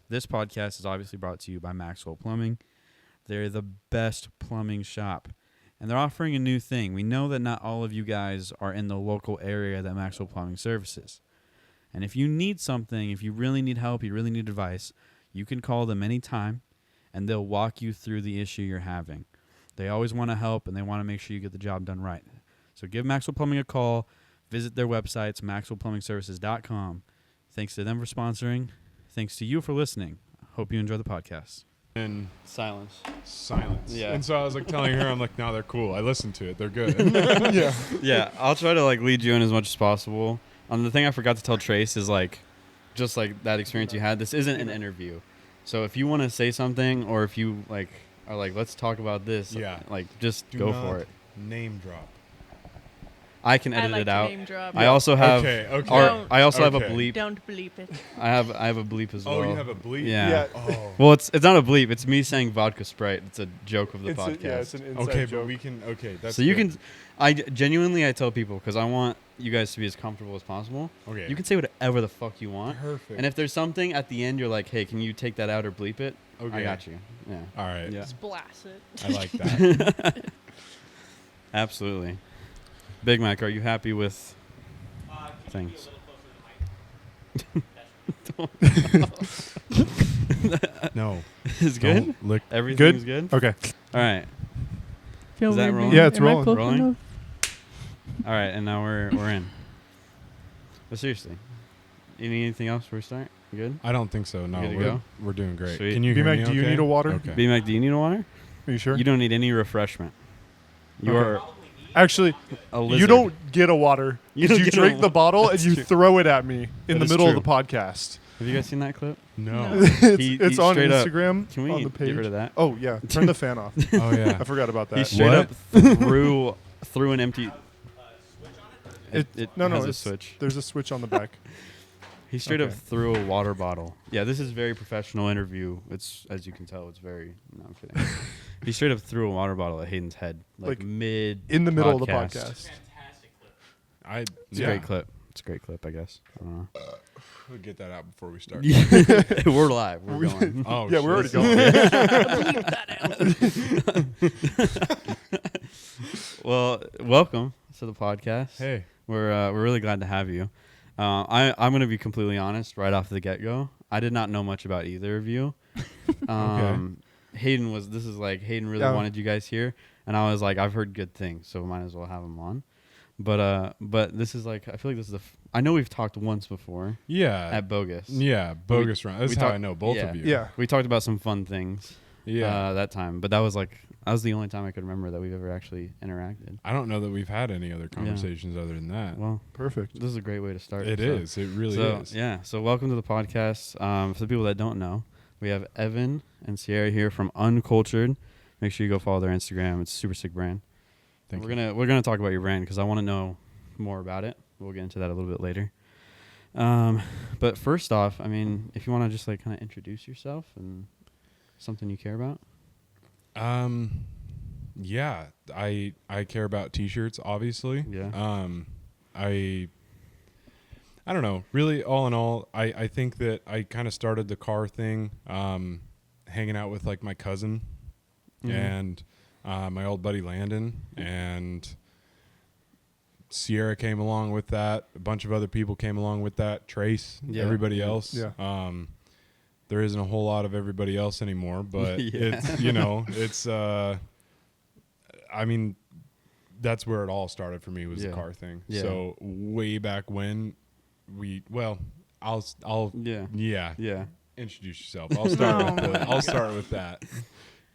This podcast is obviously brought to you by Maxwell Plumbing. They're the best plumbing shop, and they're offering a new thing. We know that not all of you guys are in the local area that Maxwell Plumbing services. And if you need something, if you really need help, you really need advice, you can call them anytime, and they'll walk you through the issue you're having. They always want to help, and they want to make sure you get the job done right. So give Maxwell Plumbing a call. Visit their websites, maxwellplumbingservices.com. Thanks to them for sponsoring. Thanks to you for listening. Hope you enjoy the podcast. And Silence. Yeah. And so I was like telling her, I'm like, no, they're cool. I listened to it. They're good. Yeah. Yeah. I'll try to like lead you in as much as possible. The thing I forgot to tell Trace is like, just like that experience you had, this isn't an interview. So if you want to say something, or if you like are like, let's talk about this. Yeah. Like just Do go not for it. Name drop. I can edit like it out. Name drop. I also have. Okay. I also have a Okay. bleep. Don't bleep it. I have a bleep as well. Oh, you have a bleep? Yeah. Oh. Well, it's not a bleep. It's me saying vodka Sprite. It's a joke of the podcast. It's an inside Okay, joke. but we can. Okay, that's So you good. can. I genuinely tell people because I want you guys to be as comfortable as possible. Okay. You can say whatever the fuck you want. Perfect. And if there's something at the end, you're like, hey, can you take that out or bleep it? Okay. I got you. Yeah. All right. Yeah. Just blast it. I like that. Absolutely. Big Mac, are you happy with things? No. Is good? Don't lick. Everything's good? Okay. All right. Feel Is that weird, rolling? man. Yeah, it's Am I rolling. close Rolling? enough? All right, and now we're in. But seriously, you need anything else before we start? You good? I don't think so. No, Good to go? we're doing great. Sweet. Can you hear B-Mac, me do you okay? need a water? Okay. B-Mac, do you need a water? Are you sure? You don't need any refreshment. You Okay. are Actually, a lizard. you don't get a water. You You, don't get a drink the water. bottle and That's you true. throw it at me in That the is middle true. of the podcast. Have you guys seen that clip? No. No. It's he on straight up- Instagram Can we on the page. get rid of that? Oh, yeah. Turn the fan off. Oh yeah. I forgot about He that. straight What? up threw an empty. It No, has a it's- switch. There's a switch on the back. He straight up Okay. threw a water bottle. Yeah, this is very professional interview. It's, as you can tell, it's very. No, I'm kidding. He straight up threw a water bottle at Hayden's head, like mid In the middle of the podcast. It's a great clip. It's a great clip, I guess. I don't know. We'll get that out before we start. We're live. We're going. Oh Yeah, shit. we're already going. Bleep that out. Well, welcome to the podcast. Hey. We're really glad to have you. I'm going to be completely honest right off the get-go. I did not know much about either of you. Hayden really Yeah. wanted you guys here, and I was like, I've heard good things, so might as well have him on. But this is like, I feel like this is I know we've talked once before Yeah. at Bogus. Yeah. Bogus run. That's we how talk- I know both yeah. of you. Yeah. We talked about some fun things. Yeah. That time, but that was the only time I could remember that we've ever actually interacted. I don't know that we've had any other conversations other than that. Well, Perfect. this is a great way to start. It so. is. It really is. Yeah. So welcome to the podcast. For the people that don't know, we have Evan and Sierra here from Unkultured. Make sure you go follow their Instagram. It's a super sick brand. Thank We're you. gonna talk about your brand because I want to know more about it. We'll get into that a little bit later. But first off, I mean, if you want to just like kind of introduce yourself and something you care about. Yeah, I care about t-shirts, obviously. Yeah. I don't know. Really, all in all, I think that I kind of started the car thing hanging out with like my cousin Mhm. and my old buddy Landon, and Sierra came along with that. A bunch of other people came along with that. Trace, Yeah. everybody else. Yeah. There isn't a whole lot of everybody else anymore, but Yeah. it's I mean, that's where it all started for me was the Yeah. car thing. Yeah. So way back when I'll Yeah. Yeah. introduce yourself. I'll start with that.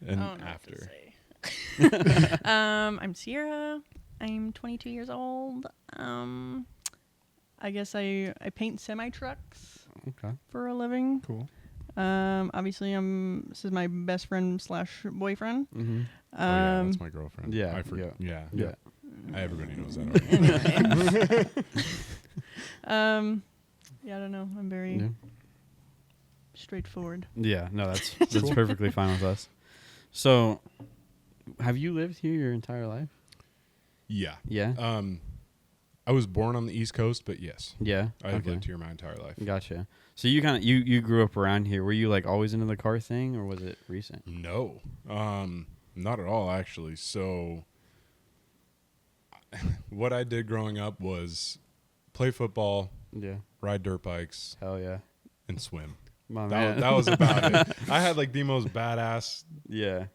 And I don't know what to after. say. I'm Sierra. I'm 22 years old. I guess I paint semi-trucks Okay. for a living. Cool. Obviously, this is my best friend / boyfriend. Mm-hmm. Oh, yeah, that's my girlfriend. yeah, I forget. Yeah. Yeah. Everybody knows that already. Yeah, I don't know. I'm very Yeah. straightforward. Yeah, no, that's perfectly fine with us. So, have you lived here your entire life? Yeah. Yeah. I was born on the East Coast, but yes, Yeah. I've lived here my entire life. Gotcha. So you kind of you grew up around here. Were you like always into the car thing, or was it recent? No, not at all actually. So what I did growing up was play football, Yeah. ride dirt bikes, Hell yeah. and swim. My That, man. that was about it. I had like the most badass Yeah.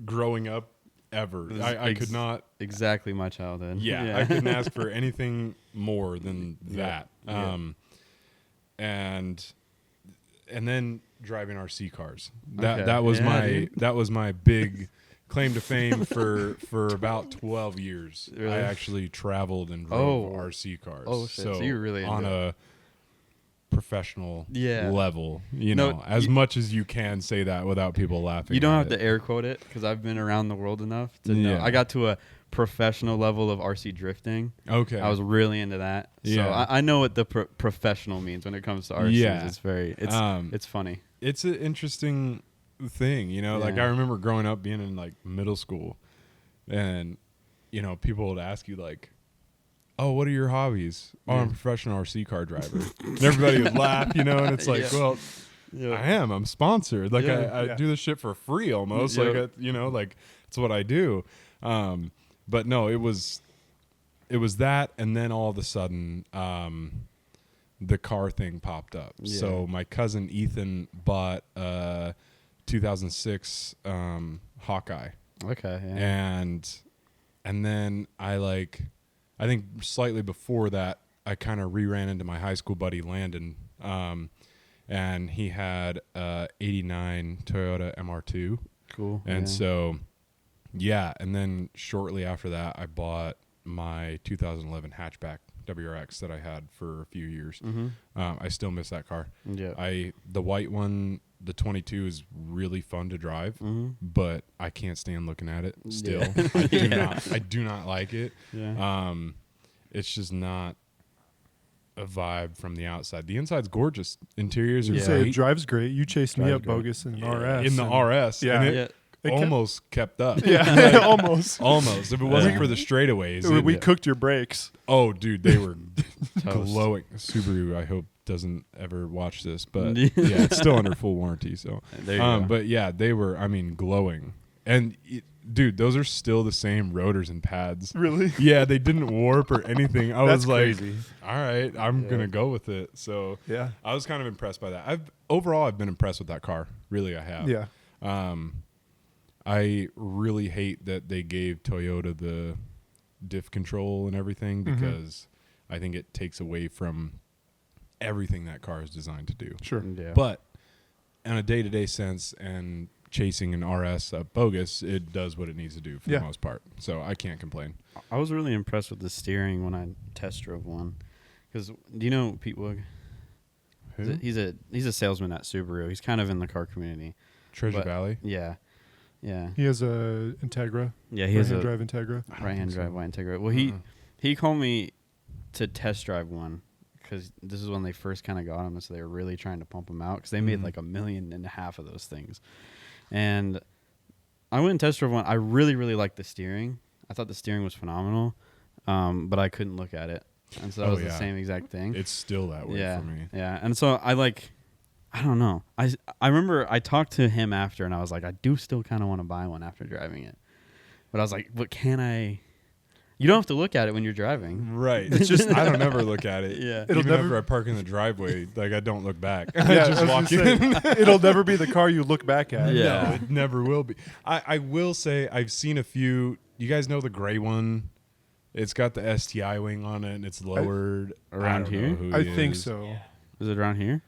growing up ever. This is I could not. Exactly my childhood. Yeah, I couldn't ask for anything more than that. Yeah. And then driving RC cars. That Okay. that was Yeah, my dude. that was my big claim to fame for about 12 years. Really? I actually traveled and drove Oh. RC cars. Oh, shit. So you were really on into a professional Yeah. level, No, as you- much as you can say that without people laughing. You don't at have it. to air quote it because I've been around the world enough to know. Yeah. I got to a professional level of RC drifting. Okay. I was really into that. So Yeah. I know what the professional means when it comes to RCs. Yeah. It's funny. It's an interesting thing, like Yeah. I remember growing up being in like middle school and people would ask you like, oh, what are your hobbies? Oh, I'm a Yeah. professional RC car driver. And everybody would laugh, and it's like, Yeah. well, I'm sponsored. Like Yeah. I do this shit for free almost. Yeah. Like, like it's what I do. But no, it was that. And then all of a sudden, the car thing popped up. Yeah. So my cousin Ethan bought a 2006 Hawkeye. Okay. Yeah. And then I think slightly before that, I kind of ran into my high school buddy Landon, and he had a '89 Toyota MR2, Cool. and yeah. so and then shortly after that, I bought my 2011 hatchback WRX that I had for a few years. Mm-hmm. I still miss that car. Yeah. The white one, the 22, is really fun to drive, Mm-hmm. but I can't stand looking at it still. Yeah. I do not like it. Yeah. It's just not a vibe from the outside. The inside's gorgeous. Interiors are You Yeah. say it great. drives great. You chased me Drives up great. bogus in Yeah, RS. in the and- RS. Yeah. And it Yeah. It kept- almost kept up. Yeah, almost. Almost. If it wasn't Yeah. for the straightaways. We it- cooked your brakes. oh, dude, they were Toast. glowing. Subaru, I hope, doesn't ever watch this, but Yeah. yeah, it's still under full warranty. So, There you go. but yeah, they were, glowing. And dude, those are still the same rotors and pads. Really? Yeah, they didn't warp or anything. I That's was like, crazy. all right, I'm Yeah. gonna go with it. So Yeah. I was kind of impressed by that. I've been impressed with that car. Really, I have. Yeah. I really hate that they gave Toyota the diff control and everything Mhm. because I think it takes away from everything that car is designed to do. Sure. Yeah. But in a day-to-day sense and chasing an RS up bogus, it does what it needs to do for Yeah. the most part. So I can't complain. I was really impressed with the steering when I test drove one. Because do you know Pete Woog? Who? He's a salesman at Subaru. He's kind of in the car community. Treasure but- Valley? Yeah. Yeah. He has a Integra. Yeah. He has Right-hand a drive Integra. I don't right hand think drive so. white Integra. Well, Uh-uh. he called me to test drive one because this is when they first kind of got him, and so they were really trying to pump him out because they made Mhm. like 1.5 million of those things. And I went and test drove one. I really, really liked the steering. I thought the steering was phenomenal, but I couldn't look at it, and so that Oh, was the yeah. same exact thing. It's still that way yeah, for me. yeah. And so I don't know. I remember I talked to him after, and I was like, I do still kind of want to buy one after driving it, but I was like, but can I? You don't have to look at it when you're driving. Right. It's just I don't ever look at it. Yeah. It'll Even never- after I park in the driveway, like I don't look back. Yeah, I I just was walk gonna in. say, it'll never be the car you look back at. Yeah. No, it never will be. I will say I've seen a few. You guys know the gray one? It's got the STI wing on it and it's lowered. Around I don't here? know who I he think is. so. Is it around here?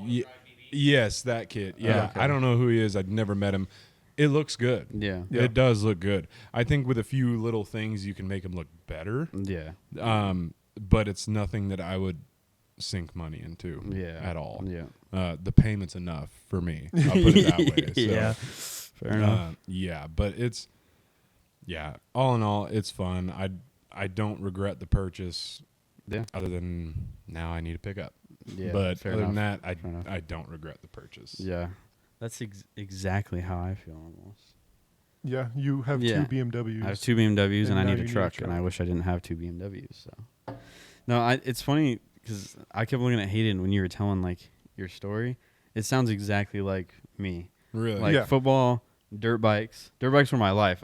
Ye- yes, that kid. Yeah. okay. I don't know who he is. I've never met him. It looks good. Yeah. Yeah. It does look good. I think with a few little things you can make him look better. Yeah. But it's nothing that I would sink money into Yeah. at all. Yeah. The payment's enough for me. I'll put it that way. So, Yeah. Fair enough. yeah, but all in all, it's fun. I don't regret the purchase. Yeah. Other than now I need a pickup. Yeah. But fair other enough. than that, Fair enough. I don't regret the purchase. Yeah. That's exactly how I feel almost. Yeah, you have Yeah. 2 BMWs. I have 2 BMWs and I now need you a need a truck, and I wish I didn't have 2 BMWs. So, no, it's funny because I kept looking at Hayden when you were telling like your story. It sounds exactly like me. Really? Like Yeah. football, dirt bikes. Dirt bikes were my life.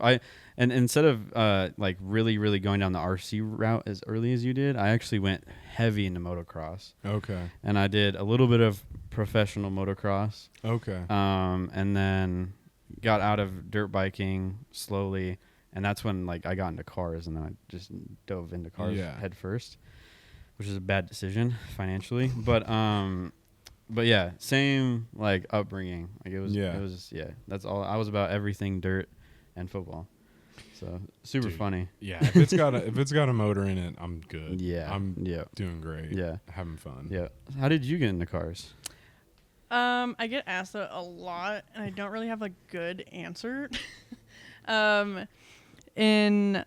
And instead of like really going down the RC route as early as you did, I actually went heavy into motocross, Okay. and I did a little bit of professional motocross. Okay. And then got out of dirt biking slowly, and that's when like I got into cars, and then I just dove into cars head first, which is a bad decision financially. But yeah, same like upbringing. Like it was that's all. I was about everything dirt and football. So super Dude. funny. Yeah. If it's got a motor in it, I'm good. Yeah. I'm Yeah. doing great. Yeah. Having fun. Yeah. How did you get into cars? I get asked that a lot, and I don't really have a good answer. In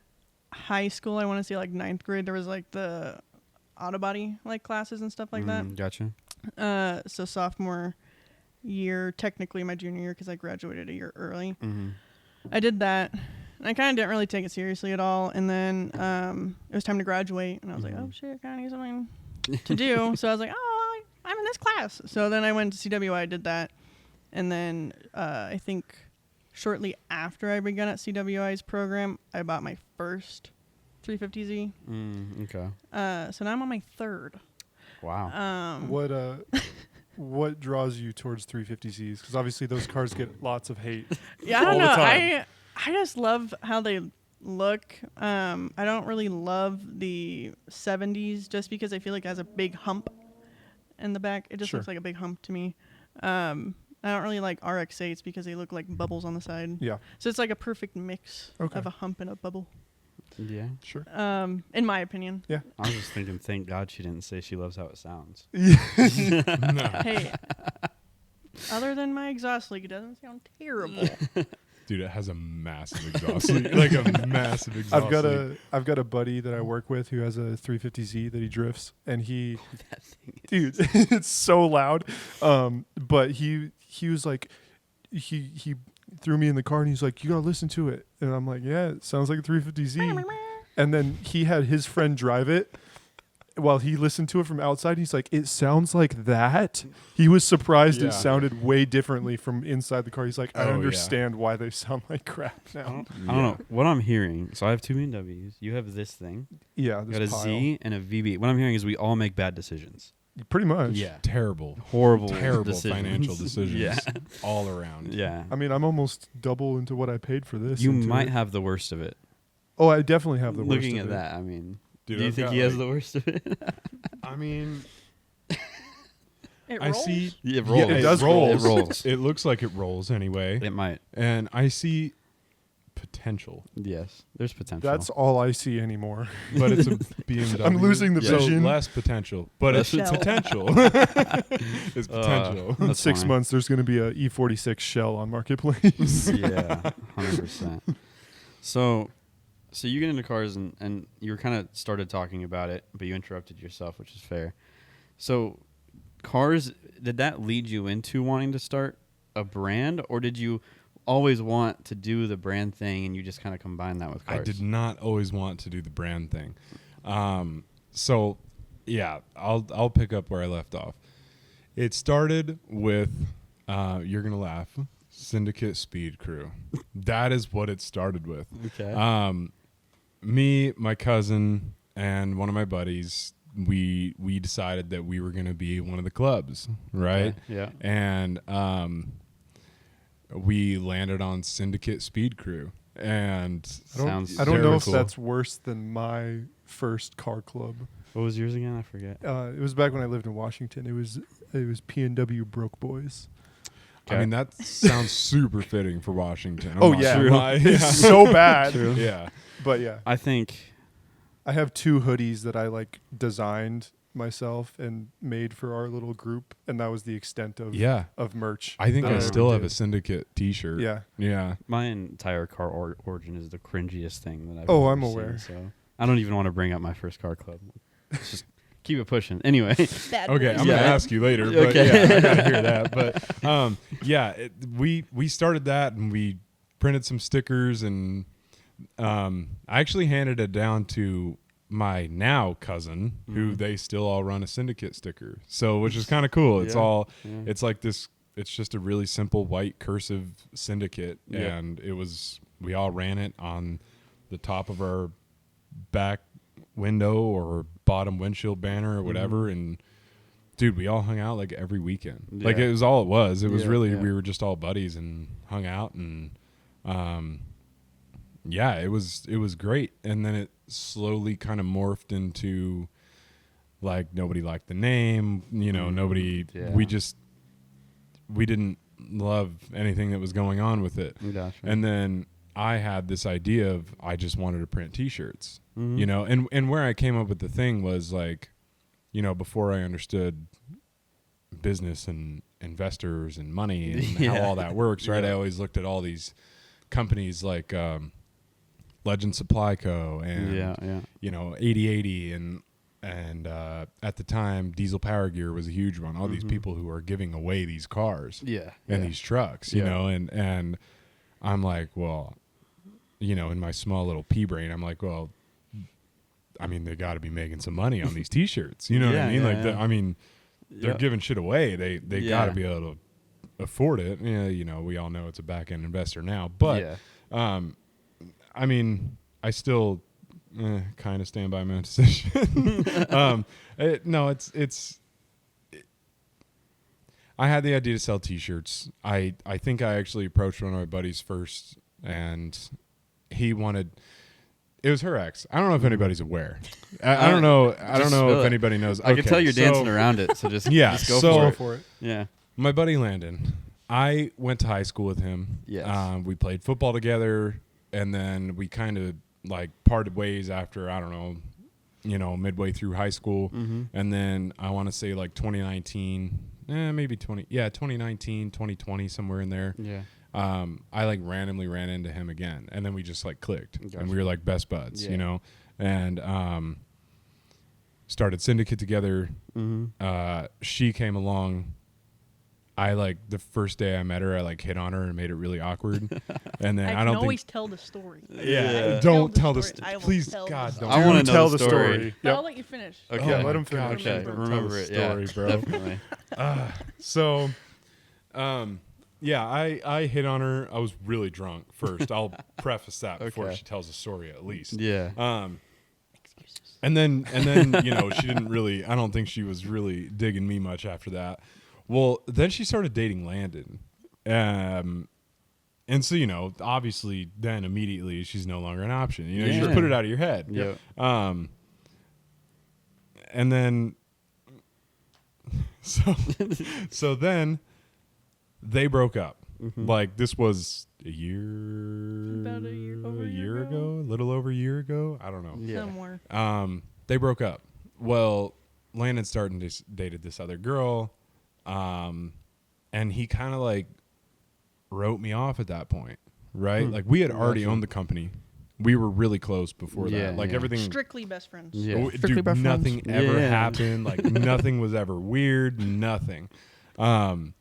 high school, I want to say like 9th grade, there was like the auto body like classes and stuff like that. Gotcha. So sophomore year, technically my junior year, because I graduated a year early. Mm-hmm. I did that. And I kind of didn't really take it seriously at all. And then it was time to graduate, and I was like, oh shit, I kind of need something to do. So I was like, oh, I'm in this class. So then I went to CWI, did that. And then I think shortly after I began at CWI's program, I bought my first 350Z. Okay. So now I'm on my third. Wow. What draws you towards 350Zs? Because obviously those cars get lots of hate. Yeah, I don't all the know. time. I just love how they look. I don't really love the 70s just because I feel like it has a big hump in the back. It just Sure. looks like a big hump to me. I don't really like RX-8s because they look like bubbles on the side. Yeah, So it's like a perfect mix Okay. of a hump and a bubble, Yeah. sure. in my opinion. Yeah. I was just thinking, thank God she didn't say she loves how it sounds. No. Hey, other than my exhaust leak, it doesn't sound terrible. Dude, it has a massive exhaust leak. Like a massive exhaust leak. I've got a buddy that I work with who has a 350Z that he drifts, and he, That thing is dude, it's so loud. But he was like, he threw me in the car, and he's like, you gotta listen to it, and I'm like, yeah, it sounds like a 350Z. And then he had his friend drive it while he listened to it from outside. He's like, it sounds like that. He was surprised Yeah. it sounded way differently from inside the car. He's like, I Oh, yeah. understand why they sound like crap I now. don't know what I'm hearing. So I have 2 BMWs. You have this thing. Yeah, You got a this pile. Z and a VB. What I'm hearing is we all make bad decisions. Pretty much. Terrible. Horrible Terrible financial decisions. Yeah. All around. Yeah. I mean, I'm almost double into what I paid for this. You into might it. have the worst of it. Oh, I definitely have the worst Looking of at it. that, I mean, Dude, do you I've think got, he has like- the worst of it? I mean, It I rolls? see. It Yeah, it does roll. It rolls. It looks like it rolls anyway. It might. And I see potential, Yes. There's potential. That's all I see anymore. but it's a BMW. I'm losing the so vision. less potential, but it's Shell. potential. It's potential. In That's 6 funny. months, there's going to be a E46 shell on Marketplace. Yeah, 100%. So you get into cars and you were kind of started talking about it, but you interrupted yourself, which is fair. So cars, did that lead you into wanting to start a brand, or did you always want to do the brand thing and you just kind of combine that with cars? I did not always want to do the brand thing. So yeah, I'll pick up where I left off. It started with you're gonna laugh, Syndicate Speed Crew. That is what it started with. Okay. Me, my cousin, and one of my buddies, we decided that we were gonna be one of the clubs, right? Okay, yeah. And we landed on Syndicate Speed Crew, and Sounds I don't know very if cool. that's worse than my first car club. What was yours again? I forget. It was back when I lived in Washington. It was P&W Broke Boys. I mean, that sounds super fitting for Washington. I'm Oh not yeah, gonna lie. it's so bad. True. Yeah. But yeah, I think I have 2 hoodies that I like designed myself and made for our little group, and that was the extent of Yeah. of merch. I think that I ever still have did. a Syndicate T-shirt. Yeah. Yeah. my entire car origin is the cringiest thing that I've Oh, ever I'm seen, aware. So I don't even want to bring up my first car club. Let's just keep it pushing. Anyway. Bad Okay, boys. I'm Yeah. gonna ask you later, but Okay. yeah, I gotta hear that. But yeah, we started that, and we printed some stickers, and I actually handed it down to my now cousin, who they still all run a syndicate sticker. So, which is kind of cool. It's it's like this. It's just a really simple white cursive syndicate, and we all ran it on the top of our back window or bottom windshield banner or whatever, and dude, we all hung out like every weekend. Like it was all it was. It was really we were just all buddies and hung out, and it was great. And then it slowly kind of morphed into like nobody liked the name, nobody. We didn't love anything that was going on with it. Gotcha. And then I had this idea of I just wanted to print T-shirts, and where I came up with the thing was like, before I understood business and investors and money and how all that works, right? I always looked at all these companies like Legend Supply Co. and 8080 and at the time Diesel Power Gear was a huge one. All these people who are giving away these cars and these trucks, and I'm like, well, in my small little pea brain, I'm like, well, I mean, they got to be making some money on these T-shirts. You know what I mean? I mean, they're giving shit away. They got to be able to afford it. Yeah, we all know it's a back end investor now, but I mean, I still kind of stand by my own decision. I had the idea to sell T-shirts. I think I actually approached one of my buddies first, and he wanted. It was her ex. I don't know if anybody's aware. I don't know. I don't know if anybody knows. I can tell you're dancing around it, so just just go for it. Yeah. My buddy Landon. I went to high school with him. Yes. We played football together, and then we kind of like parted ways after, I don't know, midway through high school. And then I want to say like 2019, maybe 2019, 2020, somewhere in there. Yeah. I like randomly ran into him again, and then we just like clicked, and we were like best buds, and started Syndicate together. She came along. I like the first day I met her, I like hit on her and made it really awkward. And then I don't always tell the story. Don't tell the story. Please, God, don't. I want to tell the story. I'll let you finish. Okay, let him finish. Okay, remember it. Story, bro. Definitely. So, I hit on her. I was really drunk first. I'll preface that before she tells the story, at least. Yeah. And then she didn't really. I don't think she was really digging me much after that. Well, then she started dating Landon. And so, obviously then immediately she's no longer an option. You just put it out of your head. Yeah. And then so then they broke up. Like this was a year ago, a little over a year ago. I don't know. Somewhere. They broke up. Well, Landon dated this other girl. And he kind of like wrote me off at that point, right? Like we had already owned the company. We were really close before that. Like everything. Strictly best friends. Yeah. Dude, nothing ever happened. Like nothing was ever weird. Nothing. And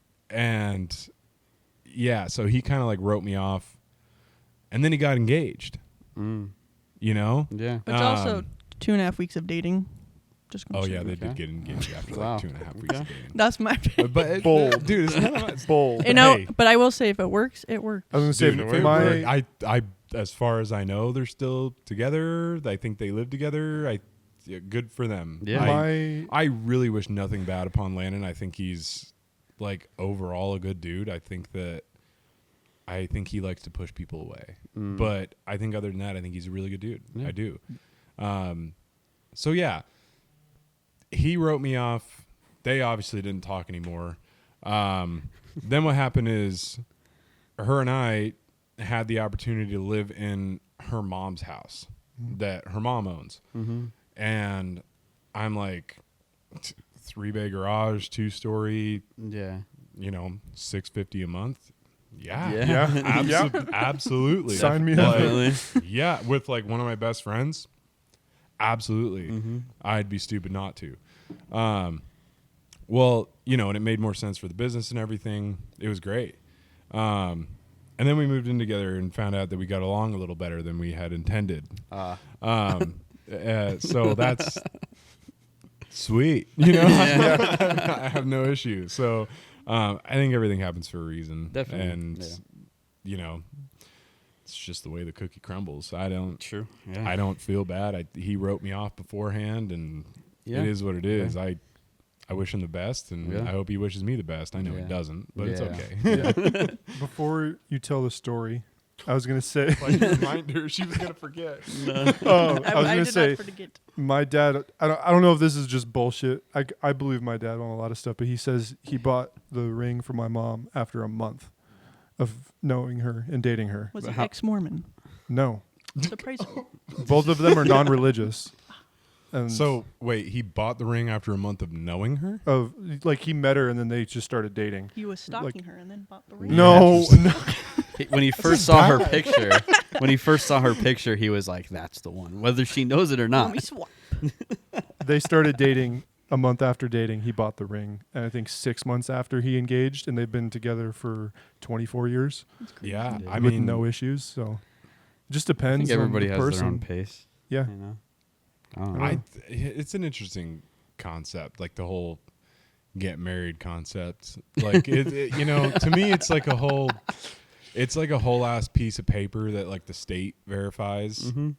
yeah, so he kind of like wrote me off, and then he got engaged. Yeah. Which also 2.5 weeks of dating. Just oh yeah, they did get engaged after like 2.5 weeks of dating. That's my opinion. But bold, dude, it's not bold. But I will say, if it works, it works. I was gonna say, I as far as I know, they're still together. I think they live together. Good for them. Yeah. I really wish nothing bad upon Landon. I think he's like overall a good dude. I think he likes to push people away. But I think other than that, I think he's a really good dude. I do. So yeah. He wrote me off. They obviously didn't talk anymore. Then what happened is her and I had the opportunity to live in her mom's house that her mom owns. And I'm like, 3-bay garage, 2-story, $650 a month. Absolutely. Sign me up. Yeah, with like one of my best friends. Absolutely. I'd be stupid not to. Well, and it made more sense for the business and everything. It was great. And then we moved in together and found out that we got along a little better than we had intended. So that's sweet, you know. I have no issue. So I think everything happens for a reason. Definitely. And you know, it's just the way the cookie crumbles. I don't feel bad. He wrote me off beforehand, and it is what it is. I wish him the best, and I hope he wishes me the best. I know he doesn't, but it's okay. Before you tell the story, I was gonna say. Like you remind her, she was gonna forget. I was gonna did say, not forget. my dad. I don't know if this is just bullshit. I believe my dad on a lot of stuff, but he says he bought the ring for my mom after a month of knowing her and dating her. Was he ex-Mormon? No, Surprising. both of them are non-religious. And So wait, he bought the ring after a month of knowing her? of like he met her and then they just started dating. He was stalking her and then bought the ring. No, no. When he first saw her picture, he was like, "That's the one," whether she knows it or Let not. me swap. They started dating a month after dating. He bought the ring, and I think 6 months after he engaged, and they've been together for 24 years Yeah, Yeah. I with mean, no issues. So it just I depends. think everybody on the has person. their own pace. Yeah. You know. I don't know. it's an interesting concept, like the whole get married concept. Like you know, to me, it's like a whole ass piece of paper that like the state verifies. Mm-hmm.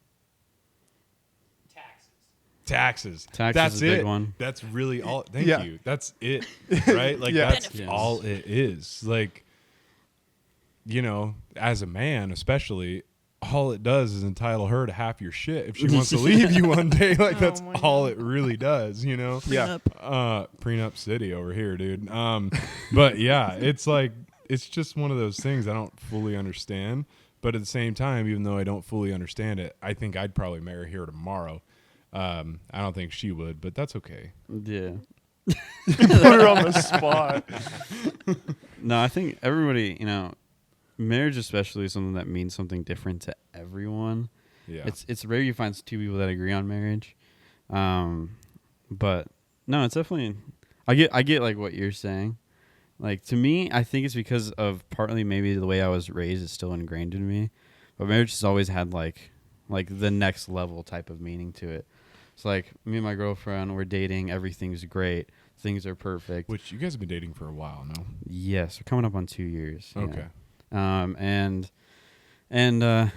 Taxes. Taxes That's is a it. big one. That's really all. Thank Yeah. you. That's it. Right? Like Yeah. that's Yes. all it is. Like, you know, as a man, especially, all it does is entitle her to half your shit if she wants to leave you one day. Like Oh that's my all God. it really does. You know? Yeah. Prenup city over here, dude. But yeah, it's like it's just one of those things I don't fully understand. But at the same time, even though I don't fully understand it, I think I'd probably marry her tomorrow. I don't think she would, but that's okay. Yeah. Put her on the spot. No, I think everybody, you know, marriage especially is something that means something different to everyone. Yeah. It's rare you find two people that agree on marriage. But no, it's definitely I get like what you're saying. Like to me, I think it's because of partly maybe the way I was raised is still ingrained in me. But marriage has always had like the next level type of meaning to it. It's like me and my girlfriend, we're dating, everything's great, things are perfect. Which you guys have been dating for a while, no? Yes, we're coming up on 2 years. yeah. Okay. And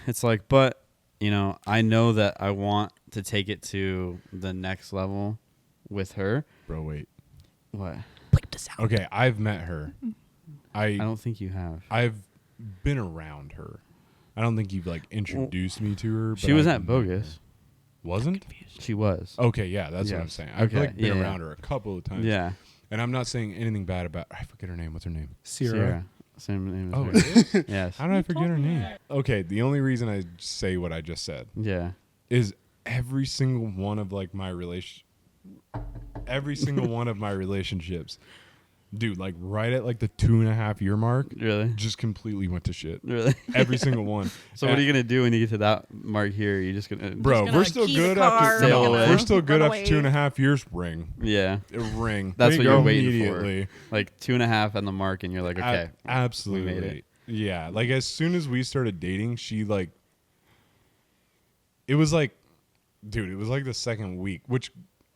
it's like, but you know, I know that I want to take it to the next level with her. Bro, wait. What? Bleep this out. Okay, I've met her. I don't think you have. I've been around her. I don't think you've like introduced me to her. But She was I've at Bogus. Wasn't? She was. Okay, yeah, that's what I'm Yes. saying. I've Okay, like been yeah. around her a couple of times. Yeah. And I'm not saying anything bad about I forget her name. What's her name? Sierra. Same name as Oh, her. it is? Yes. How did I forget her name? Okay, the only reason I say what I just said Yeah. is every single one of like my every single one of my relationships, dude, like right at like the 2.5 year mark, Really? just completely went to shit. Really? Every single one. So what are you gonna do when you get to that mark here? You're just gonna Bro, Just gonna we're still key the good car, after Sail no, away. we're still good run after away. 2.5 years. Ring. Yeah. A ring. That's There what you you're go. waiting Immediately. for. Like 2.5 on the mark, and you're like, okay, Absolutely. we made it. Yeah. Like as soon as we started dating, she like it was like dude, it was like the second week, which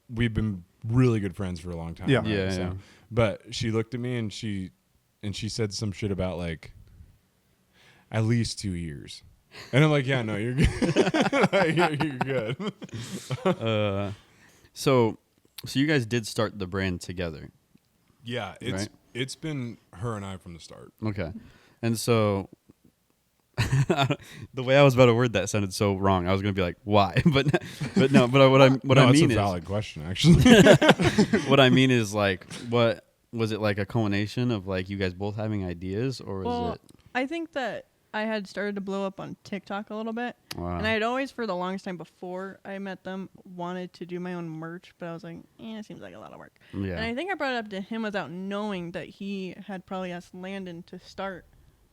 we've been really good friends for a long time. Yeah. right? Yeah, So- yeah. But she looked at me and she said some shit about like at least 2 years. And I'm like, yeah, no, you're good. you're good. So you guys did start the brand together. Yeah, Right. it's been her and I from the start. Okay. And so the way I was about to word that sounded so wrong. I was going to be like, why? But what No, I that's mean a is valid question actually. what I mean is like, what was it, like a culmination of like you guys both having ideas, or was Well, it? I think that I had started to blow up on TikTok a little bit. Wow. And I had always, for the longest time before I met them, wanted to do my own merch, but I was like, it seems like a lot of work. Yeah. And I think I brought it up to him without knowing that he had probably asked Landon to start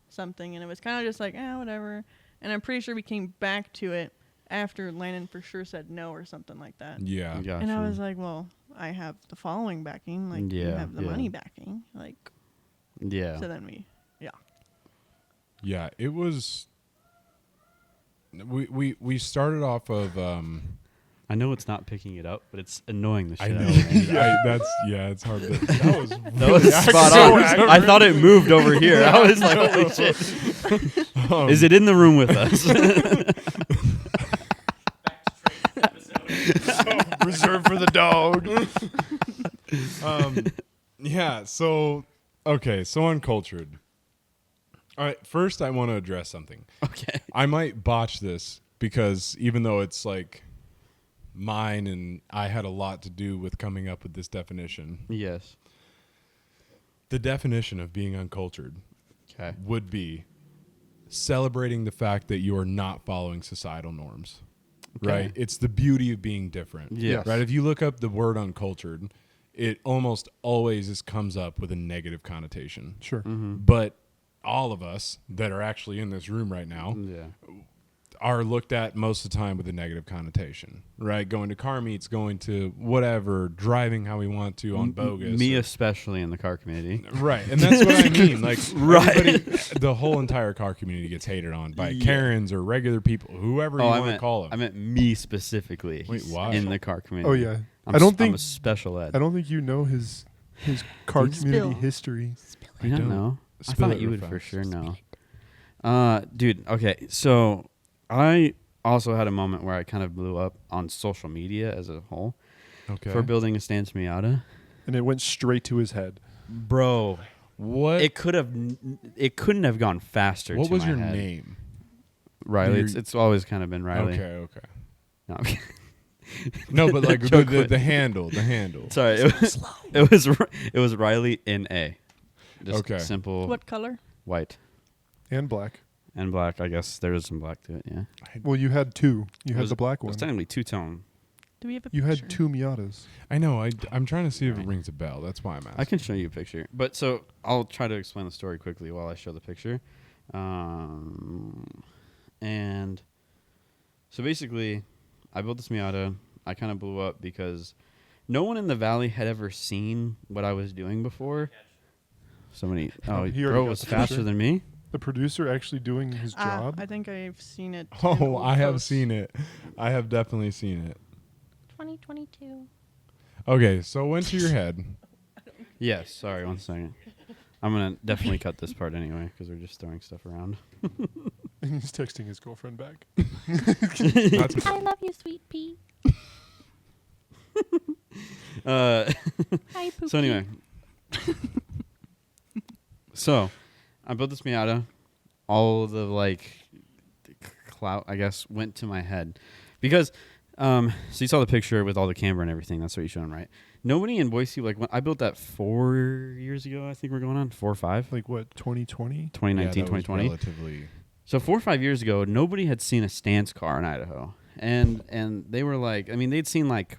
something, and it was kind of just like, whatever. And I'm pretty sure we came back to it after Landon for sure said no or something like that. Yeah. Gotcha. And I was like, well, I have the following backing, like you Yeah, have the yeah. money backing, like. yeah. So then we, Yeah, it was. We started off of. I know it's not picking it up, but it's annoying the shit I out know. of me. It's hard. That was That was spot on. I thought it moved over here. I was like, holy shit. Is it in the room with us? Reserved for the dog. Yeah. So okay. So Uncultured. All right. First, I want to address something. Okay. I might botch this because even though it's like mine and I had a lot to do with coming up with this definition. Yes. The definition of being uncultured Okay. would be celebrating the fact that you are not following societal norms. Okay. Right? It's the beauty of being different. Yes. Right? If you look up the word uncultured, it almost always just comes up with a negative connotation. Sure. Mm-hmm. But all of us that are actually in this room right now Yeah. are looked at most of the time with a negative connotation, right? Going to car meets, going to whatever, driving how we want to on bogus. Me especially in the car community. Right. And that's what I mean. Like, Right. the whole entire car community gets hated on by Karens or regular people, whoever you want to call them. I meant me specifically. Wait, why? In the car community. Oh yeah. I'm I don't I'm think a special ed. I don't think you know his car community Spill. history. You don't don't. know? I Spill thought it you real would for fast. sure know. Dude, okay. So I also had a moment where I kind of blew up on social media as a whole Okay. for building a stance Miata. And it went straight to his head. Bro, What? it couldn't have gone faster. What to was my your head. name? Riley. Your- It's always kind of been Riley. Okay. No, I'm kidding. No, but like Joke the with- handle. The handle. Sorry, it was Riley in A. Just Okay. simple What color? white And black. and black. I guess there is some black to it. Yeah, Well, you had two. You It had was- the black it was one. technically two-tone. Do we have a You picture? had two Miatas. I know. I'm trying to see if it Right. rings a bell. That's why I'm asking. I can show you a picture, but so I'll try to explain the story quickly while I show the picture. And so basically, I built this Miata. I kind of blew up because no one in the valley had ever seen what I was doing before. Somebody, He already bro got was the faster picture. than me. The producer actually doing his job. I think I've seen it. Oh, I have seen it. I have definitely seen it. 2022. Okay, so it went to your head. Yes. Sorry, 1 second. I'm gonna definitely cut this part anyway because we're just throwing stuff around. And he's texting his girlfriend back. That's I love you, sweet pea. Uh, Hi, Pookie. so anyway, so I built this Miata. All of the clout, I guess, went to my head because so you saw the picture with all the camera and everything. That's what you showed, right? Nobody in Boise, like when I built that 4 years ago, I think we're going on 4 or 5, Like what, 2020? 2019, that was 2020. relatively. So 4 or 5 years ago, nobody had seen a stance car in Idaho, and they were like, I mean, they'd seen like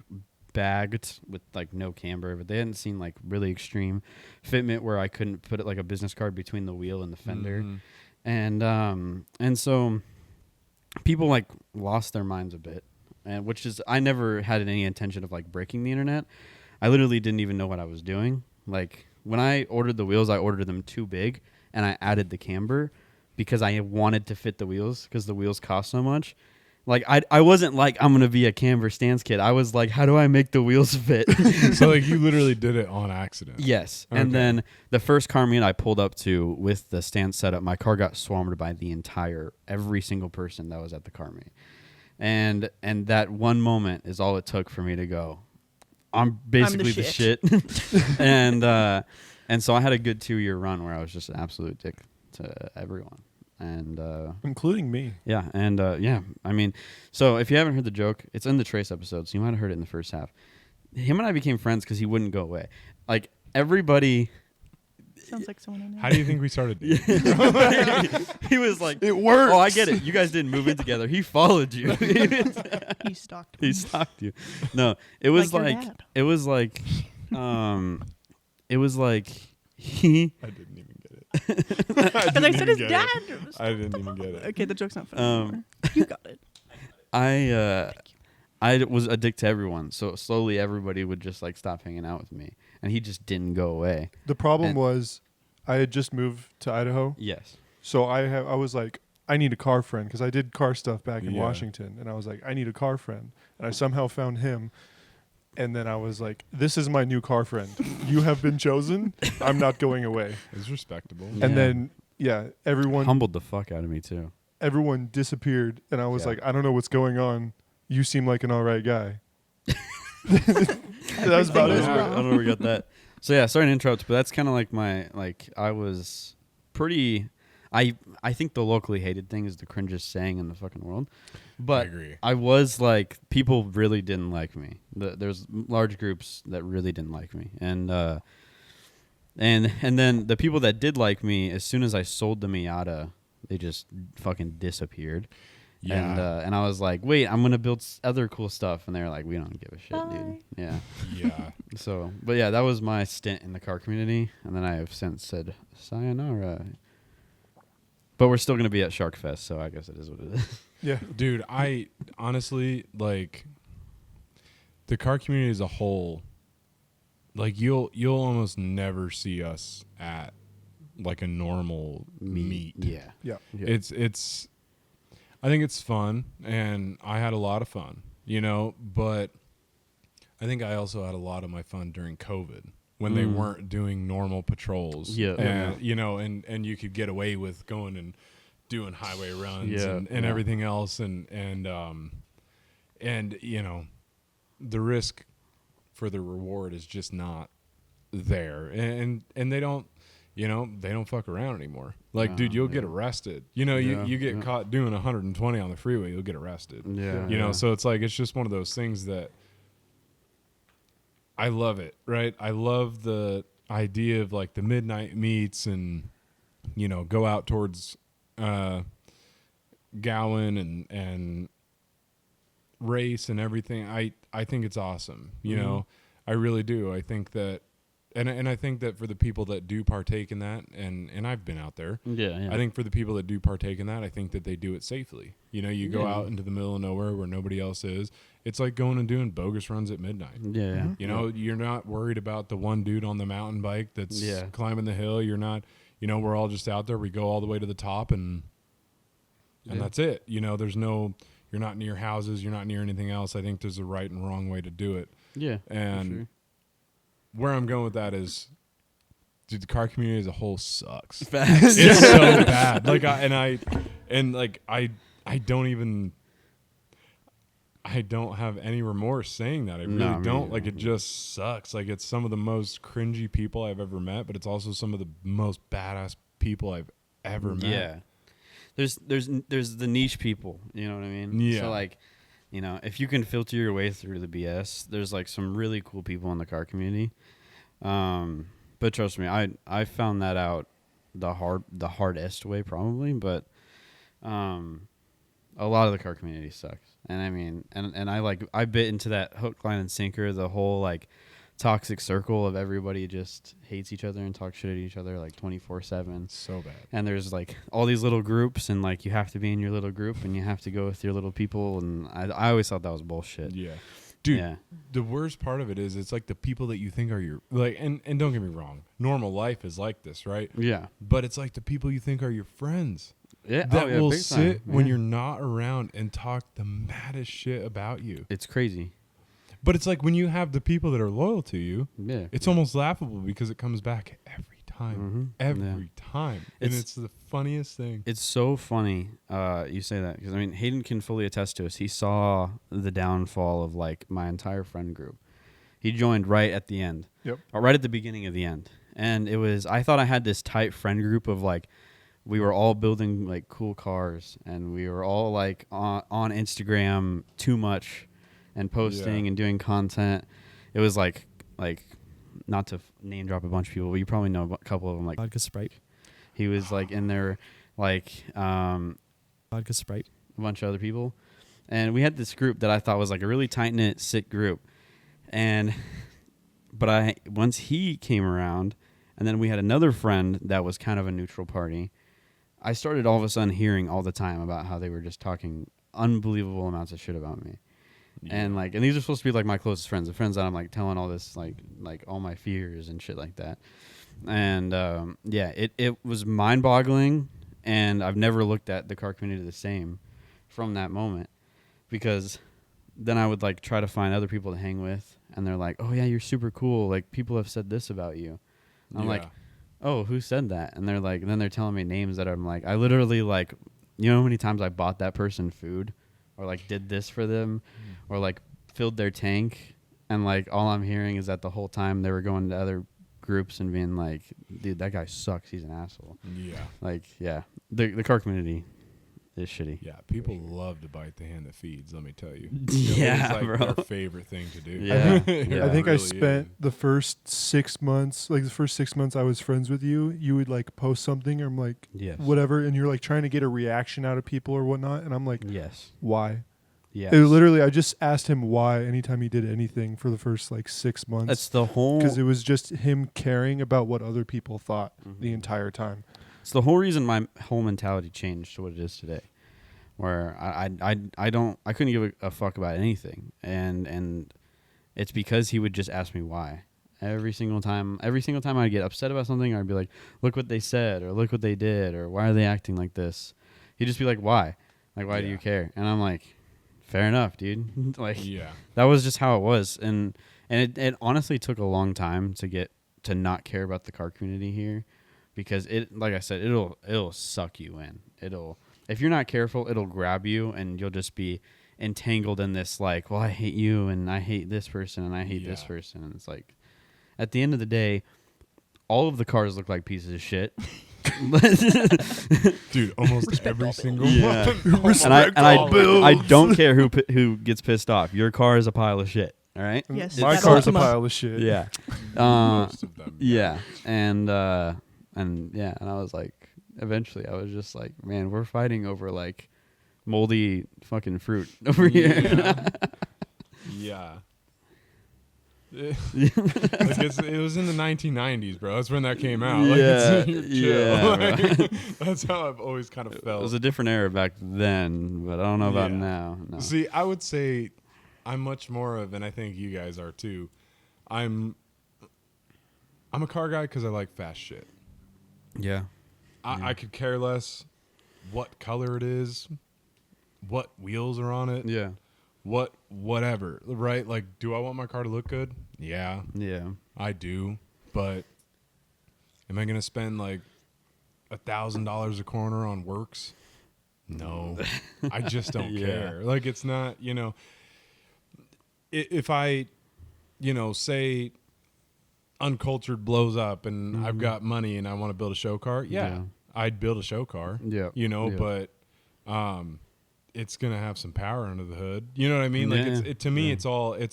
bagged with like no camber, but they hadn't seen like really extreme fitment where I couldn't put it like a business card between the wheel and the fender, and so people like lost their minds a bit, and which is I never had any intention of like breaking the internet. I literally didn't even know what I was doing. Like when I ordered the wheels, I ordered them too big, and I added the camber because I wanted to fit the wheels because the wheels cost so much. Like I wasn't like I'm gonna be a camber stance kid. I was like, how do I make the wheels fit? So like you literally did it on accident. Yes. Okay. And then the first car meet I pulled up to with the stance setup, my car got swarmed by every single person that was at the car meet. And that one moment is all it took for me to go, I'm basically the shit. and so I had a good 2-year run where I was just an absolute dick to everyone. And Including me. yeah, and yeah, I mean, so if you haven't heard the joke, it's in the Trace episode, so you might have heard it in the first half. Him and I became friends because he wouldn't go away. Like everybody, Sounds like someone I know. How do you think we started? he was like, It works. "Oh, I get it. You guys didn't move in together. He followed you. He stalked me. He stalked you." No, it was Like your like, dad. it was like, it was like he. I didn't even get it. Because I said his dad. I didn't even get it. Okay, the joke's not funny Um, anymore. You got it. I was a dick to everyone, so slowly everybody would just like stop hanging out with me, and he just didn't go away. The problem And- was I had just moved to Idaho, Yes. So I was like, I need a car friend because I did car stuff back in Yeah. Washington, and I was like, I need a car friend, and I somehow found him, and then I was like, this is my new car friend. You have been chosen. I'm not going away. It's respectable. Yeah. And then everyone humbled the fuck out of me too. everyone disappeared, and I was Yeah. like, I don't know what's going on. You seem like an all right guy. That was about I it. don't know where we got that. So yeah, sorry to interrupt, but that's kind of like I was pretty. I think the locally hated thing is the cringest saying in the fucking world. But I agree. I was like, people really didn't like me. There's large groups that really didn't like me, and then the people that did like me, as soon as I sold the Miata, they just fucking disappeared. Yeah. And I was like, wait, I'm gonna build other cool stuff, and they're like, we don't give a shit, Bye. dude. Yeah. Yeah. So, but yeah, that was my stint in the car community, and then I have since said sayonara. But we're still gonna be at Shark Fest, so I guess it is what it is. Yeah. Dude, I honestly like the car community as a whole. Like you'll almost never see us at like a normal meet. Yeah. Yeah. It's I think it's fun, and I had a lot of fun, but I think I also had a lot of my fun during COVID when they weren't doing normal patrols. Yeah. And, and you could get away with going and doing highway runs and everything else. And the risk for the reward is just not there. And they don't, they don't fuck around anymore. Like, dude, you'll get arrested. You get caught doing 120 on the freeway, you'll get arrested. Yeah. So it's like, it's just one of those things that I love it, right? I love the idea of like the midnight meets and, go out towards Gowan and race and everything. I think it's awesome. I really do. I think that, and I think that for the people that do partake in that, and I've been out there. Yeah. I think for the people that do partake in that, I think that they do it safely. You go out into the middle of nowhere where nobody else is. It's like going and doing bogus runs at midnight. Yeah. You're not worried about the one dude on the mountain bike that's climbing the hill. You're not, we're all just out there. We go all the way to the top and that's it. There's no, you're not near houses. You're not near anything else. I think there's a right and wrong way to do it. Yeah. And where I'm going with that is, dude, the car community as a whole sucks. Facts. It's so bad. Like, I don't have any remorse saying that. I really don't. Like, it just sucks. Like, it's some of the most cringy people I've ever met, but it's also some of the most badass people I've ever met. Yeah. There's the niche people, you know what I mean? Yeah. So like, if you can filter your way through the BS, there's like some really cool people in the car community. But trust me, I found that out the hardest way probably, but a lot of the car community sucks. And I mean, and I bit into that hook, line, and sinker, the whole like toxic circle of everybody just hates each other and talks shit at each other like 24/7. So bad. And there's like all these little groups, and like you have to be in your little group and you have to go with your little people, and I always thought that was bullshit. Yeah. Dude, Yeah. the worst part of it is it's like the people that you think are your, like, and don't get me wrong, normal life is like this, right? Yeah. But it's like the people you think are your friends Yeah. that will big sit time. when Yeah. you're not around and talk the maddest shit about you. It's crazy. But it's like when you have the people that are loyal to you, Yeah. it's almost laughable because it comes back every time. Every time. And it's the funniest thing. It's so funny you say that, because I mean, Hayden can fully attest to us. He saw the downfall of like my entire friend group. He joined right at the end. Yep. Or right at the beginning of the end. And I thought I had this tight friend group of like, we were all building like cool cars, and we were all like on Instagram too much and posting and doing content. It was like not to name drop a bunch of people, but you probably know a couple of them, like Vodka Sprite. He was like in there, like Vodka Sprite, a bunch of other people, and we had this group that I thought was like a really tight knit, sick group. But once he came around, and then we had another friend that was kind of a neutral party, I started all of a sudden hearing all the time about how they were just talking unbelievable amounts of shit about me. Yeah. And these are supposed to be like my closest friends, the friends that I'm like telling all this, like all my fears and shit like that. And it was mind boggling And I've never looked at the car community the same from that moment, because then I would like try to find other people to hang with, and they're like, "Oh yeah, you're super cool. Like people have said this about you." And I'm like, "Oh, who said that?" And they're like, and then they're telling me names that I'm like, I literally like, you know how many times I bought that person food, or like did this for them, or like filled their tank, and like all I'm hearing is that the whole time they were going to other groups and being like, "Dude, that guy sucks. He's an asshole." Yeah. Like, yeah, the car community is shitty. Yeah, people love to bite the hand that feeds, let me tell you. Yeah, it's like bro. their favorite thing to do. Yeah. I think I really spent is. the first 6 months, like the first 6 months I was friends with you, you would like post something or I'm like, Yes. whatever, and you're like trying to get a reaction out of people or whatnot, and I'm like, Yes. why? Yes. It literally, I just asked him why anytime he did anything for the first like 6 months. That's the whole. Because it was just him caring about what other people thought Mm-hmm. the entire time. It's the whole reason my whole mentality changed to what it is today, where I couldn't give a fuck about anything, and it's because he would just ask me why every single time. Every single time I'd get upset about something, I'd be like, "Look what they said," or "Look what they did," or "Why are they acting like this?" He'd just be like, "Why? Like, why do you care?" And I'm like, "Fair enough, dude." Like, Yeah. that was just how it was, and it honestly took a long time to get to not care about the car community here, because it, like I said, it'll suck you in. If you're not careful, it'll grab you, and you'll just be entangled in this like, well, I hate you, and I hate this person, and I hate this person, and it's like, at the end of the day, all of the cars look like pieces of shit. Dude, almost every single Yeah. one. and I all of I don't care who gets pissed off. Your car is a pile of shit. All right. Yes, My that's car's a awesome. pile of shit. Yeah. Most of them. Yeah. And I was like, eventually I was just like, man, we're fighting over like moldy fucking fruit over here. Yeah. Like it was in the 1990s, bro. That's when that came out. Like, Yeah, you're chill. yeah, Like, that's how I've always kind of It felt. was a different era back then, but I don't know about Yeah. now. No. See, I would say I'm much more of, and I think you guys are too. I'm a car guy because I like fast shit. Yeah. I could care less what color it is, what wheels are on it, Yeah. whatever, right? Like, do I want my car to look good? Yeah, Yeah. I do. But am I gonna spend like $1,000 a corner on works? No, I just don't Yeah. care. Like, it's not, if I, say Uncultured blows up and I've got money and I want to build a show car, Yeah. I'd build a show car. Yeah. But it's gonna have some power under the hood. You know what I mean? Like, Yeah. to me, Yeah. it's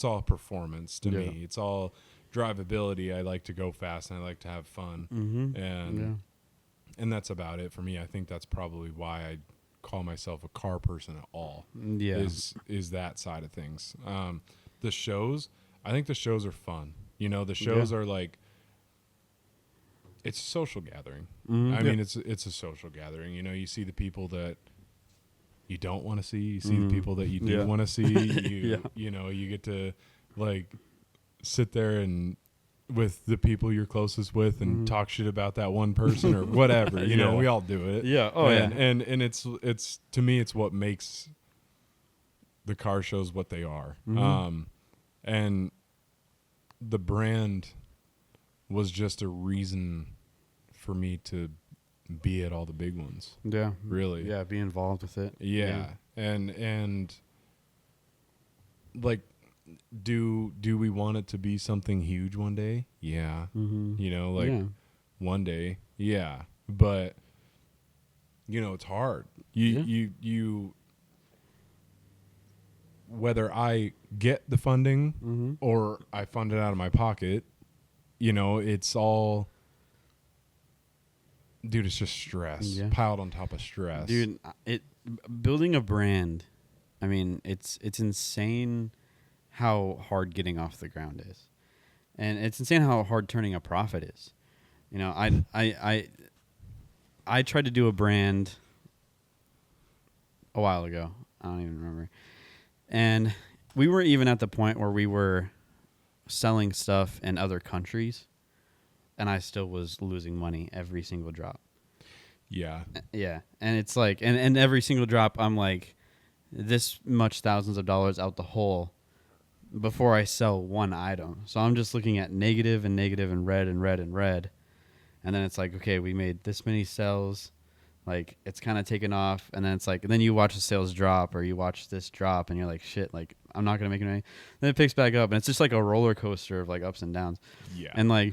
all performance. To Yeah. me, it's all drivability. I like to go fast and I like to have fun, Mm-hmm. and that's about it for me. I think that's probably why I call myself a car person at all. Yeah. Is that side of things. The shows, I think the shows are fun. The shows are like, it's a social gathering. Mhm. I mean, it's a social gathering. You see the people that you don't want to see. You see the people that you do Yeah. want to see. Yeah. You get to like sit there and with the people you're closest with and talk shit about that one person or whatever. Yeah. We all do it. Yeah. Oh, and, yeah. And it's to me, it's what makes the car shows what they are. And the brand was just a reason for me to be at all the big ones. Yeah. Really. Yeah. Be involved with it. Yeah. And like, do we want it to be something huge one day? Yeah. Mm-hmm. Like one day. Yeah. But it's hard. You whether I get the funding or I fund it out of my pocket, it's all, dude, it's just stress piled on top of stress. Dude, building a brand, I mean, it's insane how hard getting off the ground is, and it's insane how hard turning a profit is. I tried to do a brand a while ago. I don't even remember, and we were even at the point where we were selling stuff in other countries, and I still was losing money every single drop. Yeah. Yeah, and it's like, and every single drop, I'm like, this much thousands of dollars out the hole before I sell one item. So I'm just looking at negative and negative and red and red and red, and then it's like, okay, we made this many sales, like it's kind of taken off, and then it's like, and then you watch the sales drop or you watch this drop, and you're like, shit, like I'm not gonna make any money. Then it picks back up, and it's just like a roller coaster of like ups and downs. Yeah. And like,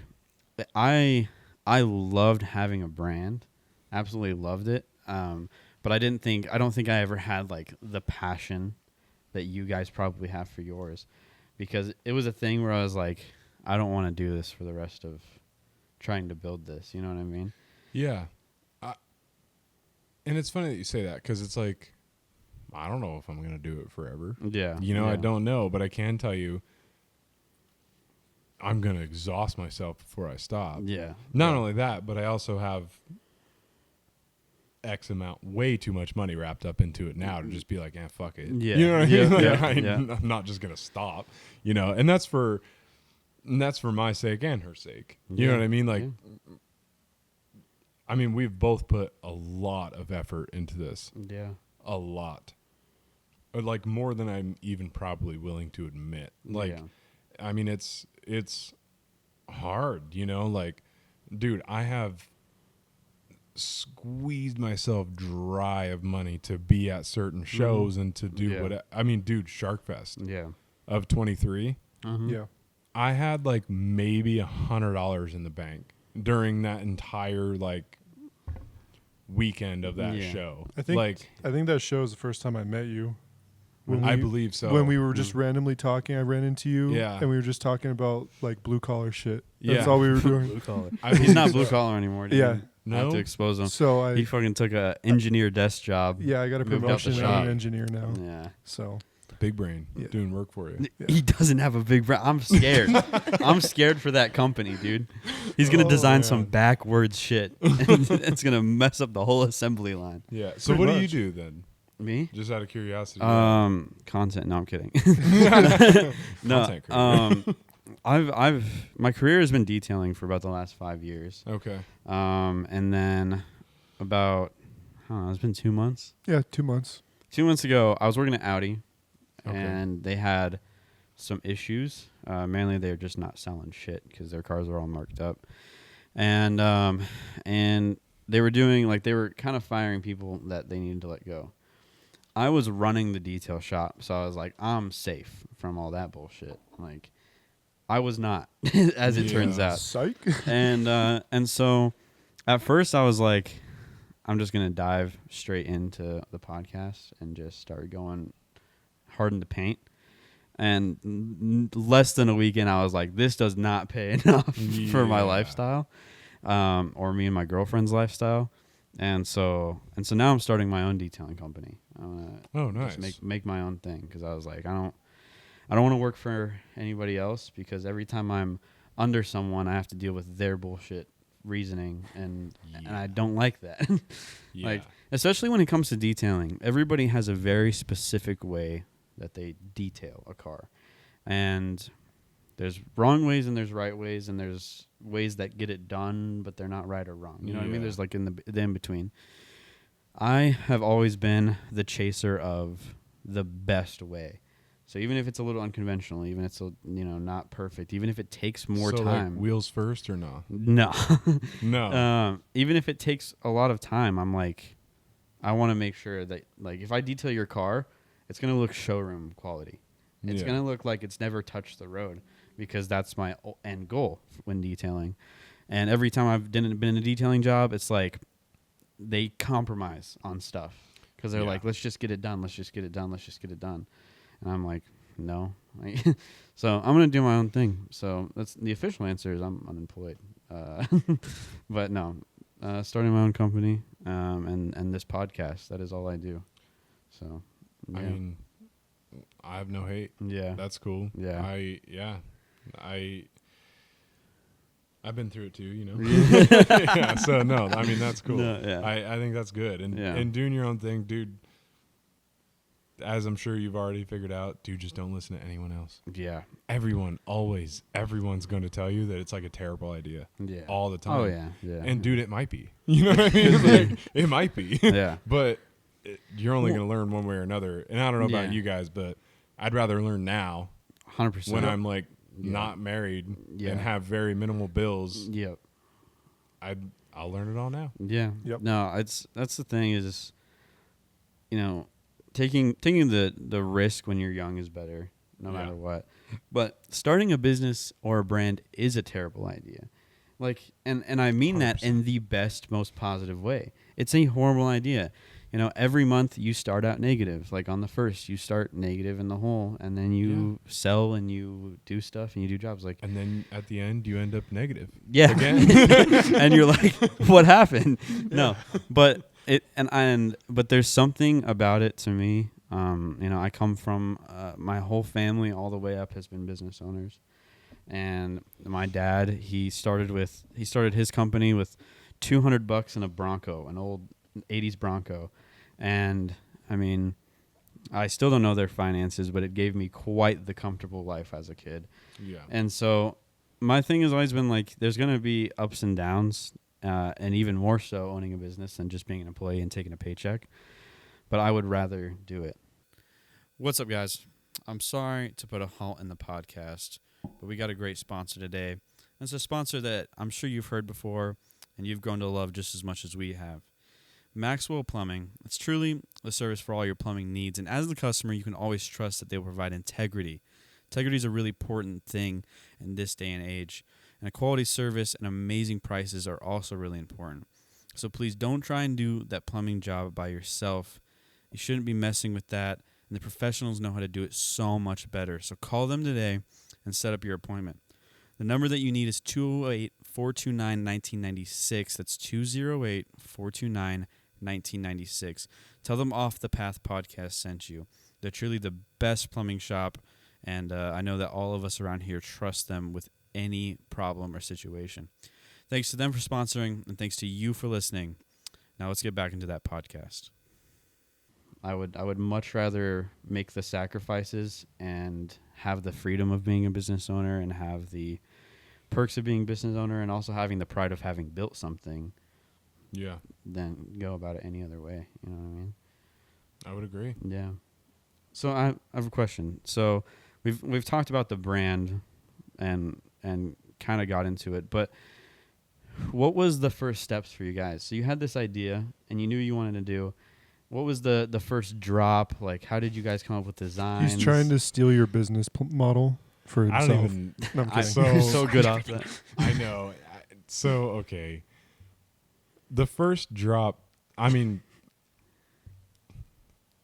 I loved having a brand. Absolutely loved it. But I don't think I ever had like the passion that you guys probably have for yours, because it was a thing where I was like, I don't want to do this for the rest of trying to build this. You know what I mean? Yeah. And it's funny that you say that, because it's like, I don't know if I'm going to do it forever. Yeah. You know, yeah. I don't know, but I can tell you I'm going to exhaust myself before I stop. Yeah. Not only that, but I also have X amount, way too much money wrapped up into it now to just be like, fuck it. Yeah. You know what I mean? Yeah, Like, yeah. I'm not just going to stop, you know, and that's for my sake and her sake. You know what I mean? Like, I mean, we've both put a lot of effort into this. Yeah. A lot. Like more than I'm even probably willing to admit. Like, I mean, it's hard, you know, like, dude, I have squeezed myself dry of money to be at certain shows and to do what I mean, dude, Sharkfest of 23. Yeah. I had like maybe $100 in the bank during that entire like weekend of that show. I think that show is the first time I met you. I believe so. When we were just randomly talking, I ran into you. Yeah. And we were just talking about like blue collar shit. Yeah. That's all we were doing. Blue collar. He's not blue collar anymore. Dude. Yeah. I have No? to expose him. So He fucking took a engineer desk job. yeah, I got a moved out the promotion. shop. I'm an engineer now. Yeah. So Big brain Yeah. doing work for you. Yeah. He doesn't have a big brand. I'm scared. I'm scared for that company, dude. He's gonna Oh, design man. some backwards shit. And it's gonna mess up the whole assembly line. Yeah. So Pretty what do you much. do then? Me? Just out of curiosity. Content. No, I'm kidding. Content no. I've my career has been detailing for about the last 5 years. Okay. And then about I don't know, it's been 2 months. yeah, 2 months. 2 months ago, I was working at Audi, Okay. and they had some issues. Mainly, they were just not selling shit because their cars were all marked up, and they were doing like they were kind of firing people that they needed to let go. I was running the detail shop, so I was like, I'm safe from all that bullshit. Like, I was not, as it turns out. Psych. And so, at first, I was like, I'm just gonna dive straight into the podcast and just start going hard in the paint. And less than a week in, I was like, this does not pay enough for my Yeah. lifestyle, or me and my girlfriend's lifestyle. And so now I'm starting my own detailing company. I wanna nice. just make my own thing, because I was like, I don't want to work for anybody else, because every time I'm under someone, I have to deal with their bullshit reasoning, and I don't like that. Yeah. Like, especially when it comes to detailing, everybody has a very specific way that they detail a car, and there's wrong ways and there's right ways, and there's ways that get it done, but they're not right or wrong. You know what I mean? Yeah. There's like in the in between. I have always been the chaser of the best way. So even if it's a little unconventional, even if it's not perfect, even if it takes more so time. Like wheels first or no? No. No. Even if it takes a lot of time, I'm like, I want to make sure that, like, if I detail your car, it's going to look showroom quality. It's Yeah. going to look like it's never touched the road, because that's my end goal when detailing. And every time I've been in a detailing job, it's like they compromise on stuff, because they're Yeah. like, let's just get it done. Let's just get it done. Let's just get it done. And I'm like, no. So I'm going to do my own thing. So that's the official answer is I'm unemployed. But no, starting my own company, and this podcast, that is all I do. So, yeah. I mean, I have no hate. Yeah. That's cool. Yeah. I've been through it too, you know. Yeah. Yeah, so no, I mean that's cool. No, yeah. I think that's good. And Yeah. and doing your own thing, dude. as I'm sure you've already figured out, dude, just don't listen to anyone else. Yeah. Everyone's going to tell you that it's like a terrible idea. Yeah. All the time. Oh yeah. Yeah. And dude, it might be. You know what I mean? Like, it might be. yeah. But you're only going to learn one way or another. And I don't know about Yeah. you guys, but I'd rather learn now 100%. when I'm like Yeah. not married Yeah. and have very minimal bills. Yep. I'll learn it all now. Yeah. Yep. No, that's the thing is, taking the risk when you're young is better, no Yeah. matter what. But starting a business or a brand is a terrible idea. Like, and I mean that in the best, most positive way. It's a horrible idea. Every month you start out negative. Like on the first, you start negative in the hole, and then you sell and you do stuff and you do jobs. Like, And then at the end, you end up negative. yeah, Again. and you're like, what happened? No, but but there's something about it to me. I come from my whole family all the way up has been business owners, and my dad he started his company with $200 in a Bronco, an old '80s Bronco, and I mean, I still don't know their finances, but it gave me quite the comfortable life as a kid. Yeah. And so my thing has always been like, there's going to be ups and downs, and even more so owning a business than just being an employee and taking a paycheck. But I would rather do it. What's up, guys? I'm sorry to put a halt in the podcast, but we got a great sponsor today. And it's a sponsor that I'm sure you've heard before and you've grown to love just as much as we have. Maxwell Plumbing. It's truly the service for all your plumbing needs. And as the customer, you can always trust that they will provide integrity. Integrity is a really important thing in this day and age. And a quality service and amazing prices are also really important. So please don't try and do that plumbing job by yourself. You shouldn't be messing with that. And the professionals know how to do it so much better. So call them today and set up your appointment. The number that you need is 208-429-1996. That's 208-429-1996. Tell them Off the Path podcast sent you. They're truly the best plumbing shop, and I know that all of us around here trust them with any problem or situation. Thanks to them for sponsoring, and thanks to you for listening. Now let's get back into that podcast. I would much rather make the sacrifices and have the freedom of being a business owner and have the perks of being a business owner and also having the pride of having built something. Yeah. Than go about it any other way. You know what I mean? I would agree. Yeah. So I have a question. So we've talked about the brand and kind of got into it, but what was the first steps for you guys? So you had this idea and you knew you wanted to do. What was the first drop? Like, how did you guys come up with designs? He's trying to steal your business model for himself. I don't even. No, I'm kidding. So good off that. I know. So, okay. The first drop, I mean,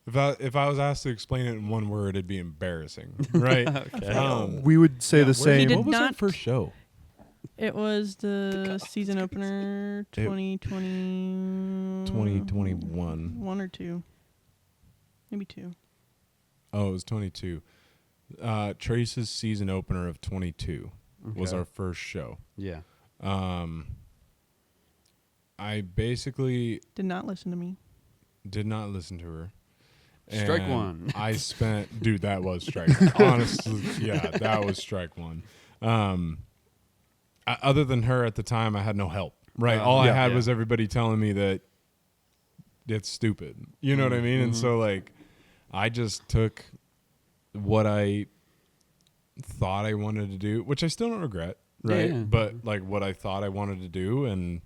if I was asked to explain it in one word, it'd be embarrassing, right? Okay. We would say the same. did What was our not- first show? It was the season opener 2020. 2021. One or two. Maybe two. Oh, it was 22. Trace's season opener of 22 was Okay. our first show. Yeah. I basically Did not listen to me. did not listen to her. Strike And one. I spent, dude, that was strike. Honestly, yeah, that was strike one. Other than her at the time, I had no help. Right, all I had was everybody telling me that it's stupid. You know what I mean? And so like, I just took what I thought I wanted to do, which I still don't regret. Right, Yeah. but like what I thought I wanted to do, and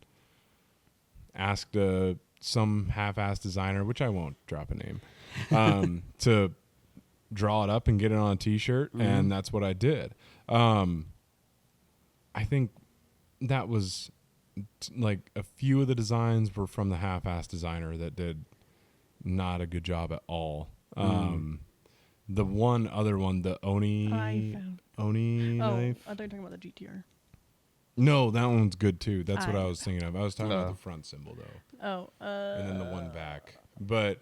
asked some half-assed designer, which I won't drop a name, to draw it up and get it on a T-shirt, and that's what I did. I think that was like a few of the designs were from the half-assed designer that did not a good job at all. The one other one, the Oni knife. I thought you were talking about the GTR. No, that one's good too. That's what I was thinking of. I was talking about Oh. the front symbol though, Oh, and then the one back. But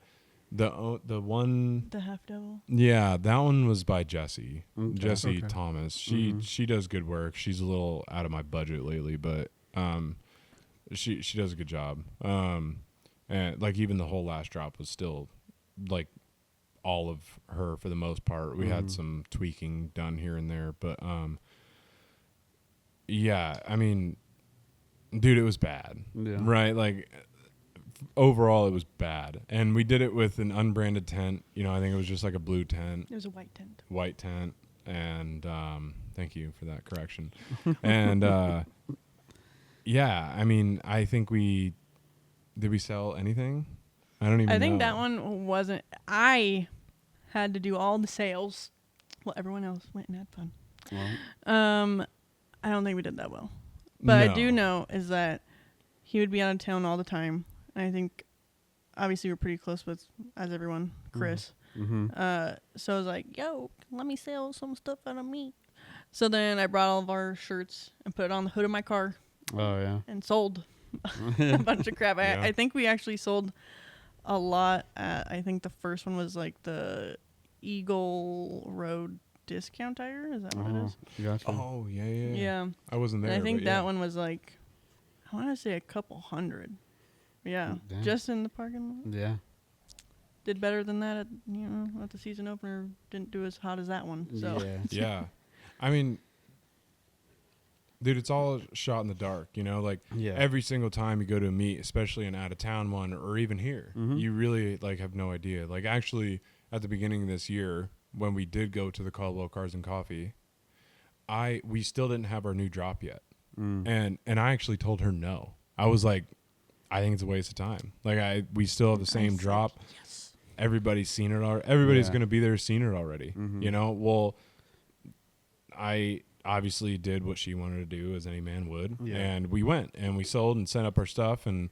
the one, the half devil. yeah, that one was by Jessie. Okay. Jessie Okay. Thomas. She does good work. She's a little out of my budget lately, but she does a good job. And like even the whole last drop was still like all of her for the most part. We had some tweaking done here and there, but yeah, I mean, dude, it was bad. Yeah. Right? Like overall it was bad. And we did it with an unbranded tent. You know, I think it was just like a blue tent. It was a white tent. White tent. And thank you for that correction. And yeah, I mean, I think did we sell anything? I don't even know. I think that one wasn't. I had to do all the sales while everyone else went and had fun. Well, I don't think we did that well. But No. I do know is that he would be out of town all the time. And I think, obviously, we're pretty close with, as everyone, Chris. So I was like, yo, let me sell some stuff out of me. So then I brought all of our shirts and put it on the hood of my car oh yeah. and sold a bunch of crap. Yeah. I think we actually sold a lot. I think the first one was like the Eagle Road discount tire. Is that what it is? Gotcha. Oh, yeah. Yeah. I wasn't there. And I think but that yeah. one was like, I want to say a couple hundred. Yeah. Damn. Just in the parking lot. Yeah. Did better than that at the season opener. Didn't do as hot as that one. So Yeah. Yeah. I mean, dude, it's all shot in the dark, you know, like Yeah. every single time you go to a meet, especially an out of town one or even here, you really like have no idea. Like actually at the beginning of this year, when we did go to the Caldwell Cars and Coffee, we still didn't have our new drop yet. And I actually told her no. I was like, I think it's a waste of time. Like we still have the same drop. Yes. Everybody's seen it already. Everybody's Yeah. going to be there, seen it already. You know, well, I obviously did what she wanted to do, as any man would, Yeah. and we went and we sold and sent up our stuff, and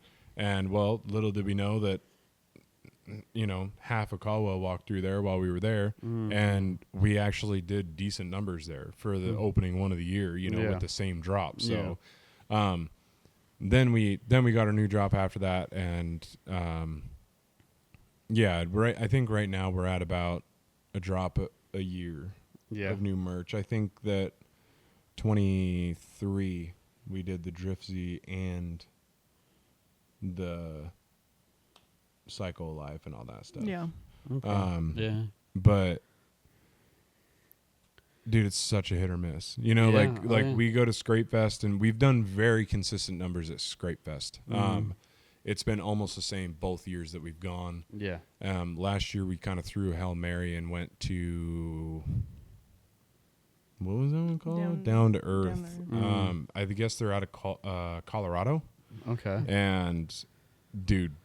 well, little did we know that, you know, half of Caldwell walked through there while we were there, and we actually did decent numbers there for the opening one of the year, you know, Yeah. with the same drop. So, then we got our new drop after that, and yeah, right. I think right now we're at about a drop a year of new merch. I think that 23 we did the Driftsy and the Psycho Life and all that stuff. Yeah. Okay. Yeah. But dude, it's such a hit or miss. You know, Yeah. like yeah. we go to Scrape Fest and we've done very consistent numbers at Scrape Fest. It's been almost the same both years that we've gone. Yeah. Last year we kind of threw a Hail Mary and went to, what was that one called? Down to Earth. I guess they're out of Colorado. Okay. And dude,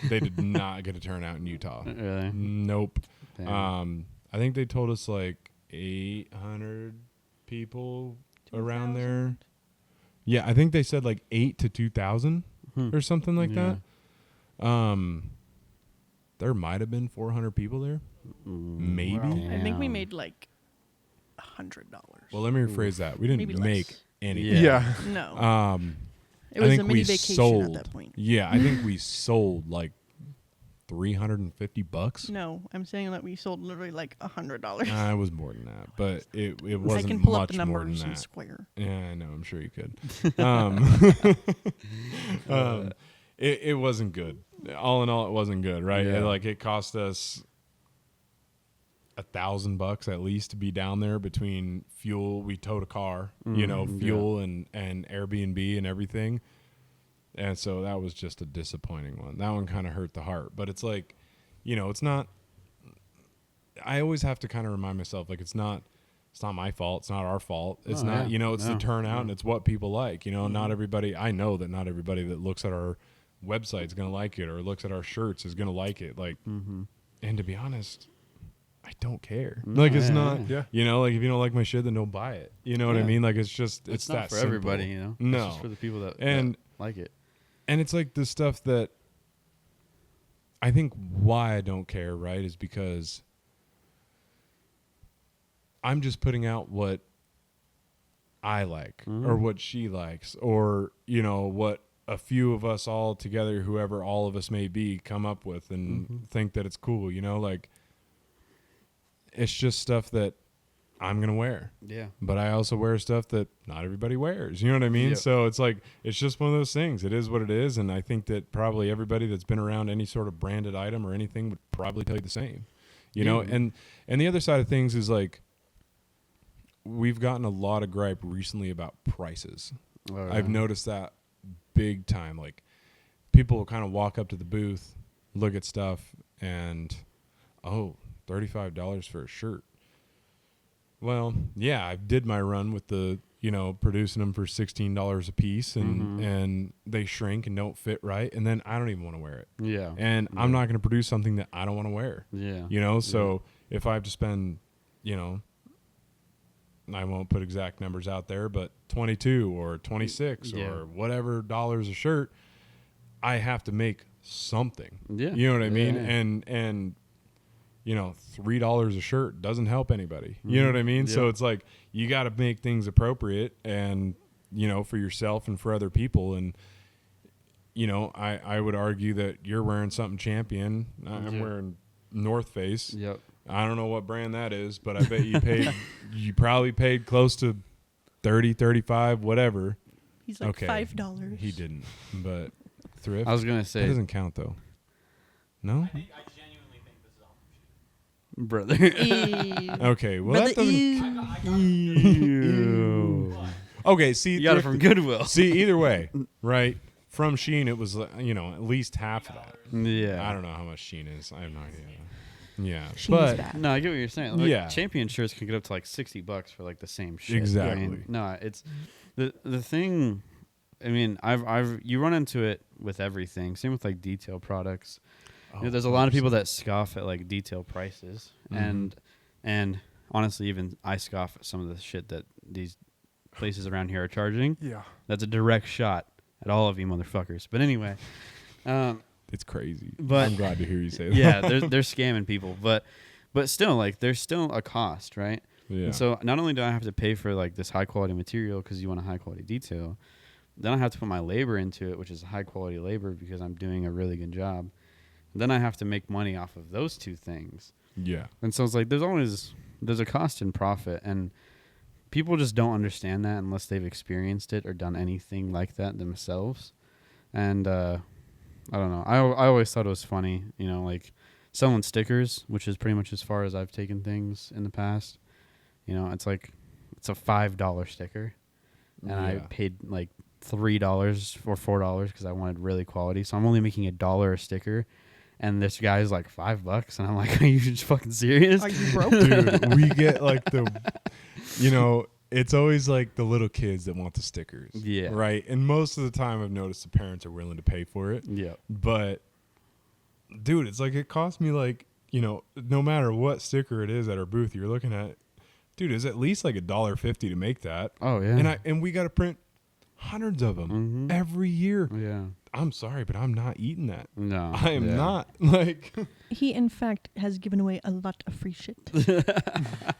they did not get a turnout in Utah. Really? Nope. Damn. I think they told us like 800 people around there. Yeah, I think they said like 8 to 2,000 or something like that. There might have been 400 people there. Maybe. Wow. I think we Damn. made like $100. Well, let me rephrase that. We didn't Maybe make less. anything. Yeah. No. It I was a think mini we vacation sold, at that point. Yeah, I think we sold like $350. No, I'm saying that we sold literally like $100. It was more than that, but it I wasn't can pull up much the more than numbers and that. square. Yeah, I know. I'm sure you could. It wasn't good. All in all, it wasn't good, right? Yeah. It cost us $1,000 at least to be down there between fuel. We towed a car, you know, fuel and Airbnb and everything. And so that was just a disappointing one. That one kind of hurt the heart. But it's like, you know, it's not. I always have to kind of remind myself, like, it's not my fault. It's not our fault. It's not, you know, it's the turnout and it's what people like. You know, not everybody. I know that not everybody that looks at our website is going to like it, or looks at our shirts is going to like it. Like, and to be honest, I don't care. Like, it's not. Yeah. You know, like if you don't like my shit, then don't buy it. You know what I Yeah. mean? Like, it's just It's that not for simple. everybody, you know. No. It's just for the people that like it. And it's like the stuff that I think why I don't care, right, is because I'm just putting out what I like or what she likes, or, you know, what a few of us all together, whoever all of us may be, come up with and think that it's cool, you know, like it's just stuff that I'm going to wear. Yeah. But I also wear stuff that not everybody wears. You know what I mean? Yep. So it's like, it's just one of those things. It is what it is. And I think that probably everybody that's been around any sort of branded item or anything would probably tell you the same. You know, and the other side of things is like, we've gotten a lot of gripe recently about prices. Oh, yeah. I've noticed that big time. Like, people will kind of walk up to the booth, look at stuff, and, oh, $35 for a shirt. Well, yeah, I did my run with the, producing them for $16 a piece, and they shrink and don't fit right, and then I don't even want to wear it. Yeah. And I'm not going to produce something that I don't want to wear. Yeah. So if I have to spend, I won't put exact numbers out there, but 22 or 26 or whatever dollars a shirt, I have to make something. Yeah. You know what I mean? Yeah. And $3 a shirt doesn't help anybody. You know what I mean? Yep. So it's like, you got to make things appropriate and, for yourself and for other people. And, I would argue that you're wearing something Champion. I'm wearing North Face. Yep. I don't know what brand that is, but I bet you probably paid close to 30, 35, whatever. He's like $5. He didn't, but thrift. I was going to That say, doesn't count though. No? I genuinely think this is all brother. Okay, well that doesn't. Ew. Okay, see, You got it from Goodwill. see, either way, right? From Shein, it was at least half of that. Yeah. I don't know how much Shein is. I have no idea. Yeah, Shein's but bad. No, I get what you're saying. Like, Yeah. Champion shirts can get up to like $60 for like the same shit. Exactly. I mean, no, it's the thing. I mean, you run into it with everything. Same with like detail products. There's a lot of people that scoff at like detail prices, and honestly, even I scoff at some of the shit that these places around here are charging. Yeah. That's a direct shot at all of you motherfuckers. But anyway, it's crazy. But I'm glad to hear you say that. yeah, they're scamming people, but still, like, there's still a cost, right? Yeah. And so not only do I have to pay for like this high quality material because you want a high quality detail, then I have to put my labor into it, which is high quality labor because I'm doing a really good job. And then I have to make money off of those two things. Yeah. And so it's like there's a cost and profit, and people just don't understand that unless they've experienced it or done anything like that themselves. And I don't know. I always thought it was funny, like selling stickers, which is pretty much as far as I've taken things in the past. It's like it's a $5 sticker, and I paid like $3 or $4 because I wanted really quality. So I'm only making $1 a sticker. And this guy's like $5, and I'm like, are you just fucking serious? Are you broke? Dude, we get like it's always like the little kids that want the stickers. Yeah. Right? And most of the time I've noticed the parents are willing to pay for it. Yeah. But, dude, it's like it cost me like, no matter what sticker it is at our booth you're looking at, dude, it's at least like $1.50 to make that. Oh, yeah. And we got to print hundreds of them every year. Yeah. I'm sorry, but I'm not eating that. No. I am not. Like, He, in fact, has given away a lot of free shit.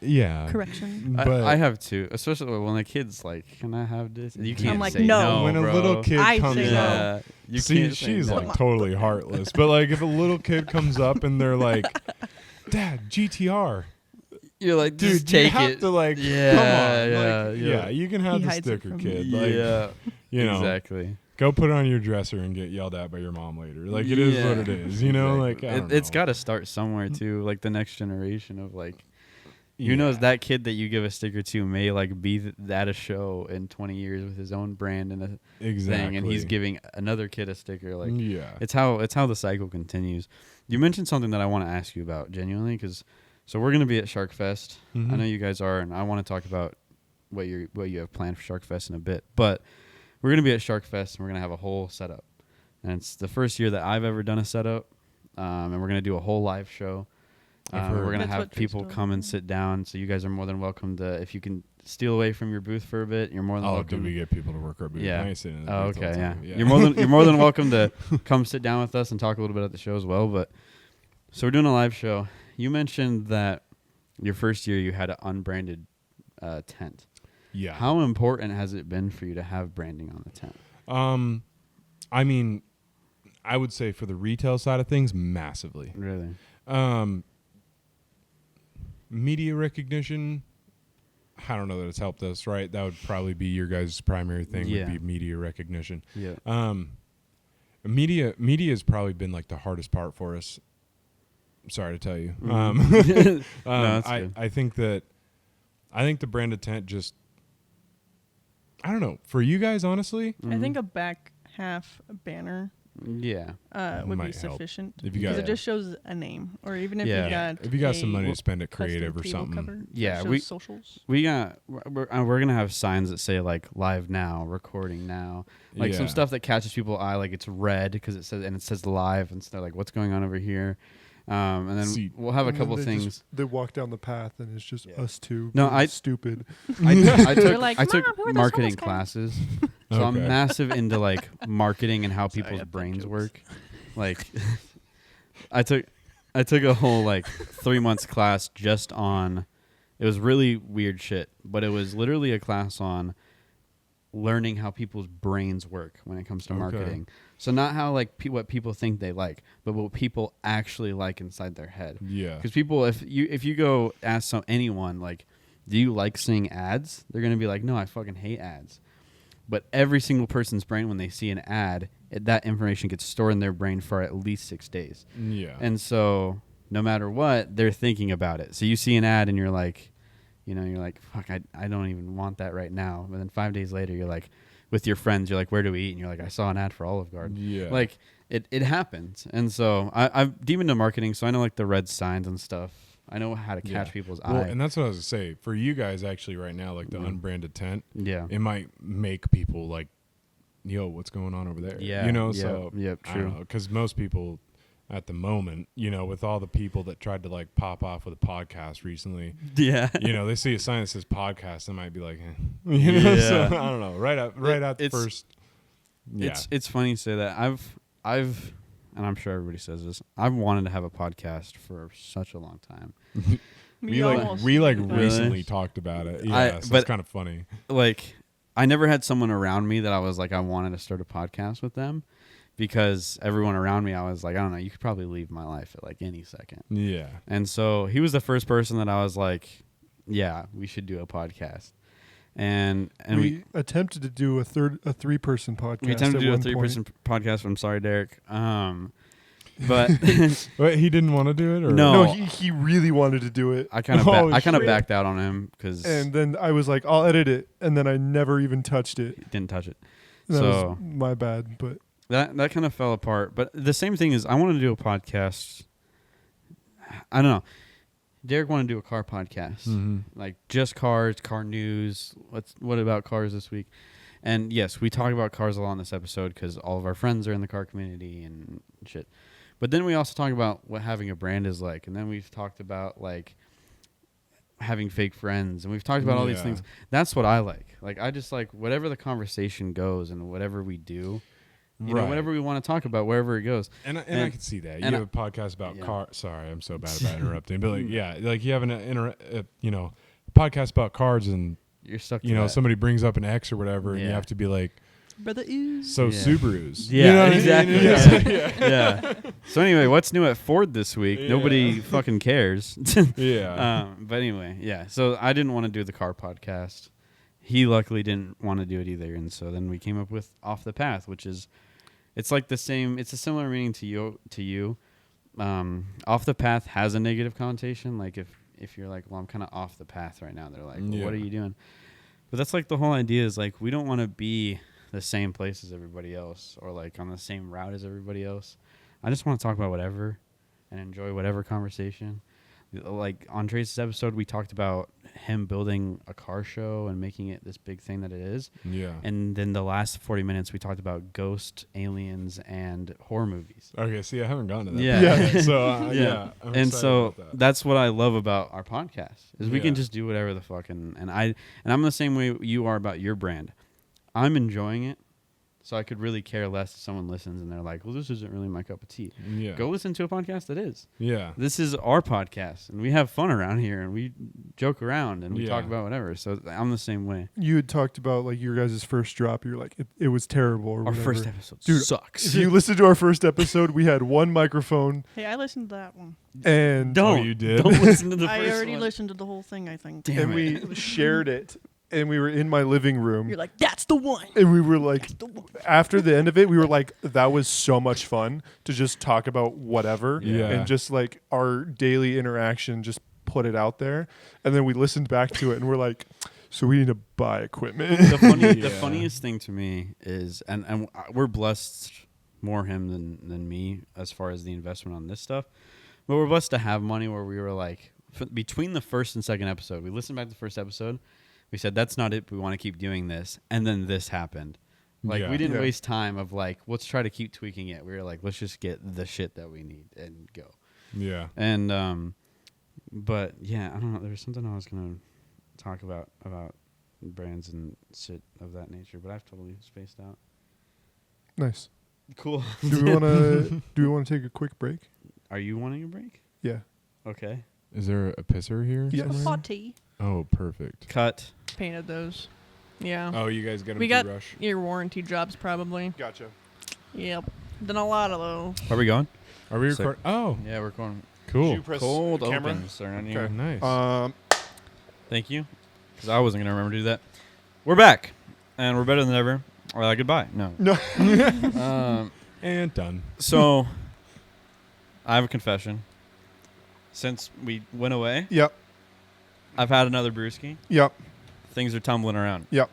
yeah. Correction. But I have too, especially when the kid's like, "Can I have this?" You can't like, say no. no. when a bro. little kid I comes say no. up, Yeah, you see, can't say she's no. like totally heartless. But like, if a little kid comes up and they're like, "Dad, GTR," You're like, dude, just take you have it. to like, Yeah, come on, yeah, like, yeah. you can have He the hides it sticker, from kid. you. Like, Yeah, exactly. go put it on your dresser and get yelled at by your mom later. Like, it is what it is, Like, I don't it's know. got to start somewhere too. Like the next generation of like, who knows, that kid that you give a sticker to may like be at a show in 20 years with his own brand and a thing, and he's giving another kid a sticker. Like, it's how the cycle continues. You mentioned something that I want to ask you about genuinely, because so we're gonna be at Shark Fest. I know you guys are, and I want to talk about what you have planned for Shark Fest in a bit. But we're gonna be at Shark Fest, and we're gonna have a whole setup, and it's the first year that I've ever done a setup, and we're gonna do a whole live show. We're gonna That's have what people Tristan- come and sit down, so you guys are more than welcome to. If you can steal away from your booth for a bit, you're more than Oh, welcome. dude, we get people to work our booth. Yeah. I ain't sitting in the Oh, booth all okay, the yeah. time. You're more than welcome to come sit down with us and talk a little bit at the show as well. But so we're doing a live show. You mentioned that your first year you had an unbranded tent. Yeah. How important has it been for you to have branding on the tent? I mean, I would say for the retail side of things, massively. Really? Media recognition, I don't know that it's helped us, right? That would probably be your guys' primary thing. Yeah. Would be media recognition. Yeah. Media has probably been like the hardest part for us. Sorry to tell you. No, that's good. I think the branded tent just, I don't know, for you guys, honestly. I think a back half banner Yeah. would be Might help. sufficient. If you Because got it just shows a name, or even if Yeah. you got if you got some a money to spend at custom creative or table something. cover that Yeah, shows socials. We're gonna have signs that say like live now, recording now, like some Yeah. stuff that catches people's eye, like it's red because it says live, and so they're like, what's going on over here? And then See- we'll have a And then couple they things. just- they walk down the path, and it's just us two. No, being stupid. I You're took like, I took "Mom, who are those marketing homeless guys?" classes, so I'm Okay. massive into like marketing and how Sorry, people's I have brains jokes. work. Like, I took a whole like 3 months class just on. It was really weird shit, but it was literally a class on learning how people's brains work when it comes to Okay. marketing. So not how like what people think they like, but what people actually like inside their head. Yeah. Because people, if you go ask anyone like, do you like seeing ads? They're gonna be like, no, I fucking hate ads. But every single person's brain, when they see an ad, that information gets stored in their brain for at least 6 days. Yeah. And so no matter what, they're thinking about it. So you see an ad and you're like, fuck, I don't even want that right now. But then 5 days later, you're like, with your friends, you're like, where do we eat? And you're like, I saw an ad for Olive Garden. Yeah. Like, it happens. And so I'm deep into marketing, so I know like the red signs and stuff. I know how to catch Yeah. people's Well, eye. and that's what I was gonna say. For you guys, actually, right now, like the Yeah. unbranded tent, Yeah. it might make people like, yo, what's going on over there? Yeah. You know, Yeah. so Yep, I true. don't know, because most people at the moment, with all the people that tried to like pop off with a podcast recently, Yeah. they see a sign that says podcast, they might be like, eh. So Yeah. I don't know. Right at the It's- first. Yeah. It's funny you say that. I've and I'm sure everybody says this. I've wanted to have a podcast for such a long time. we almost like did, but- recently talked about it. Yeah, so but- it's kind of funny. Like, I never had someone around me that I was like, I wanted to start a podcast with them, because everyone around me, I was like, I don't know, you could probably leave my life at like any second. Yeah. And so he was the first person that I was like, yeah, we should do a podcast. And we attempted to do a 3-person podcast. we attempted at to do a one 3-person point. podcast. I'm sorry, Derek. But Wait, he didn't want to do it, or No. No, he really wanted to do it, I kind of Oh, I kind of shit. backed out on him because and then I was like, I'll edit it, and then I never even touched it. didn't touch it. That So- was my bad, but That kind of fell apart. But the same thing is, I wanted to do a podcast. I don't know. Derek wanted to do a car podcast, like just cars, car news. What about cars this week? And yes, we talk about cars a lot in this episode because all of our friends are in the car community and shit. But then we also talk about what having a brand is like, and then we've talked about like having fake friends, and we've talked about all these Yeah. things. That's what I like. Like, I just like whatever the conversation goes and whatever we do. You know, Right. whatever we want to talk about, wherever it goes. And I And- can see that. You and have a podcast about yeah. car. Sorry, I'm so bad about interrupting. But like, yeah, like you have a podcast about cars, and You're stuck to that. somebody brings up an X or whatever, and you Yeah. have to be like, Brother is. so Yeah. Subarus. Yeah, You know what I mean? exactly. Yeah. Yeah. So anyway, what's new at Ford this week? Yeah. Nobody fucking cares. Yeah. But anyway, yeah. So I didn't want to do the car podcast. He luckily didn't want to do it either, and so then we came up with Off the Path, which is, it's like the same. It's a similar meaning to you. Off the path has a negative connotation. Like if you're like, well, I'm kind of off the path right now. They're like, well, what are Yeah. you doing? But that's like the whole idea is like, we don't want to be the same place as everybody else or like on the same route as everybody else. I just want to talk about whatever and enjoy whatever conversation. Like on Trace's episode, we talked about him building a car show and making it this big thing that it is. Yeah. And then the last 40 minutes, we talked about ghosts, aliens, and horror movies. Okay. See, I haven't gotten to that. Yeah. yet. So Yeah. I'm And excited so about that. that's what I love about our podcast is we can Yeah. just do whatever the fuck. And I'm the same way you are about your brand. I'm enjoying it. So I could really care less if someone listens and they're like, well, this isn't really my cup of tea. Yeah. Go listen to a podcast that is. Yeah. This is our podcast, and we have fun around here, and we joke around, and we talk Yeah. about whatever. So I'm the same way. You had talked about like your guys' first drop. You're like, it was terrible. Or Our whatever. first episode Dude, sucks. If you listen to our first episode, we had one microphone Hey, I listened to that one. and Don't. Oh, you did? Don't listen to the I first already one. listened to the whole thing, I think. Damn and it. we shared it, and we were in my living room. You're like, that's the one. And we were like, after the end of it, we were like, that was so much fun to just talk about whatever. Yeah. And just like our daily interaction, just put it out there. And then we listened back to it and we're like, so we need to buy equipment. The Yeah. funniest thing to me is, and we're blessed, more him than me as far as the investment on this stuff, but we're blessed to have money where we were like, between the first and second episode, we listened back to the first episode, we said, that's not it, we want to keep doing this, and then this happened. Like, Yeah. we didn't Yeah. waste time of like, let's try to keep tweaking it. We were like, let's just get the shit that we need and go. Yeah. And but yeah, I don't know. There was something I was gonna talk about brands and shit of that nature, but I've totally spaced out. Nice. Cool. Do we want to take a quick break? Are you wanting a break? Yeah. Okay. Is there a pisser here? Yes. somewhere? Hot tea. Oh, perfect. Cut. Painted those. Yeah. Oh, you guys got them We through got Rush? your warranty jobs probably. Gotcha. Yep. Done a lot of those. Are we going? Are we Sick. recording? Oh, Yeah, we're going. cool. you press Cold camera? opens are on here. Okay. Nice. Thank you. Because I wasn't gonna remember to do that. We're back, and we're better than ever. Goodbye. No. No. And done. So, I have a confession. Since we went away, Yep. I've had another brewski. Yep. Things are tumbling around. Yep.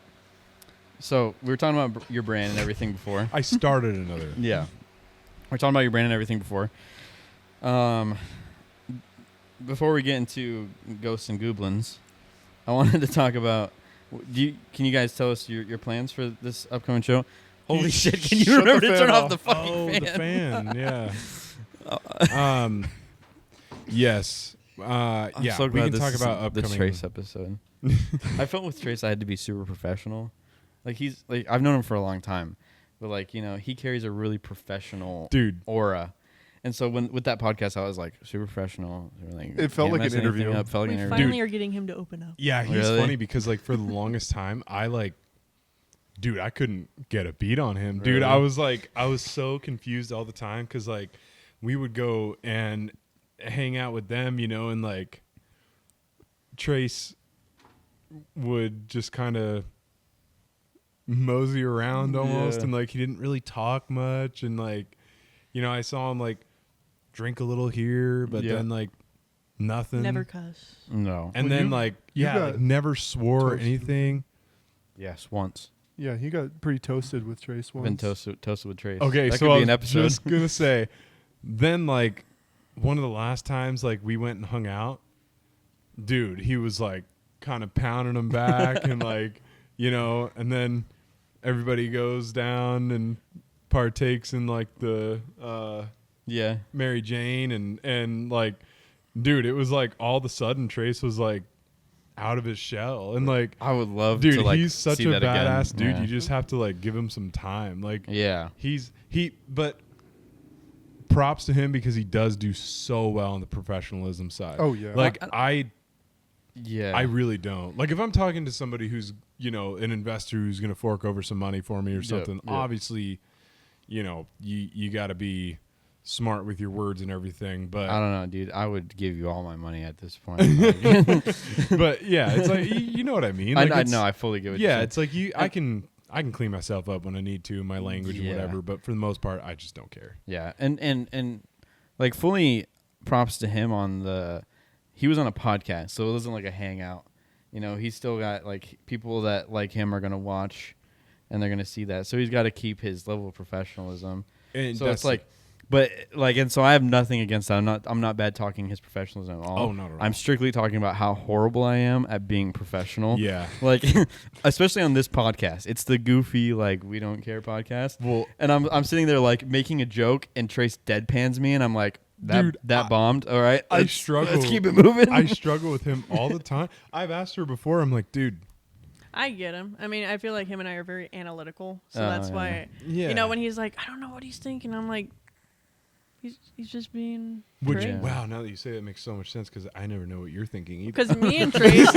So we were talking about your brand and everything before. I started another. Yeah, we're talking about your brand and everything before. Before we get into ghosts and goblins, I wanted to talk about. Can you guys tell us your plans for this upcoming show? Holy shit! Can you Shut the remember to fan turn off off. the fucking Oh, fan? the fan. Yeah. Yes. I'm Yeah. so We glad can this talk is about the upcoming. Trace episode. I felt with Trace I had to be super professional. Like he's like I've known him for a long time, but like he carries a really professional Dude. aura. And so with that podcast, I was like super professional. Like, It felt can't like mess an anything interview. Up, felt like We an interview. finally are getting him to open up. Yeah, he's Really? funny because like for the longest time, dude, I couldn't get a beat on him. Dude, Really? I was so confused all the time because like we would go and hang out with them, and like Trace would just kind of mosey around almost, Yeah. and like he didn't really talk much, and like I saw him like drink a little here, but Yeah. then like nothing. Never cuss. No. And Well, then you- like you yeah, got like, never swore or toasted. anything. Yes, once. Yeah, he got pretty toasted with Trace once. Been toasted with Trace. Okay, that so could I be was an episode. just gonna say, then like one of the last times like we went and hung out, dude, he was like kind of pounding him back and like and then everybody goes down and partakes in like the Yeah. Mary Jane and like, dude, it was like all of a sudden Trace was like out of his shell and like. I would love Dude, to like he's such see a that again. badass dude. Yeah. You just have to like give him some time. Like Yeah. but props to him because he does do so well on the professionalism side. Oh, yeah. Like Yeah. I really don't. Like if I'm talking to somebody who's, an investor who's going to fork over some money for me or something, yeah. obviously, you got to be smart with your words and everything, but I don't know, dude. I would give you all my money at this point. but yeah, it's like you know what I mean? I Like, it's- know. I fully get what yeah, you're it's like I can clean myself up when I need to, my language Yeah. or whatever, but for the most part I just don't care. Yeah, and like fully props to him on he was on a podcast, so it wasn't like a hangout. He's still got like people that like him are gonna watch, and they're gonna see that. So he's got to keep his level of professionalism. And So that's it's like, but like, and so I have nothing against that. I'm not bad talking his professionalism at all. Oh, not at all. I'm strictly talking about how horrible I am at being professional. yeah. Like, especially on this podcast, it's the goofy like we don't care podcast. Well, And I'm sitting there like making a joke, and Trace deadpans me, and I'm like, Dude, that bombed. All right, I let's- struggle. Let's keep it moving. I struggle with him all the time. I've asked her before. I'm like, dude, I get him. I mean, I feel like him and I are very analytical, so that's why. Yeah. You know, when he's like, I don't know what he's thinking, I'm like, he's just being. Which, Trey. wow, now that you say it, makes so much sense because I never know what you're thinking either. Because me and Trace.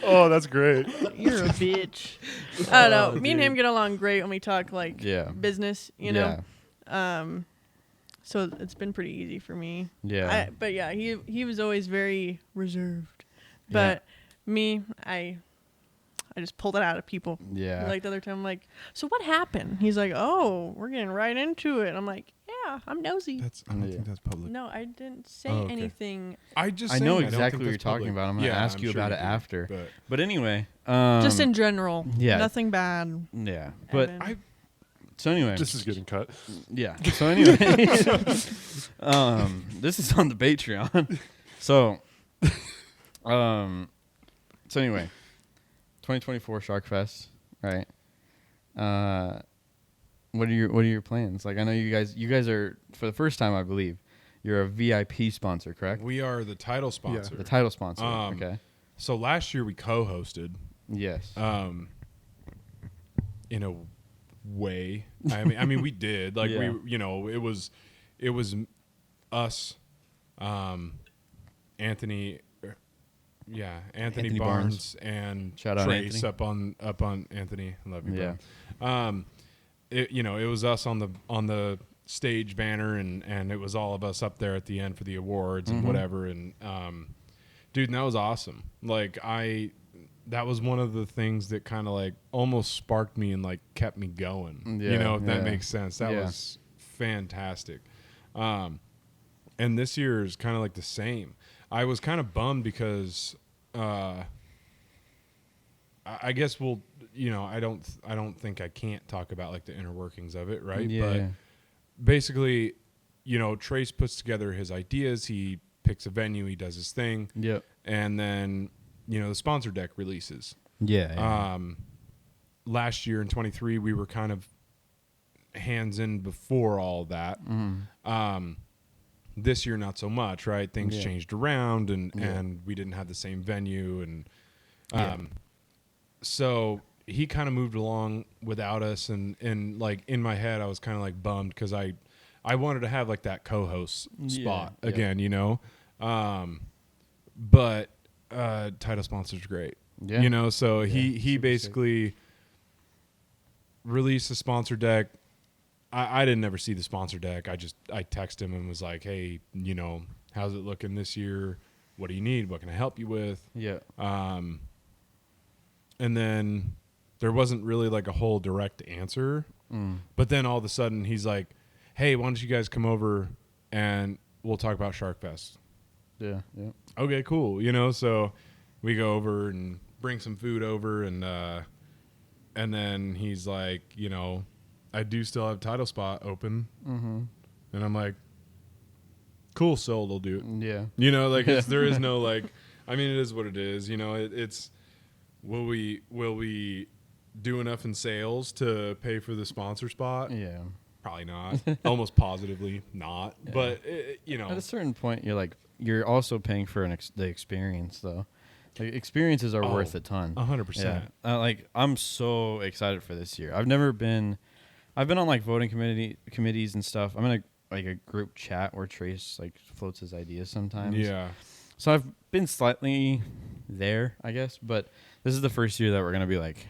Oh, that's great. You're a bitch. I don't know. Me and him get along great when we talk like business, you know. So it's been pretty easy for me. Yeah. But yeah, he was always very reserved. But me, I just pulled it out of people. Yeah. Like the other time, I'm like, so what happened? He's like, oh, we're getting right into it. I'm like, yeah, I'm nosy. I don't think that's public. No, I didn't say Oh, okay. anything. I just I saying, know I don't exactly think what you're that's talking public. about. I'm going to ask you sure about it do, after. But anyway. Just in general. Yeah. Nothing bad. Yeah. But Evan. so anyway. This is getting cut. Yeah. So anyway. This is on the Patreon. So anyway, 2024 Shark Fest, right? What are your plans? Like, I know you guys are, for the first time, I believe, you're a VIP sponsor, correct? We are the title sponsor. The title sponsor. Okay. So last year we co-hosted. Yes. In a way, I mean, we did. Like we, you know, it was us, Anthony Barnes and Shout out Trace Anthony. up on Anthony. I love you, Yeah. bro. It was us on the stage banner, and it was all of us up there at the end for the awards and whatever. And dude, and that was awesome. Like that was one of the things that kind of like almost sparked me and like kept me going. Yeah, you know, if that yeah. makes sense. That was fantastic. And this year is kind of like the same. I was kind of bummed because I guess we'll, you know, I don't think I can't talk about like the inner workings of it, right? Yeah. But basically, you know, Trace puts together his ideas, he picks a venue, he does his thing. Yep. And then, you know, the sponsor deck releases. Yeah. Last year in 23, we were kind of hands in before all that. This year, not so much, right? Things changed around, and we didn't have the same venue, and so he kind of moved along without us, and like in my head, I was kind of like bummed because I wanted to have like that co-host spot again, you know. But title sponsor's great, you know. So he basically released the sponsor deck. I didn't ever see the sponsor deck. I texted him and was like, hey, you know, how's it looking this year? What do you need? What can I help you with? Yeah. And then there wasn't really like a whole direct answer. But then all of a sudden he's like, hey, why don't you guys come over and we'll talk about Shark Fest. Yeah. Yeah. Okay, cool. You know, so we go over and bring some food over, and then he's like, you know, I do still have title spot open. And I'm like, cool, sold, I'll do it. Yeah. You know, like there is no like, I mean, it is what it is. You know, it's will we do enough in sales to pay for the sponsor spot? Yeah. Probably not. Almost positively not. Yeah. But you know, at a certain point, you're also paying for the experience, though. Like, experiences are worth a ton. 100%. Like, I'm so excited for this year. I've been on like voting committees and stuff. I'm in a group chat where Trace like floats his ideas sometimes. Yeah. So I've been slightly there, I guess, but this is the first year that we're gonna be like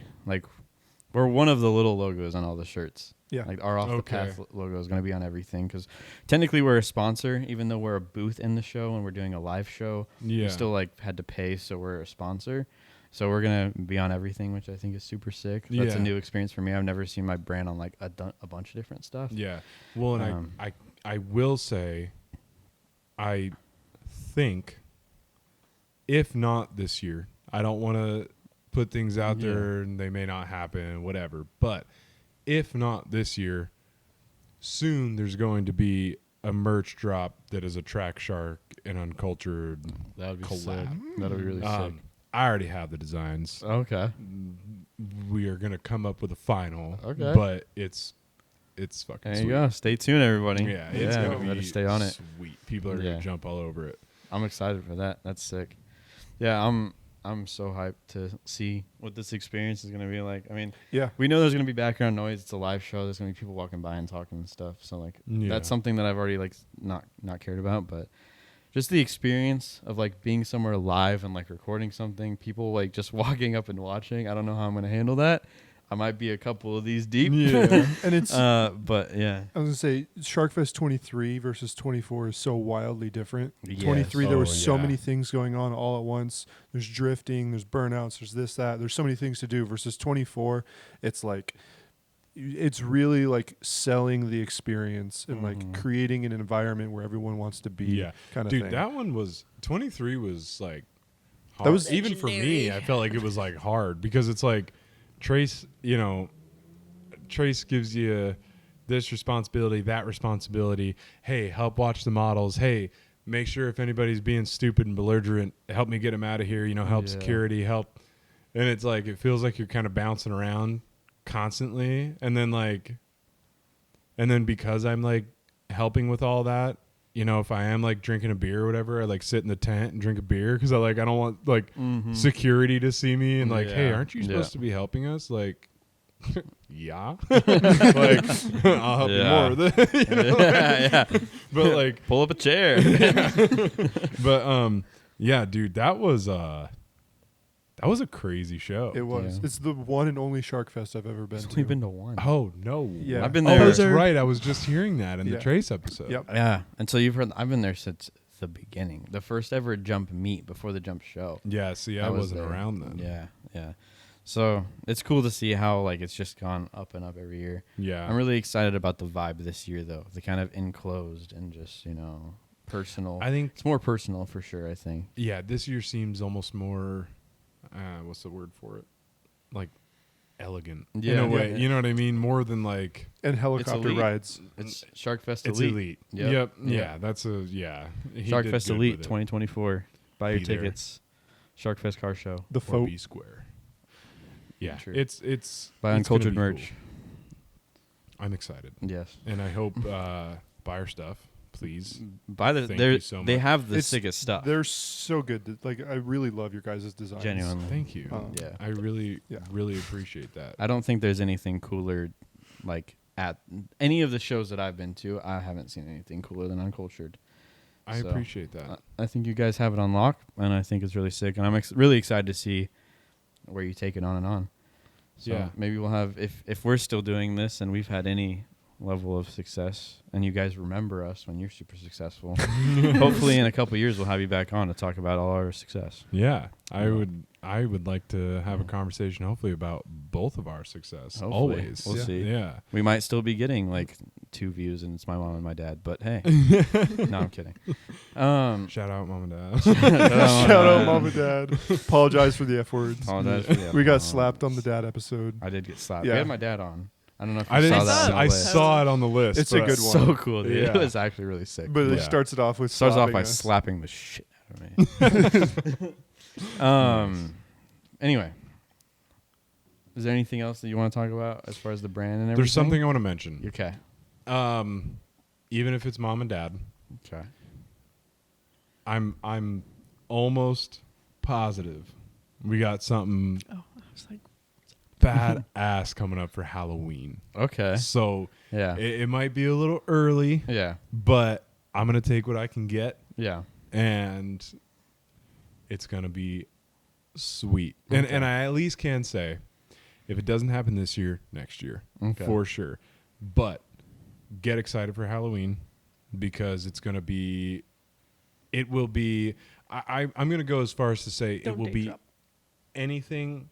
we're one of the little logos on all the shirts. Yeah. Like our Off the Path logo is gonna be on everything because technically we're a sponsor, even though we're a booth in the show and we're doing a live show. Yeah. We still like had to pay, so we're a sponsor. So we're gonna be on everything, which I think is super sick. That's a new experience for me. I've never seen my brand on like a bunch of different stuff. Yeah. Well, and I will say, I think, if not this year, I don't want to put things out there and they may not happen, whatever. But if not this year, soon there's going to be a merch drop that is a Track Shark and Uncultured That would be collab. sick. That would be really sick. I already have the designs. Okay. We are gonna come up with a final. Okay. But it's fucking There sweet. you go. Stay tuned, everybody. Yeah, it's gonna be better stay on it. sweet. People are gonna jump all over it. I'm excited for that. That's sick. Yeah, I'm so hyped to see what this experience is gonna be like. I mean, Yeah. we know there's gonna be background noise. It's a live show. There's gonna be people walking by and talking and stuff. So like, Yeah. that's something that I've already like not cared about. But just the experience of like being somewhere live and like recording something, people like just walking up and watching. I don't know how I'm gonna handle that. I might be a couple of these deep. Yeah. And it's but yeah. I was gonna say Sharkfest 23 versus 24 is so wildly different. Yes. 23 there Oh, was so yeah. many things going on all at once. There's drifting, there's burnouts, there's this, that. There's so many things to do. Versus 24, it's like it's really like selling the experience and like creating an environment where everyone wants to be. Yeah. kind of Dude, thing. that one was 23 was like hard. That was- even for me. I felt like it was like hard because it's like Trace, Trace gives you this responsibility, that responsibility. Hey, help watch the models. Hey, make sure if anybody's being stupid and belligerent, help me get them out of here. Help Yeah. security, help. And it's like it feels like you're kind of bouncing around constantly, and then because I'm like helping with all that, if I am like drinking a beer or whatever, I like sit in the tent and drink a beer because I don't want like security to see me and like, hey, Yeah. aren't you Yeah. supposed to be helping us? Like, yeah, like I'll help you Yeah. more. yeah. But like, Pull up a chair. but yeah, dude, that was a crazy show. It was. Yeah. It's the one and only Sharkfest I've ever been I've to. only been to one. Oh no, Yeah. I've been Oh, there. that's right. I was just hearing that in Yeah. the Trace episode. Yep. Yeah. And so you've heard, I've been there since the beginning. The first ever jump meet before the jump show. Yeah. See, I was wasn't there. around then. Yeah. Yeah. So it's cool to see how like it's just gone up and up every year. Yeah. I'm really excited about the vibe this year though. The kind of enclosed and just, personal. I think it's more personal for sure, I think. yeah, this year seems almost more what's the word for it? Like elegant. In Yeah. a way. Yeah. You know what I mean? More than like And helicopter elite. rides. It's Sharkfest it's Elite. elite. Yep. Yep. Yeah. Yeah, that's a yeah. He did Sharkfest good Elite with it. 2024. Buy your Be there. tickets. Sharkfest car show. The Or folk. B Square. Yeah. True. It's Buy it's gonna Uncultured be merch. cool. I'm excited. Yes. And I hope buy our stuff, please. Buy the Thank they're- you so they much. have the It's- sickest stuff. They're so good. Like I really love your guys' designs. Genuinely. Thank you. Yeah. I really Yeah. really appreciate that. I don't think there's anything cooler like at any of the shows that I've been to. I haven't seen anything cooler than Uncultured. I So, appreciate that. I think you guys have it on lock, and I think it's really sick. And I'm really excited to see where you take it on and on. So Yeah. maybe we'll have if we're still doing this and we've had any level of success, and you guys remember us when you're super successful. Hopefully, in a couple years, we'll have you back on to talk about all our success. Yeah, I would like to have a conversation, hopefully, about both of our success. Hopefully. Always, We'll see. Yeah, We might still be getting like 2 views, and it's my mom and my dad. But hey, no, I'm kidding. shout out, mom and dad. Shout out, mom and dad. Apologize for the F words. Apologize for the We got F-bombs. slapped on the dad episode. I did get slapped. Yeah. We had my dad on. I don't know if you I didn't. saw that. on the I list. saw it on the list. It's a but- good one. So cool, dude. Yeah. It was actually really sick. But it Yeah. starts it off with Starts off slapping by us. slapping the shit out of me. Anyway, is there anything else that you want to talk about as far as the brand and everything? There's something I want to mention. Okay. Even if it's mom and dad, Okay. I'm almost positive we got something Oh, I was like, badass coming up for Halloween. Okay. So Yeah. it might be a little early, Yeah. but I'm gonna take what I can get, Yeah. and it's gonna be sweet. Okay. And I at least can say, if it doesn't happen this year, next year, Okay. for sure. But get excited for Halloween because it's gonna be. It will be. I'm gonna go as far as to say Don't it will name be drop. anything.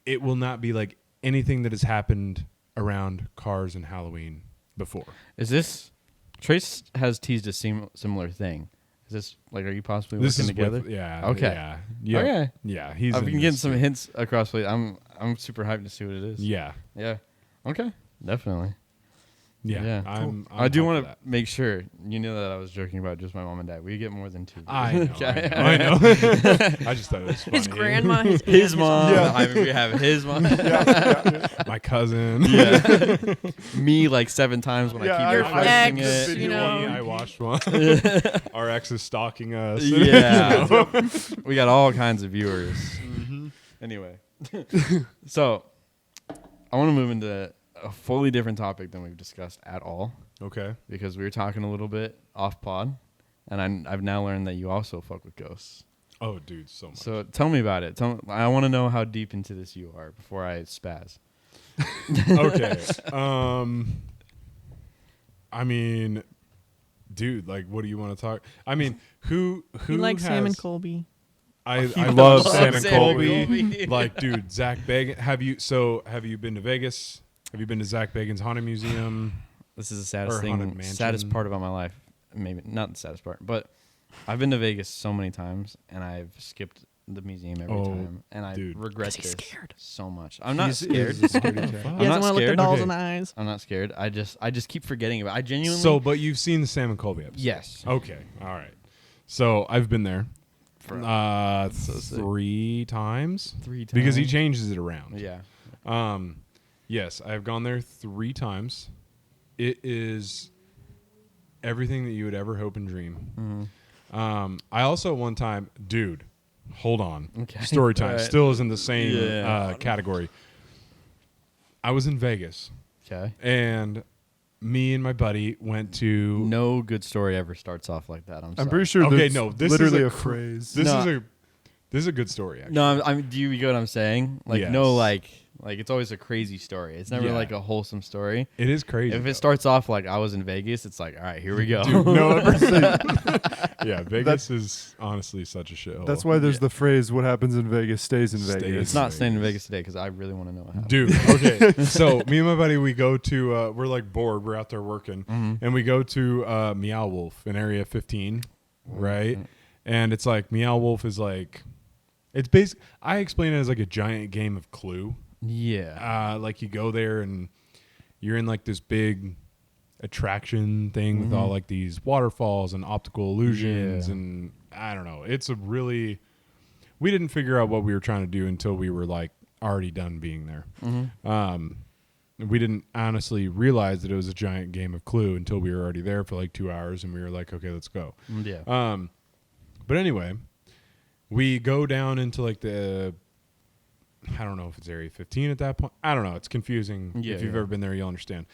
It will not be like anything that has happened around cars and Halloween before. Is this Trace has teased a similar thing? Is this like, are you possibly This working is together? with, yeah. Okay. Yeah. Yeah. Okay. Yeah. He's. I've in been getting this some too. hints across. I'm super hyped to see what it is. Yeah. Yeah. Okay. Definitely. Yeah. Yeah. I'm I do hyped want for to that. make sure you know that I was joking about just my mom and dad. We get more than 2. I know. Okay. I know. I just thought it was funny. His grandma, his, His aunt, mom. Yeah. I mean, we have his mom. My cousin. Yeah. Me like 7 times when Yeah, I keep I- refreshing ex, it. you know. I watched one. Our ex is stalking us. Yeah. We got all kinds of viewers. Anyway. So, I want to move into a fully different topic than we've discussed at all, Okay. because we were talking a little bit off pod, and I've now learned that you also fuck with ghosts. Oh, dude, so much. So tell me about it. I want to know how deep into this you are before I spaz. Okay. I mean, dude, like, what do you want to talk? I mean, who He likes has, Sam and Colby. I He love loves Sam and Sam and Colby. Colby. Like, dude, Zach Bagans. Have you been to Vegas? Have you been to Zach Bagans' Haunted Museum? This is the saddest Or thing, Haunted Mansion. saddest part about my life. Maybe not the saddest part, but I've been to Vegas so many times, and I've skipped the museum every Oh, time, and I dude. regret He's this scared. so much. I'm not He's scared. a scaredy cat. He I'm doesn't not want to look the scared. dolls Okay. in the eyes. I'm not scared. I just keep forgetting about it. I genuinely. So, but you've seen the Sam and Colby episode? yes. Okay. All right. So I've been there So sick. 3 times 3 times. because he changes it around. Yeah. Yes, I've gone there 3 times. It is everything that you would ever hope and dream. Mm-hmm. I also one time, dude, hold on. Okay. Story time All right. still is in the same Yeah. category. I was in Vegas Okay. and me and my buddy went to No good story ever starts off like that. I'm pretty sure Okay, there's no, this literally is a phrase. this No. is a good story actually. No, do you get what I'm saying? Like, no, Yes. like it's always a crazy story. It's never Yeah. like a wholesome story. It is crazy. If though. it starts off like I was in Vegas, it's like, all right, here we go. Dude, no, yeah, Vegas is honestly such a shithole. That's why there's Yeah. the phrase "What happens in Vegas stays in Stays. Vegas." It's not staying in Vegas today because I really want to know what happened. Dude, okay. So me and my buddy, we go to we're like bored, we're out there working, and we go to Meow Wolf in Area 15, right? And it's like Meow Wolf is like, it's basic. I explain it as like a giant game of Clue. Yeah. Like you go there and you're in like this big attraction thing with all like these waterfalls and optical illusions, Yeah. and I don't know. It's a really, we didn't figure out what we were trying to do until we were like already done being there. We didn't honestly realize that it was a giant game of Clue until we were already there for like 2 hours, and we were like, okay, let's go. Yeah. But anyway, we go down into like the, I don't know if it's Area 15 at that point. I don't know. It's confusing. Yeah, If you've yeah. ever been there, you'll understand.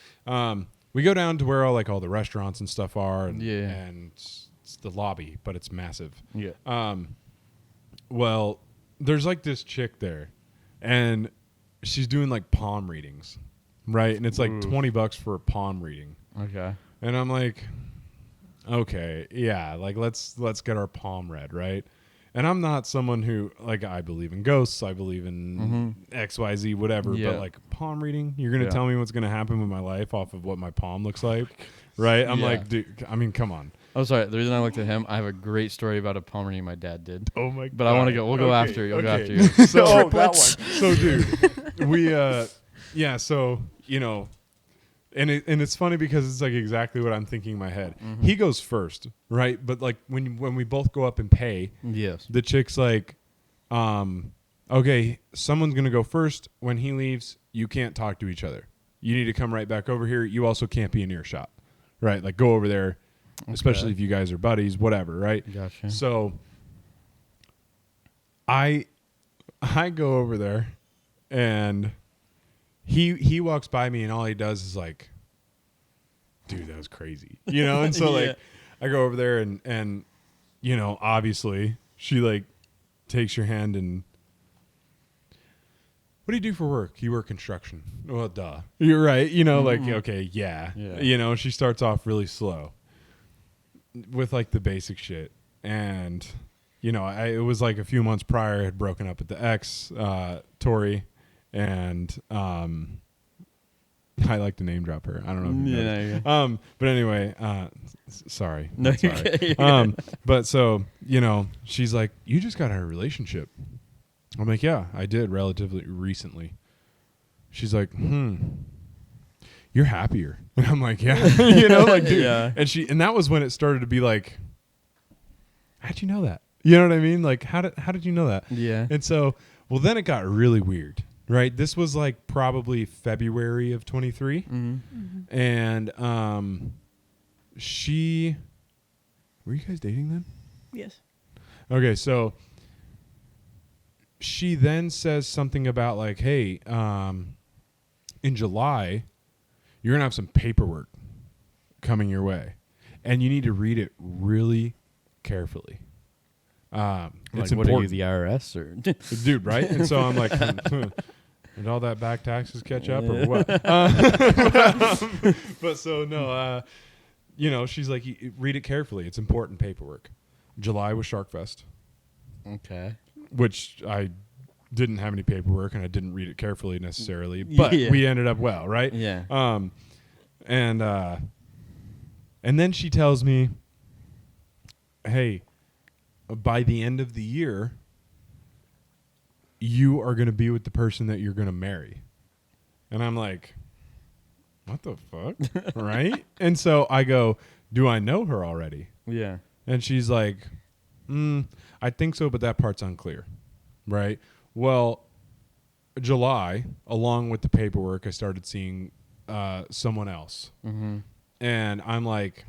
We go down to where all the restaurants and stuff are, and, Yeah. and it's the lobby, but it's massive. Yeah. Well, there's like this chick there, and she's doing like palm readings, right? And it's like Ooh. $20 for a palm reading. Okay. And I'm like, okay, yeah, like let's get our palm read, right? And I'm not someone who, like, I believe in ghosts, I believe in XYZ, whatever, Yeah. but like palm reading, you're gonna Yeah. tell me what's gonna happen with my life off of what my palm looks like, right? I'm Yeah. like, dude, I mean, come on. Oh, sorry. The reason I looked at him, I have a great story about a palm reading my dad did. Oh my! But I want to go. We'll go Okay, after. You'll go okay. after you. So, Oh, that one. so dude, we yeah, so you know, and it's funny because it's like exactly what I'm thinking in my head. He goes first, right? But like when we both go up and pay, Yes. the chick's like, okay, someone's gonna go first. When he leaves, you can't talk to each other. You need to come right back over here. You also can't be in earshot, right? Like go over there, especially if you guys are buddies, whatever, right? Gotcha. So I go over there, and he walks by me, and all he does is like, dude, that was crazy, you know. And so Yeah. like I go over there, and you know, obviously she like takes your hand and, what do you do for work? You work construction. Well, duh. You're right. You know, like, okay, yeah. Yeah. You know, she starts off really slow with like the basic shit. And, you know, it was like a few months prior, I had broken up with the ex, Tori, and I like to name drop her. I don't know if you know. Yeah. No, But anyway, sorry. No, That's you're all right. okay. But so, you know, she's like, you just got out of a relationship. I'm like, yeah, I did relatively recently. She's like, you're happier. And I'm like, yeah, you know, like, dude. Yeah. And that was when it started to be like, how'd you know that? You know what I mean? Like, how did you know that? Yeah. And so, well, then it got really weird, right? This was like probably February of 23. Mm-hmm. And were you guys dating then? Yes. Okay, so she then says something about like, hey, in July, you're going to have some paperwork coming your way, and you need to read it really carefully. Like, It's what important. are you, the IRS or? Dude, right? And so I'm like, did all that back taxes catch up or what? But so no, you know, she's like, read it carefully. It's important paperwork. July was Sharkfest, Okay. which I didn't have any paperwork and I didn't read it carefully necessarily, but Yeah. we ended up well, right? Yeah. And then she tells me, hey, by the end of the year, you are going to be with the person that you're going to marry. And I'm like, what the fuck? Right? And so I go, do I know her already? Yeah. And she's like, I think so, but that part's unclear. Right? Well, July, along with the paperwork, I started seeing someone else. Mm-hmm. And I'm like,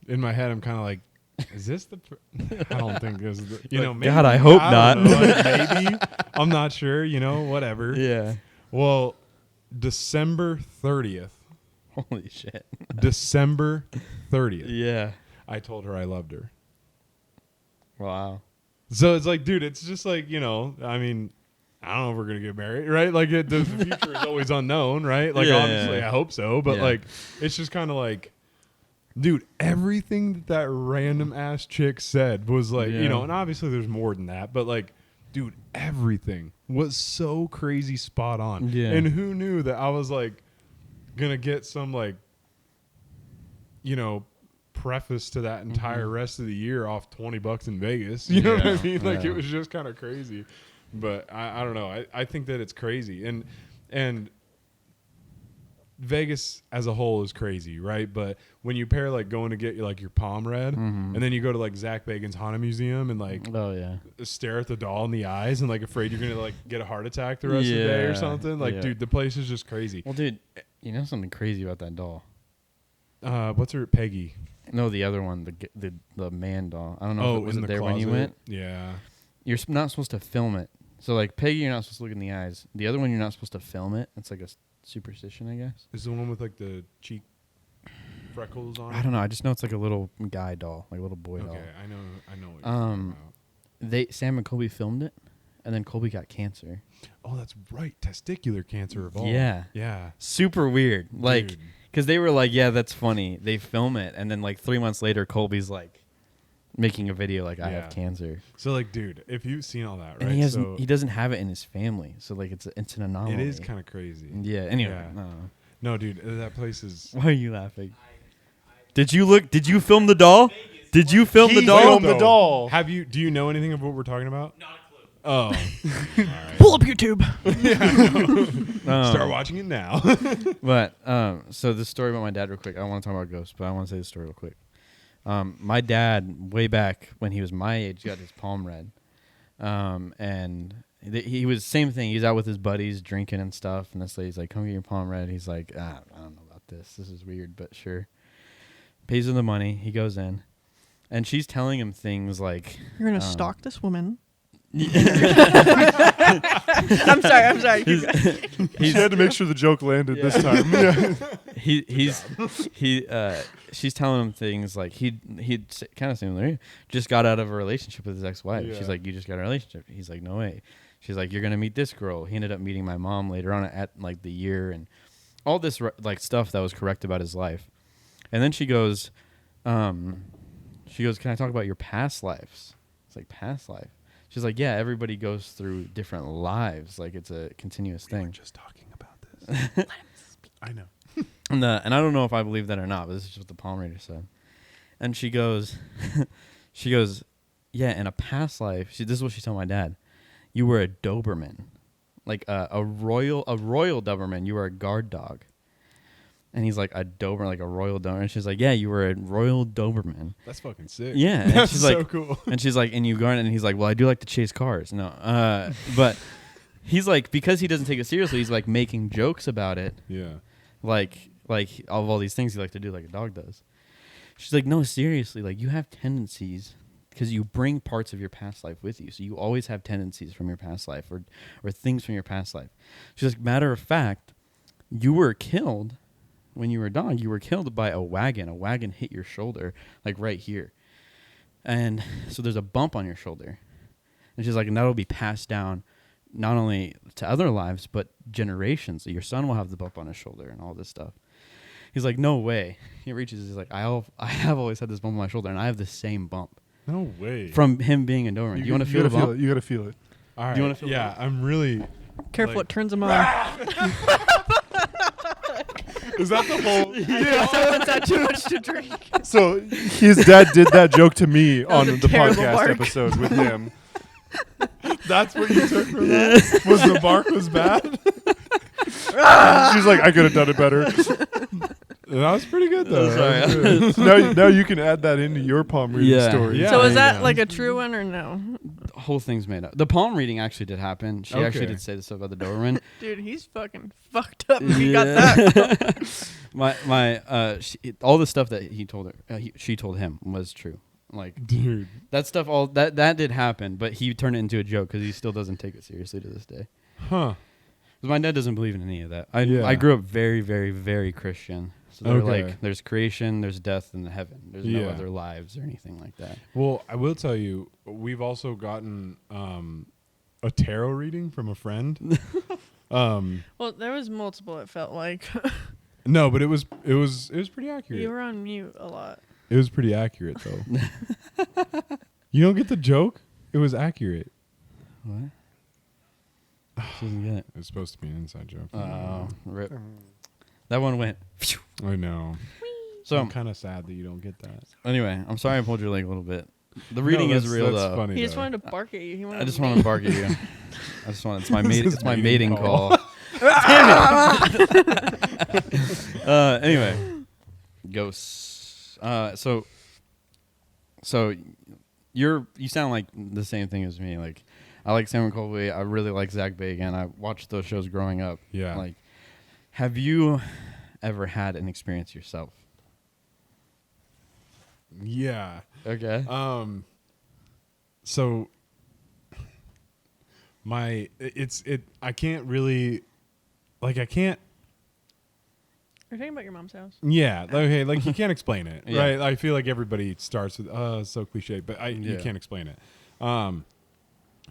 in my head, I'm kind of like, is this the? I don't think this is the. You know, maybe, God, I hope don't not. know, like, maybe. I'm not sure. You know, whatever. Yeah. Well, December 30th. Holy shit. December 30th. Yeah. I told her I loved her. Wow. So it's like, dude, it's just like, you know, I mean, I don't know if we're gonna get married, right? Like, the future is always unknown, right? Like, Yeah. obviously, I hope so, but Yeah. like, it's just kind of like. Dude, everything that random ass chick said was like, Yeah. you know, and obviously there's more than that, but like, dude, everything was so crazy spot on. Yeah. And who knew that I was like gonna get some like, you know, preface to that entire rest of the year off $20 in Vegas. You know what I Yeah. mean? Like, Yeah. it was just kind of crazy. But I don't know. I think that it's crazy. And Vegas as a whole is crazy, right? But when you pair like going to get like your palm read, and then you go to like Zach Bagan's Haunted Museum and like Oh yeah. stare at the doll in the eyes and like afraid you're gonna like get a heart attack the rest of the day or Yeah. something. Like, Yeah. dude, the place is just crazy. Well, dude, you know something crazy about that doll? What's her Peggy? No, the other one, the man doll. I don't know if it was in the there closet. when you went. Yeah. You're not supposed to film it. So like Peggy, you're not supposed to look in the eyes. The other one, you're not supposed to film it. It's like a superstition, I guess. Is the one with like the cheek freckles on it? I don't know. I just know it's like a little guy doll, like a little boy doll. Okay, I know what you're talking about. Sam and Colby filmed it, and then Colby got cancer. Oh, that's right. Testicular cancer evolved. Yeah. Yeah. Super weird. Like, Dude. because they were like, yeah, that's funny. They film it, and then like 3 months later, Colby's like making a video like, I Yeah. have cancer. So like, dude, if you've seen all that, right? And so he doesn't have it in his family, so like it's an anomaly. it is kind of crazy. Yeah. Anyway, Yeah. no. No, dude, that place is. Why are you laughing? Did you film the doll? Did you film the He doll? filmed the doll. Do you know anything of what we're talking about? Not a clue. Oh, Pull up YouTube. start watching it now. But so the story about my dad, real quick. I don't want to talk about ghosts, but I want to say the story real quick. My dad, way back when he was my age, got his palm read, and he was same thing. He's out with his buddies drinking and stuff, and this lady's like, "Come get your palm read." He's like, I don't know about this. This is weird, but sure. Pays her the money. He goes in, and she's telling him things like, You're gonna stalk this woman. he's, I'm sorry. She had to make sure the joke landed this time. Yeah. she's telling him things like he'd kind of similar. Just got out of a relationship with his ex-wife. Yeah. She's like, you just got a relationship. He's like, no way. She's like, you're gonna meet this girl. He ended up meeting my mom later on at like the year and all this like stuff that was correct about his life. And then she goes, can I talk about your past lives? It's like, past life. She's like, yeah, everybody goes through different lives. Like, it's a continuous We were thing. just talking about this. I know. And I don't know if I believe that or not, but this is just what the palm reader said. And she goes, yeah, in a past life, this is what she told my dad. You were a Doberman, like a royal Doberman. You were a guard dog. And he's like, a Doberman, like a royal Doberman. And she's like, yeah, you were a royal Doberman. That's fucking sick. Yeah. And That's she's so like, cool. and she's like, and you go in, and he's like, well, I do like to chase cars. No, but he's like, because he doesn't take it seriously, he's like making jokes about it. Yeah. Like of all these things he like to do, like a dog does. She's like, no, seriously, like you have tendencies because you bring parts of your past life with you. So you always have tendencies from your past life or things from your past life. She's like, matter of fact, you were killed when you were a dog. You were killed by a wagon. A wagon hit your shoulder, like right here. And so there's a bump on your shoulder. And she's like, and that'll be passed down not only to other lives, but generations. So your son will have the bump on his shoulder and all this stuff. He's like, no way. He reaches, he's like, I have always had this bump on my shoulder, and I have the same bump. No way. From him being a Doberman. Do you want to feel the bump? You got to feel it. All right. Do you wanna feel the Yeah, I'm really. Careful, like- it turns him on. Is that the whole? Someone's had too much to drink. So his dad did that joke to me on was a the terrible podcast bark. episode with him. That's what you took from that? Was the bark was bad? She's like, I could have done it better. That was pretty good though. Sorry. That was good. now you can add that into your palm reading Yeah. story. Yeah. So is yeah. that like a true one or no? The whole thing's made up. The palm reading actually did happen. She actually Okay. did say the stuff about the Doberman. Dude, he's fucking fucked up if he got that. All the stuff that he told her, she told him was true. Like Dude. that stuff, all that did happen, but he turned it into a joke because he still doesn't take it seriously to this day. Huh. 'Cause my dad doesn't believe in any of that. Yeah. I grew up very, very, very Christian. So they're Okay. like, there's creation, there's death, and heaven. There's no Yeah. other lives or anything like that. Well, I will tell you, we've also gotten a tarot reading from a friend. Well, there was multiple. It felt like No, but it was pretty accurate. you were on mute a lot. It was pretty accurate though. You don't get the joke? It was accurate. What? She doesn't get it. It was supposed to be an inside joke. Oh, rip. That one went. Phew. I know. So I'm kind of sad that you don't get that. anyway, I'm sorry I pulled your leg a little bit. The reading is real that's though. Funny, He just though. wanted to bark at you. He wanted I just to want to bark at you. It's my is mating mating call. Anyway, ghosts. So you sound like the same thing as me. Like I like Sam Colby. I really like Zach Bagans. I watched those shows growing up. Yeah. Like, have you ever had an experience yourself? Yeah. Okay. So I can't really, like, I can't. You're talking about your mom's house. Yeah. Okay. Like you can't explain it, Yeah. right? I feel like everybody starts with, it's so cliche, but you Yeah. can't explain it.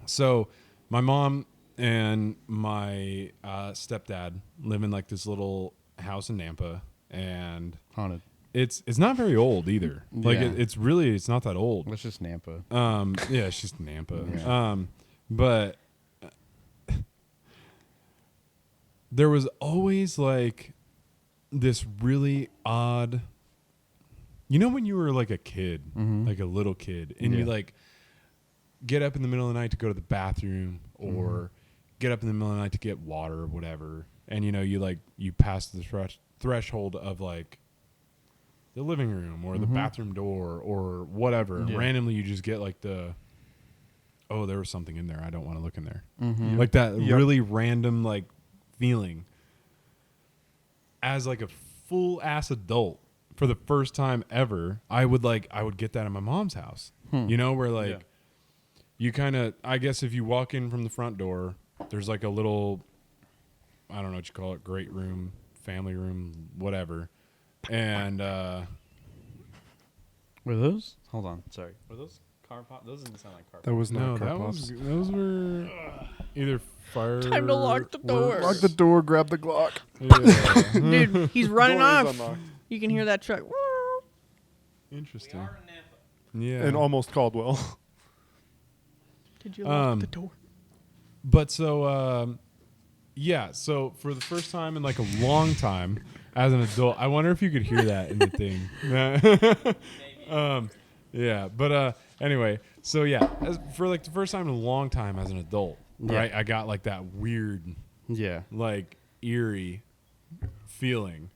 So my mom and my stepdad live in like this little house in Nampa, and Haunted. it's not very old either. Like Yeah. it's not that old. Let's just Nampa. Yeah, it's just Nampa. Yeah. But there was always like this really odd. You know when you were like a kid, Mhm. like a little kid, and you Yeah. like get up in the middle of the night to go to the bathroom, or get up in the middle of the night to get water or whatever, and you pass the threshold of like the living room or the Mhm. bathroom door or whatever, and Yeah. randomly you just get like there was something in there, I don't want to look in there. Mm-hmm. Like that Yep. really random like feeling. As like a full ass adult, for the first time ever, I would get that in my mom's house. You know, where like Yeah. you kind of, I guess if you walk in from the front door, there's like a little, I don't know what you call it, great room, family room, whatever. And Were those? Hold on. Sorry. Were those car pop? Those didn't sound like car That was not no, car pops. those were either fire. Time to lock the door. Lock the door, grab the Glock. Yeah. Dude, he's running Door is off. unlocked. You can hear that truck. Interesting. We are in Nampa. Yeah. And almost Caldwell. Did you lock Um, the door? But so, yeah. So for the first time in like a long time, as an adult, I wonder if you could hear that in the thing. Yeah. But anyway, so yeah, for like the first time in a long time as an adult, Yeah. right? I got like that weird, Yeah. like eerie feeling,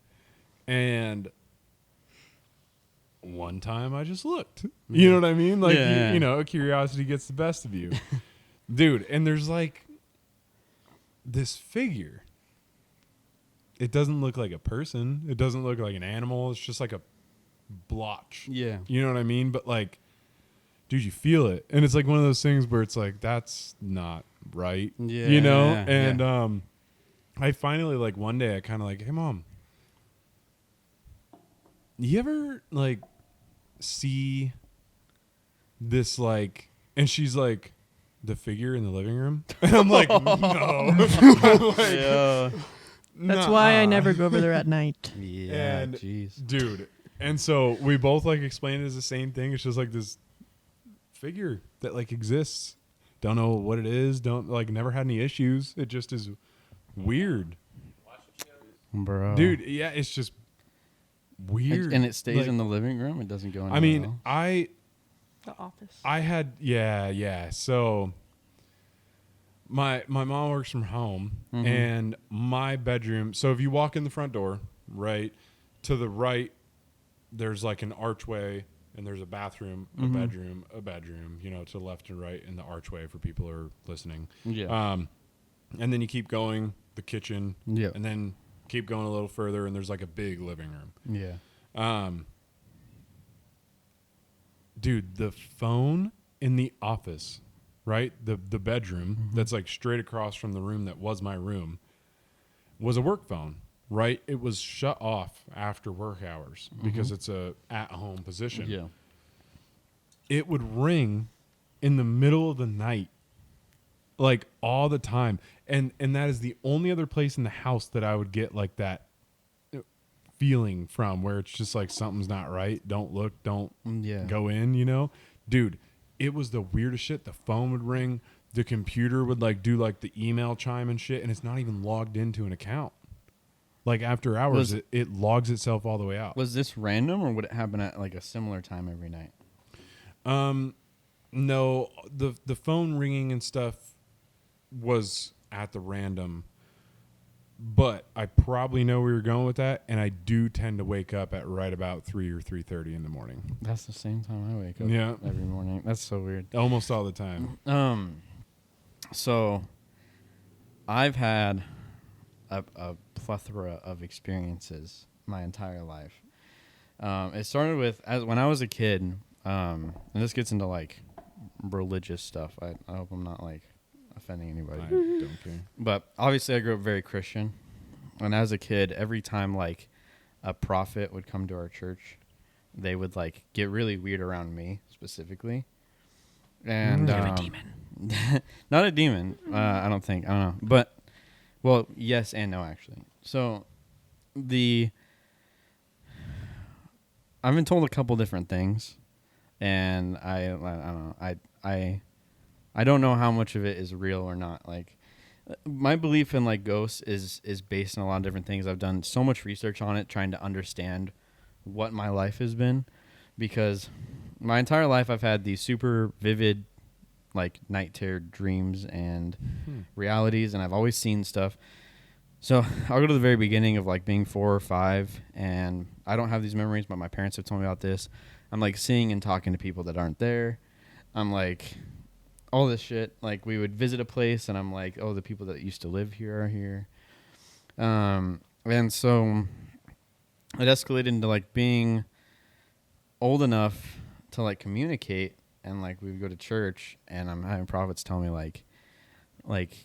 And one time I just looked. You know what I mean? Like, Yeah. you know, curiosity gets the best of you. Dude, and there's like this figure. It doesn't look like a person. It doesn't look like an animal. It's just like a blotch. Yeah. You know what I mean? But like, dude, you feel it. And it's like one of those things where it's like, that's not right. Yeah. You know? Yeah. And I finally, like, one day I kind of like, hey, Mom, you ever like see this, like, and she's like, the figure in the living room? And I'm like, no. I'm like, Yeah. That's why I "Nuh-uh." never go over there at night. Yeah. And Jeez. dude, and so we both like explained it as the same thing. It's just like this figure that like exists. Don't know what it is. Don't like never had any issues. It just is weird. Bro. Dude, yeah, it's just weird. And it stays Like, in the living room. It doesn't go anywhere I mean, else? The office. I had yeah. So my mom works from home, Mhm. and my bedroom. So if you walk in the front door, right to the right, there's like an archway, and there's a bathroom, Mhm. a bedroom. You know, to the left and right in the archway for people who are listening. Yeah. And then you keep going, the kitchen, Yeah. and then keep going a little further, and there's like a big living room. Yeah. Dude, the phone in the office, right? The bedroom that's like straight across from the room that was my room was a work phone, right? It was shut off after work hours because it's a at-home position. Yeah. It would ring in the middle of the night, like all the time. And that is the only other place in the house that I would get like that feeling from, where it's just like something's not right. Don't look, don't Yeah. go in, you know? Dude, it was the weirdest shit. The phone would ring, the computer would like do like the email chime and shit, and it's not even logged into an account. Like after hours, it logs itself all the way out. Was this random, or would it happen at like a similar time every night? No, the phone ringing and stuff was at the random, but I probably know where you're going with that, and I do tend to wake up at right about 3 or 3:30 in the morning. That's the same time I wake up. Yeah. Every morning. That's so weird. Almost all the time. So I've had a plethora of experiences my entire life. It started with when I was a kid, and this gets into like religious stuff. I hope I'm not like offending anybody. I don't care. But obviously I grew up very Christian. And as a kid, every time like a prophet would come to our church, they would like get really weird around me specifically. And You're a demon. not a demon, I don't think. I don't know. But well, yes and no actually. So I've been told a couple different things, and I don't know. I don't know how much of it is real or not. Like, my belief in like ghosts is based on a lot of different things. I've done so much research on it, trying to understand what my life has been, because my entire life I've had these super vivid, like night terror dreams and realities, and I've always seen stuff. So I'll go to the very beginning of like being 4 or 5, and I don't have these memories, but my parents have told me about this. I'm like seeing and talking to people that aren't there. I'm like, all this shit. Like, we would visit a place, and I'm like, oh, the people that used to live here are here. And so it escalated into like being old enough to like communicate, and like we would go to church, and I'm having prophets tell me like,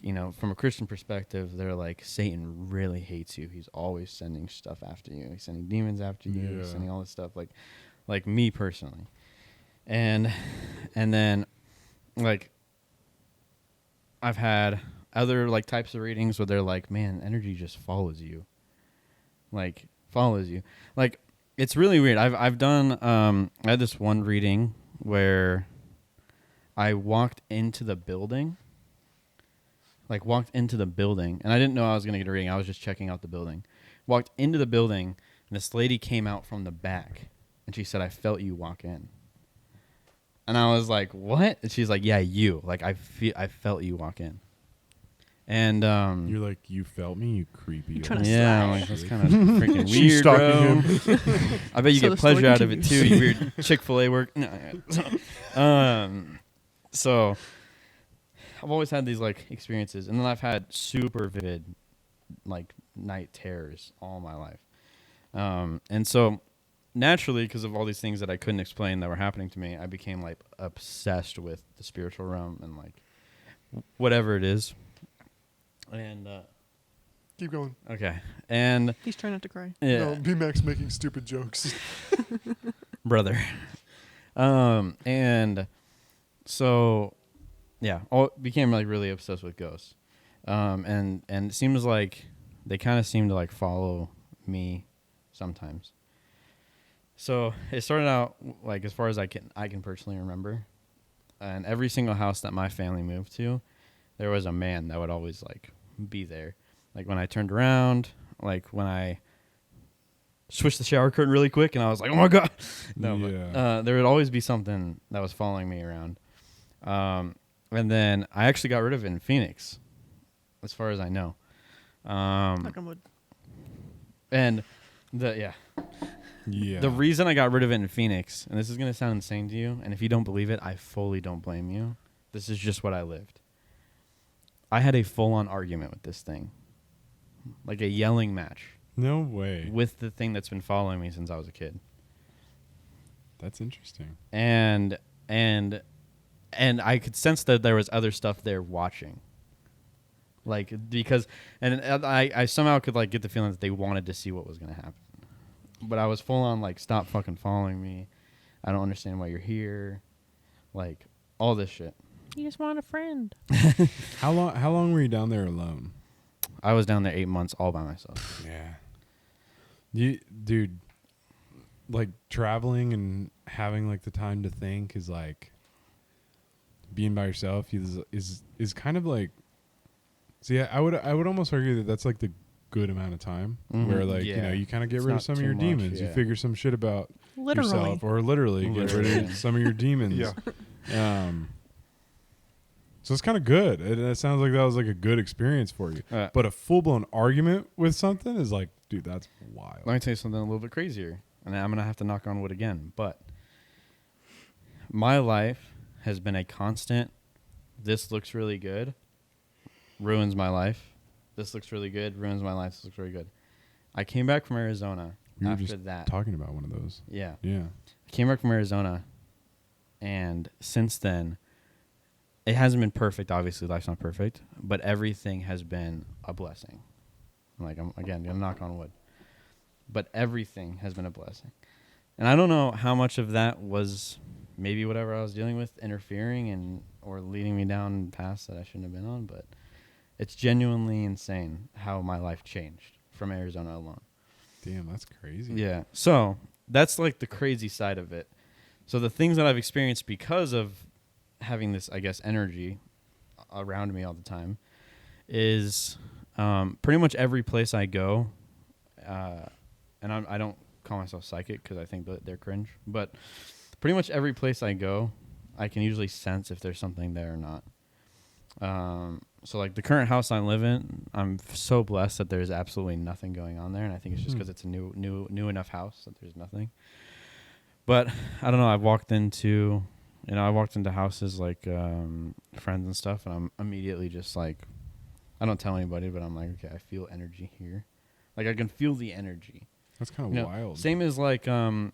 you know, from a Christian perspective, they're like, Satan really hates you. He's always sending stuff after you. He's sending demons after you. He's sending all this stuff, like me personally. And then like I've had other like types of readings where they're like, man, energy just follows you. Like follows you. Like, it's really weird. I've done I had this one reading where I walked into the building. And I didn't know I was going to get a reading. I was just checking out the building. Walked into the building, and this lady came out from the back, and she said, I felt you walk in. And I was like, what? And she's like, yeah, you. Like, I felt you walk in. And You're like, you felt me, you creepy. You're trying old to yeah, slash. like that's kind of freaking She's weird, bro. stalking him. I bet you So get the pleasure story out of it too. You weird Chick-fil-A work. No, so I've always had these like experiences, and then I've had super vivid like night terrors all my life. And so naturally, because of all these things that I couldn't explain that were happening to me, I became like obsessed with the spiritual realm and like whatever it is. And Keep going. okay, and He's trying not to cry. yeah, No, B-Max making stupid jokes. brother. And so yeah, became like really obsessed with ghosts. And it seems like they kind of seem to like follow me sometimes. So it started out like as far as I can personally remember, and every single house that my family moved to, there was a man that would always like be there. Like when I turned around, like when I switched the shower curtain really quick, and I was like, "Oh my god!" No, Yeah. but, there would always be something that was following me around. And then I actually got rid of it in Phoenix, as far as I know. Knock on wood. And Yeah. the reason I got rid of it in Phoenix, and this is gonna sound insane to you, and if you don't believe it, I fully don't blame you. This is just what I lived. I had a full-on argument with this thing, like a yelling match No way. with the thing that's been following me since I was a kid. That's interesting. And I could sense that there was other stuff there watching. Like because I somehow could like get the feeling that they wanted to see what was going to happen. But I was full on like, stop fucking following me. I don't understand why you're here. Like all this shit. You just want a friend. How long were you down there alone? I was down there 8 months all by myself. Yeah. Dude, like traveling and having like the time to think is like being by yourself is kind of like, see, I would almost argue that that's like the good amount of time where like, you know, you kind of get It's rid of not some of too your much, demons. You yeah. figure some shit about Literally. yourself, or literally get rid Literally. of some of your demons. Yeah. So it's kind of good. It sounds like that was like a good experience for you. Uh, But a full-blown argument with something is like, dude, that's wild. Let me tell you something a little bit crazier. And I'm going to have to knock on wood again. But my life has been a constant, this looks really good, ruins my life. This looks really good, ruins my life. This looks really good. I came back from Arizona We were after just that. talking about one of those. Yeah. Yeah. I came back from Arizona. And since then, it hasn't been perfect. Obviously, life's not perfect. But everything has been a blessing. Like, I'm going to knock on wood. But everything has been a blessing. And I don't know how much of that was maybe whatever I was dealing with interfering and or leading me down paths that I shouldn't have been on, but it's genuinely insane how my life changed from Arizona alone. Damn, that's crazy. Yeah. So that's like the crazy side of it. So the things that I've experienced because of having this, I guess, energy around me all the time is pretty much every place I go, and I don't call myself psychic because I think that they're cringe, but pretty much every place I go, I can usually sense if there's something there or not. So like the current house I live in, I'm so blessed that there's absolutely nothing going on there, and I think it's just because it's a new enough house that there's nothing. But I don't know. I've walked into houses like friends and stuff, and I'm immediately just like, I don't tell anybody, but I'm like, okay, I feel energy here. Like I can feel the energy. That's kind of wild. Same as like, I'm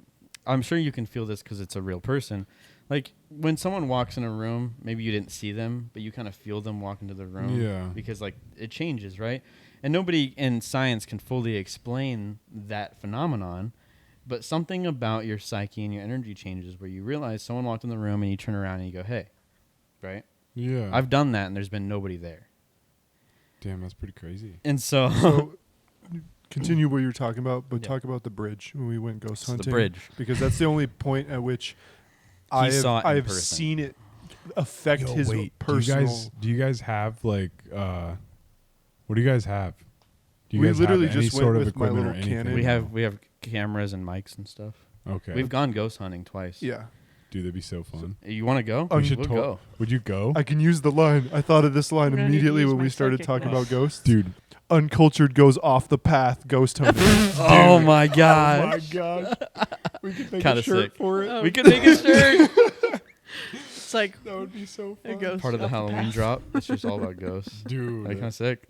sure you can feel this because it's a real person. Like when someone walks in a room, maybe you didn't see them, but you kind of feel them walk into the room. Yeah. Because like it changes, right? And nobody in science can fully explain that phenomenon, but something about your psyche and your energy changes where you realize someone walked in the room and you turn around and you go, hey, right? Yeah. I've done that and there's been nobody there. Damn, that's pretty crazy. And so, So continue what you were talking about, but Yeah. talk about the bridge when we went ghost It's the hunting. bridge. Because that's the only point at which saw it in I've person. seen it affect Yo, his wait, personal. do you guys have like what do you guys have? Do you We guys literally have any just sort went of with my equipment or little anything? Canon. we have cameras and mics and stuff. Okay. We've gone ghost hunting twice. Yeah. Dude, that'd be so fun. You want to go? We should We'll to- go. Would you go? I can use the line. I thought of this line I'm gonna need to immediately use when my we started psychic talking now. about ghosts. Dude. Uncultured goes off the path. Ghost hunting. Oh my Oh god. my god. We could make Kinda a shirt sick. for it. Oh. We could make a shirt. It's like That would be so it fun. goes Part of the off Halloween path. drop. It's just all about ghosts. Dude. Like, kind of sick.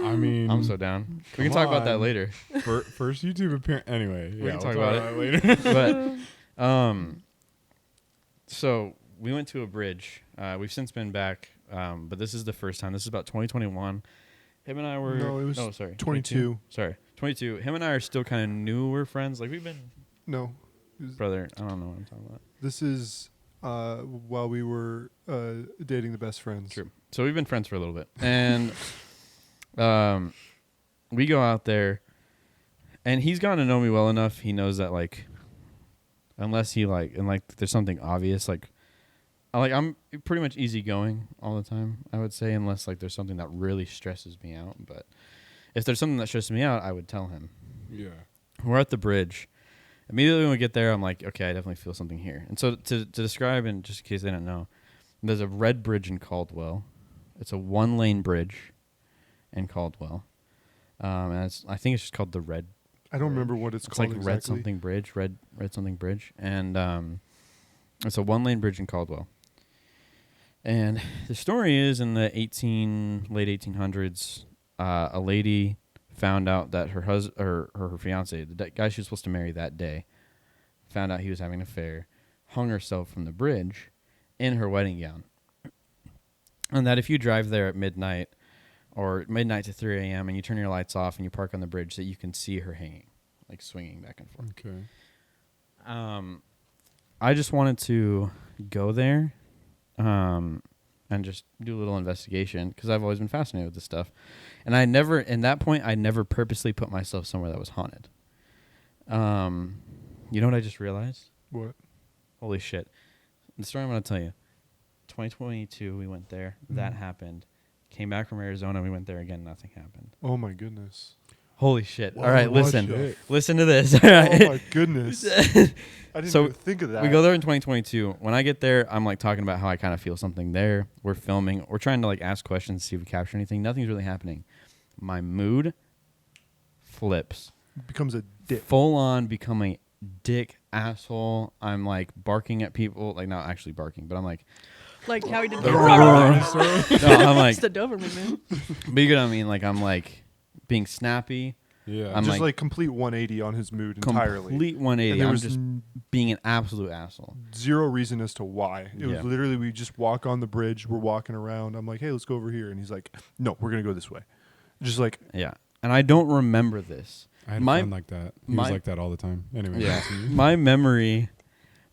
I mean, I'm so down. We can come talk about that on. later. First YouTube appearance. Anyway, We can we'll talk about that later. But so we went to a bridge. We've since been back, but this is the first time. This is about 2021. Him and I were No, it was sorry, 22. Sorry, 22. Him and I are still kind of newer friends. Like we've been No, brother. I don't know what I'm talking about. this is while we were dating the best friends. True. So we've been friends for a little bit, and we go out there, and he's gotten to know me well enough. He knows that like, unless he there's something obvious I'm pretty much easygoing all the time. I would say unless like there's something that really stresses me out. But if there's something that stresses me out, I would tell him. Yeah. We're at the bridge. Immediately when we get there, I'm like, okay, I definitely feel something here. And so to describe, and just in case they don't know, there's a red bridge in Caldwell. It's a 1-lane bridge in Caldwell. And I think it's just called the Red. I don't remember what it's It's called like exactly. Red something bridge, red something bridge. And it's a 1-lane bridge in Caldwell. And the story is in the late 1800s, a lady found out that her husband or her fiance, the guy she was supposed to marry that day, found out he was having an affair, hung herself from the bridge in her wedding gown. And that if you drive there at midnight or midnight to 3 a.m. and you turn your lights off and you park on the bridge, that you can see her hanging, like swinging back and forth. Okay. I just wanted to go there and just do a little investigation because I've always been fascinated with this stuff. And I never, in that point, I never purposely put myself somewhere that was haunted. You know what I just realized? What? Holy shit. The story I'm going to tell you. 2022, we went there. That happened. Came back from Arizona. We went there again. Nothing happened. Oh my goodness. Holy shit. Whoa, All right, what listen. the Listen to this. All Oh right. my goodness. I didn't So even think of that. We go there in 2022. When I get there, I'm like talking about how I kind of feel something there. We're filming. We're trying to like ask questions, see if we capture anything. Nothing's really happening. My mood flips. Becomes a dick. Full on become a dick asshole. I'm like barking at people. Like not actually barking, but I'm like, Like how he did no, Doberman. I'm like, It's the Doberman, man. but you get what I mean? Like I'm like being snappy. Yeah. I'm just like, like complete 180 on his mood entirely. complete And 180. there I'm was just being an absolute asshole. zero reason as to why. It Yeah. was literally we just walk on the bridge. We're walking around. I'm like, hey, let's go over here. And he's like, no, we're going to go this way. Just like, Yeah. And I don't remember this. I had my- a friend like that. He was my- like that all the time. Anyway. Yeah. continue.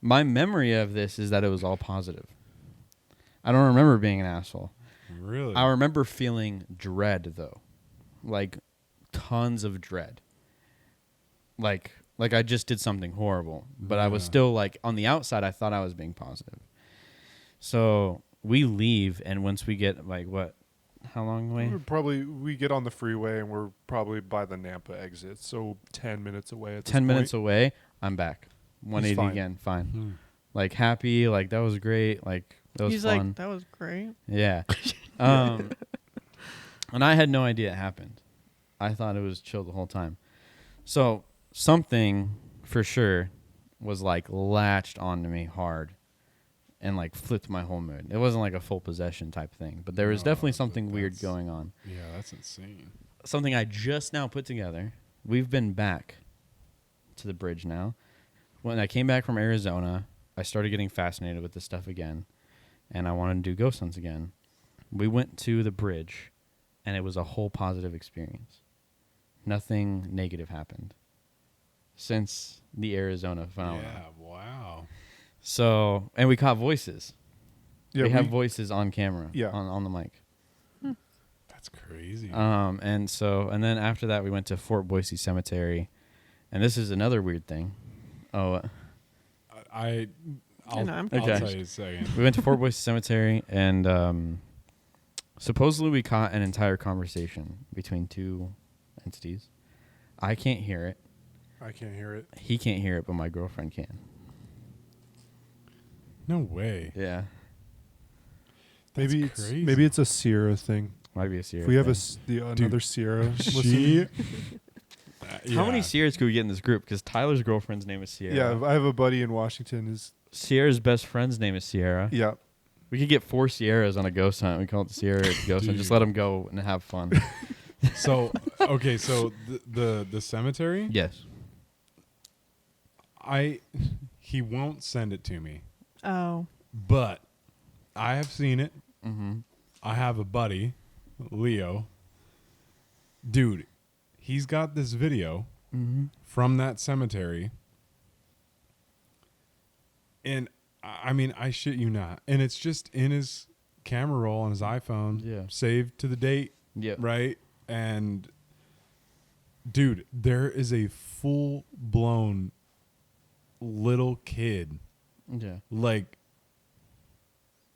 my memory of this is that it was all positive. I don't remember being an asshole. Really? I remember feeling dread though. Like tons of dread. Like I just did something horrible, but I was Yeah. still like on the outside I thought I was being positive. So we leave, and once we get like what? How long away? we get on the freeway and we're probably by the Nampa exit. So 10 minutes away at this 10 minutes point. away, I'm back. 180 fine. again, fine. Hmm. Like happy, like that was great, like that was He's fun. like, that was great. Yeah. And I had no idea it happened. I thought it was chill the whole time. So something for sure was like latched onto me hard and like flipped my whole mood. It wasn't like a full possession type thing, but there was No, definitely but something weird that's- going on. Yeah, that's insane. Something I just now put together. We've been back to the bridge now. When I came back from Arizona, I started getting fascinated with this stuff again, and I wanted to do ghost hunts again. We went to the bridge, and it was a whole positive experience. Nothing negative happened since the Arizona phenomenon. Yeah. Wow. So, and we caught voices. Yeah, we have voices on camera, Yeah. on the mic. That's crazy. And then after that, we went to Fort Boise Cemetery, and this is another weird thing. Oh, I'll I'm tell confused. you in a second. we went to Fort Boise Cemetery, and supposedly we caught an entire conversation between two entities. I can't hear it. I can't hear it. He can't hear it, but my girlfriend can. No way. Yeah, Maybe That's it's crazy. maybe it's a Sierra thing. might be a Sierra. If we have thing. another Sierra, She. How many Sierras could we get in this group? Because Tyler's girlfriend's name is Sierra. Yeah, I have a buddy in Washington. Sierra's best friend's name is Sierra. Yeah. We could get 4 Sierras on a ghost hunt. We call it the Sierra ghost hunt. Just Dude. let them go and have fun. So okay, so the cemetery. Yes. He won't send it to me, Oh. but I have seen it. Mm-hmm. I have a buddy, Leo. Dude, he's got this video Mm-hmm. from that cemetery. And I mean, I shit you not. And it's just in his camera roll on his iPhone, Yeah. saved to the date, Yep. right? And dude, there is a full blown little kid Yeah. like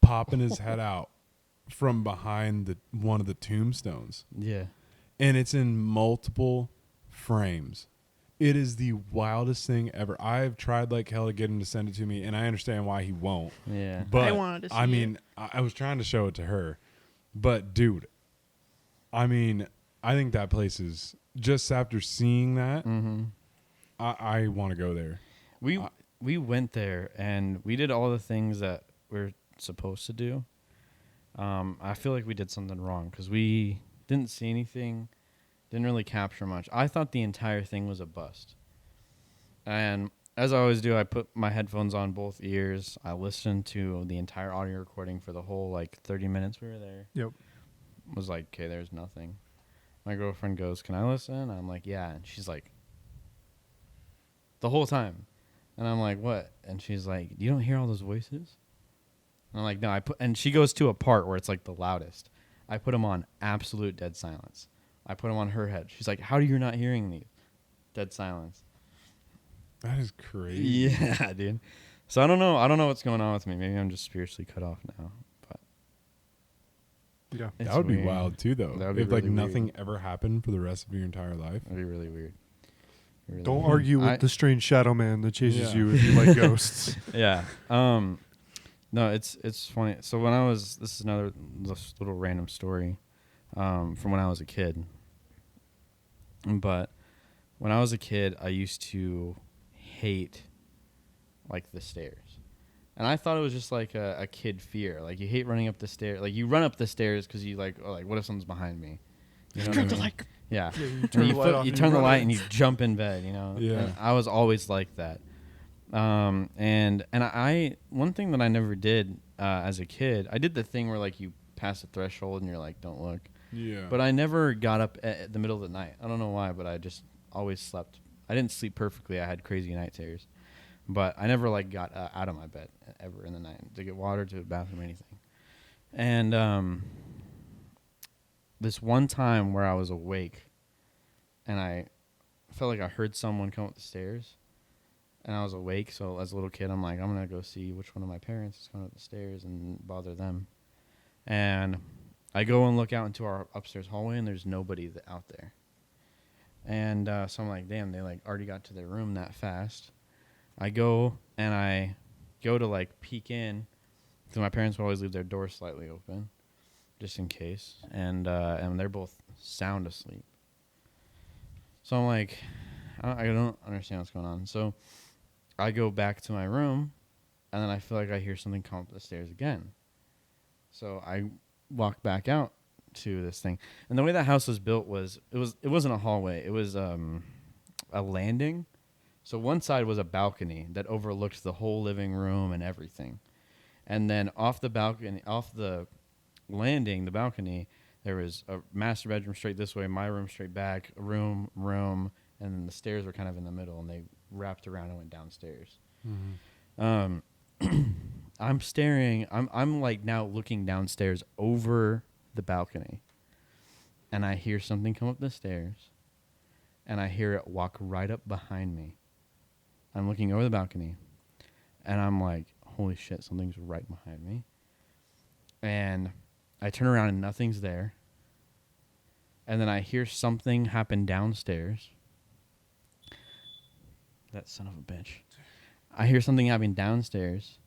popping his head out from behind one of the tombstones. Yeah. And it's in multiple frames. It is the wildest thing ever. I've tried like hell to get him to send it to me, and I understand why he won't. Yeah. But I wanted to see I mean, I was trying to show it to her, but dude, I mean, I think that place is just after seeing that, Mm-hmm. I want to go there. We went there and we did all the things that we're supposed to do. I feel like we did something wrong because we didn't see anything, didn't really capture much. I thought the entire thing was a bust. And as I always do, I put my headphones on both ears. I listened to the entire audio recording for the whole like 30 minutes we were there. Yep. Was like, okay, there's nothing. My girlfriend goes, "Can I listen?" I'm like, "Yeah." And she's like, the whole time. And I'm like, "What?" And she's like, "You don't hear all those voices?" And I'm like, "No." And she goes to a part where it's like the loudest. I put them on absolute dead silence. I put them on her head. She's like, "How are you not hearing these?" Dead silence. That is crazy. Yeah, dude. So I don't know what's going on with me. Maybe I'm just spiritually cut off now. But Yeah. it's That would be weird. wild too, though. That would be If like really nothing weird. ever happened for the rest of your entire life. It'd be really weird. Really Don't weird. argue with I- the strange shadow man that chases Yeah. you if you like ghosts. Yeah. No, it's funny. So when this is another little random story, from when I was a kid. But when I was a kid, I used to hate like the stairs, and I thought it was just like a kid fear. Like you hate running up the stairs. Like you run up the stairs because you like, oh, like what if someone's behind me? You know what I Turn the mean? light. Yeah. Yeah, you And turn you the light off you and turn the run light it. and you jump in bed, you know. Yeah. And I was always like that. And I one thing that I never did as a kid, I did the thing where like you pass the threshold and you're like, don't look. Yeah. But I never got up at the middle of the night. I don't know why, but I just always slept. I didn't sleep perfectly. I had crazy night terrors, but I never like got out of my bed ever in the night to get water, to the bathroom, anything. And this one time where I was awake, and I felt like I heard someone come up the stairs, and I was awake. So as a little kid, I'm like, I'm gonna go see which one of my parents is coming up the stairs and bother them. And I go and look out into our upstairs hallway, and there's nobody out there. And so I'm like, damn, they like already got to their room that fast. I go to like peek in, because my parents would always leave their door slightly open, just in case. And they're both sound asleep. So I'm like, I don't understand what's going on. So I go back to my room, and then I feel like I hear something come up the stairs again. So I walk back out to this thing, and the way that house was built it wasn't a hallway. It was a landing. So one side was a balcony that overlooked the whole living room and everything, and then off the landing, the balcony, there was a master bedroom straight this way, my room straight back, a room, and then the stairs were kind of in the middle, and they wrapped around and went downstairs. Mm-hmm. I'm staring. I'm like now looking downstairs over the balcony, and I hear something come up the stairs, and I hear it walk right up behind me. I'm looking over the balcony, and I'm like, holy shit, something's right behind me. And I turn around and nothing's there. And then I hear something happen downstairs. That son of a bitch. I hear something happening downstairs.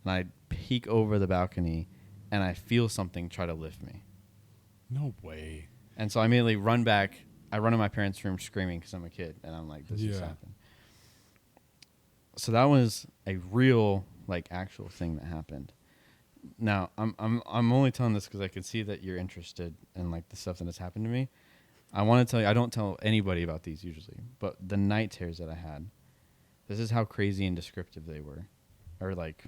and I peek over the balcony, and I feel something try to lift me. No way. And so I immediately run back. I run in my parents' room screaming because I'm a kid, and I'm like, this just Yeah. happened. So that was a real, like, actual thing that happened. Now, I'm only telling this because I can see that you're interested in, like, the stuff that has happened to me. I want to tell you, I don't tell anybody about these usually, but the night terrors that I had, this is how crazy and descriptive they were. Or, like,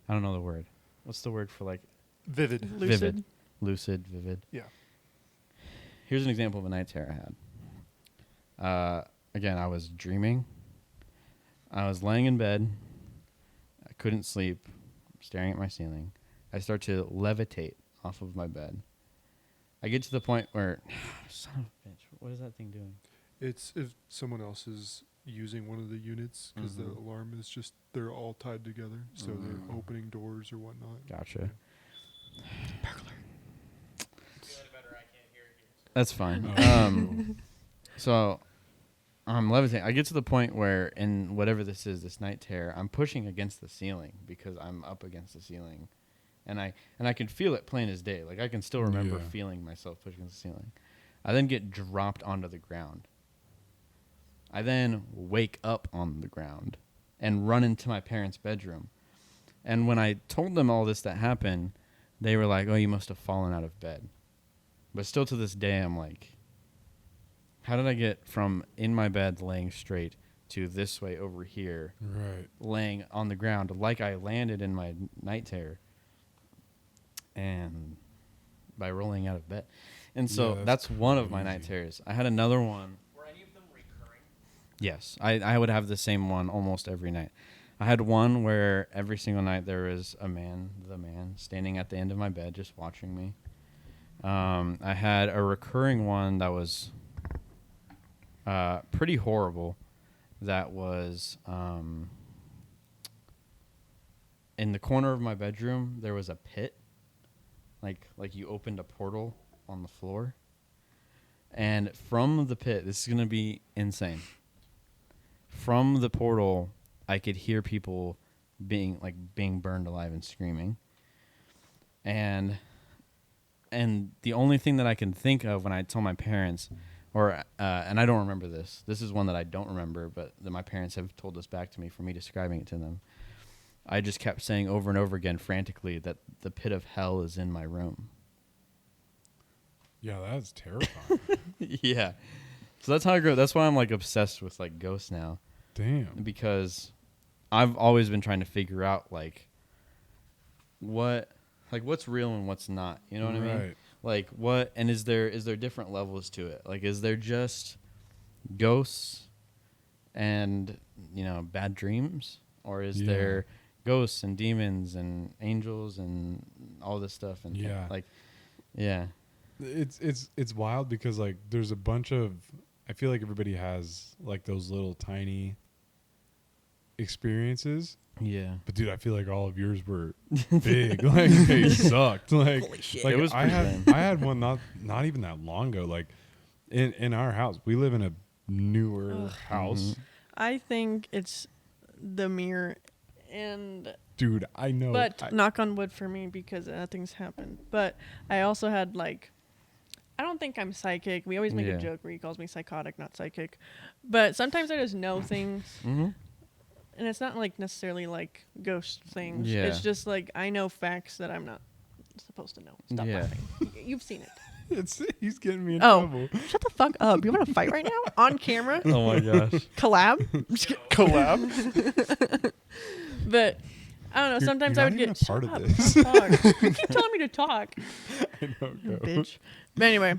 I don't know the word. What's the word for, like, Vivid. Lucid. vivid? Lucid, vivid. Yeah. Here's an example of a night terror I had. Again, I was dreaming. I was laying in bed. I couldn't sleep, staring at my ceiling. I start to levitate off of my bed. I get to the point where, son of a bitch, what is that thing doing? It's if someone else is using one of the units because the alarm is just, they're all tied together. So they're opening doors or whatnot. Gotcha. Here. That's fine. Oh. So I'm levitating. I get to the point where in whatever this is, this night terror, I'm pushing against the ceiling because I'm up against the ceiling. And I can feel it plain as day. Like I can still remember Yeah. feeling myself pushing against the ceiling. I then get dropped onto the ground. I then wake up on the ground and run into my parents' bedroom. And when I told them all this that happened, they were like, "Oh, you must have fallen out of bed." But still to this day, I'm like, how did I get from in my bed laying straight to this way over here, Right. laying on the ground like I landed in my night terror? And by rolling out of bed. And so Yeah, that's that's one of my night crazy. terrors. I had another one. Were any of them recurring? Yes, I would have the same one almost every night. I had one where every single night there was the man, standing at the end of my bed just watching me. I had a recurring one that was pretty horrible. That was in the corner of my bedroom, there was a pit. Like you opened a portal on the floor. And from the pit, this is going to be insane. From the portal, I could hear people being burned alive and screaming. And the only thing that I can think of when I tell my parents, and I don't remember this. This is one that I don't remember, but that my parents have told this back to me for me describing it to them. I just kept saying over and over again frantically that the pit of hell is in my room. Yeah, that's terrifying. Yeah. So that's how I grew up. That's why I'm like obsessed with like ghosts now. Damn. Because I've always been trying to figure out like what's real and what's not. You know what I mean? Right. Like what, and is there different levels to it? Like is there just ghosts and, bad dreams? Or is Yeah. there ghosts and demons and angels and all this stuff? And Yeah. yeah. It's wild because like there's a bunch of, I feel like everybody has like those little tiny experiences. Yeah. But dude, I feel like all of yours were big. Like they sucked. Like, Holy shit. like It was I pretty had bad. I had one not even that long ago. Like in our house, we live in a newer Ugh. house. Mhm. I think it's the mirror, and Dude, I know. but knock on wood for me because nothing's happened. But I also had like, I don't think I'm psychic. We always make Yeah. a joke where he calls me psychotic, not psychic. But sometimes I just know things, Mhm. and it's not like necessarily like ghost things. Yeah. It's just like I know facts that I'm not supposed to know. Stop Yeah. laughing. You've seen it. He's getting me in Oh. trouble. Shut the fuck up. You want to fight right now on camera? Oh my gosh. Collab? I'm just kidding. Collab. But I don't know. You're Sometimes not I would even get a part shut of up, this. don't talk. You keep telling me to talk, I know, go. bitch. But anyway,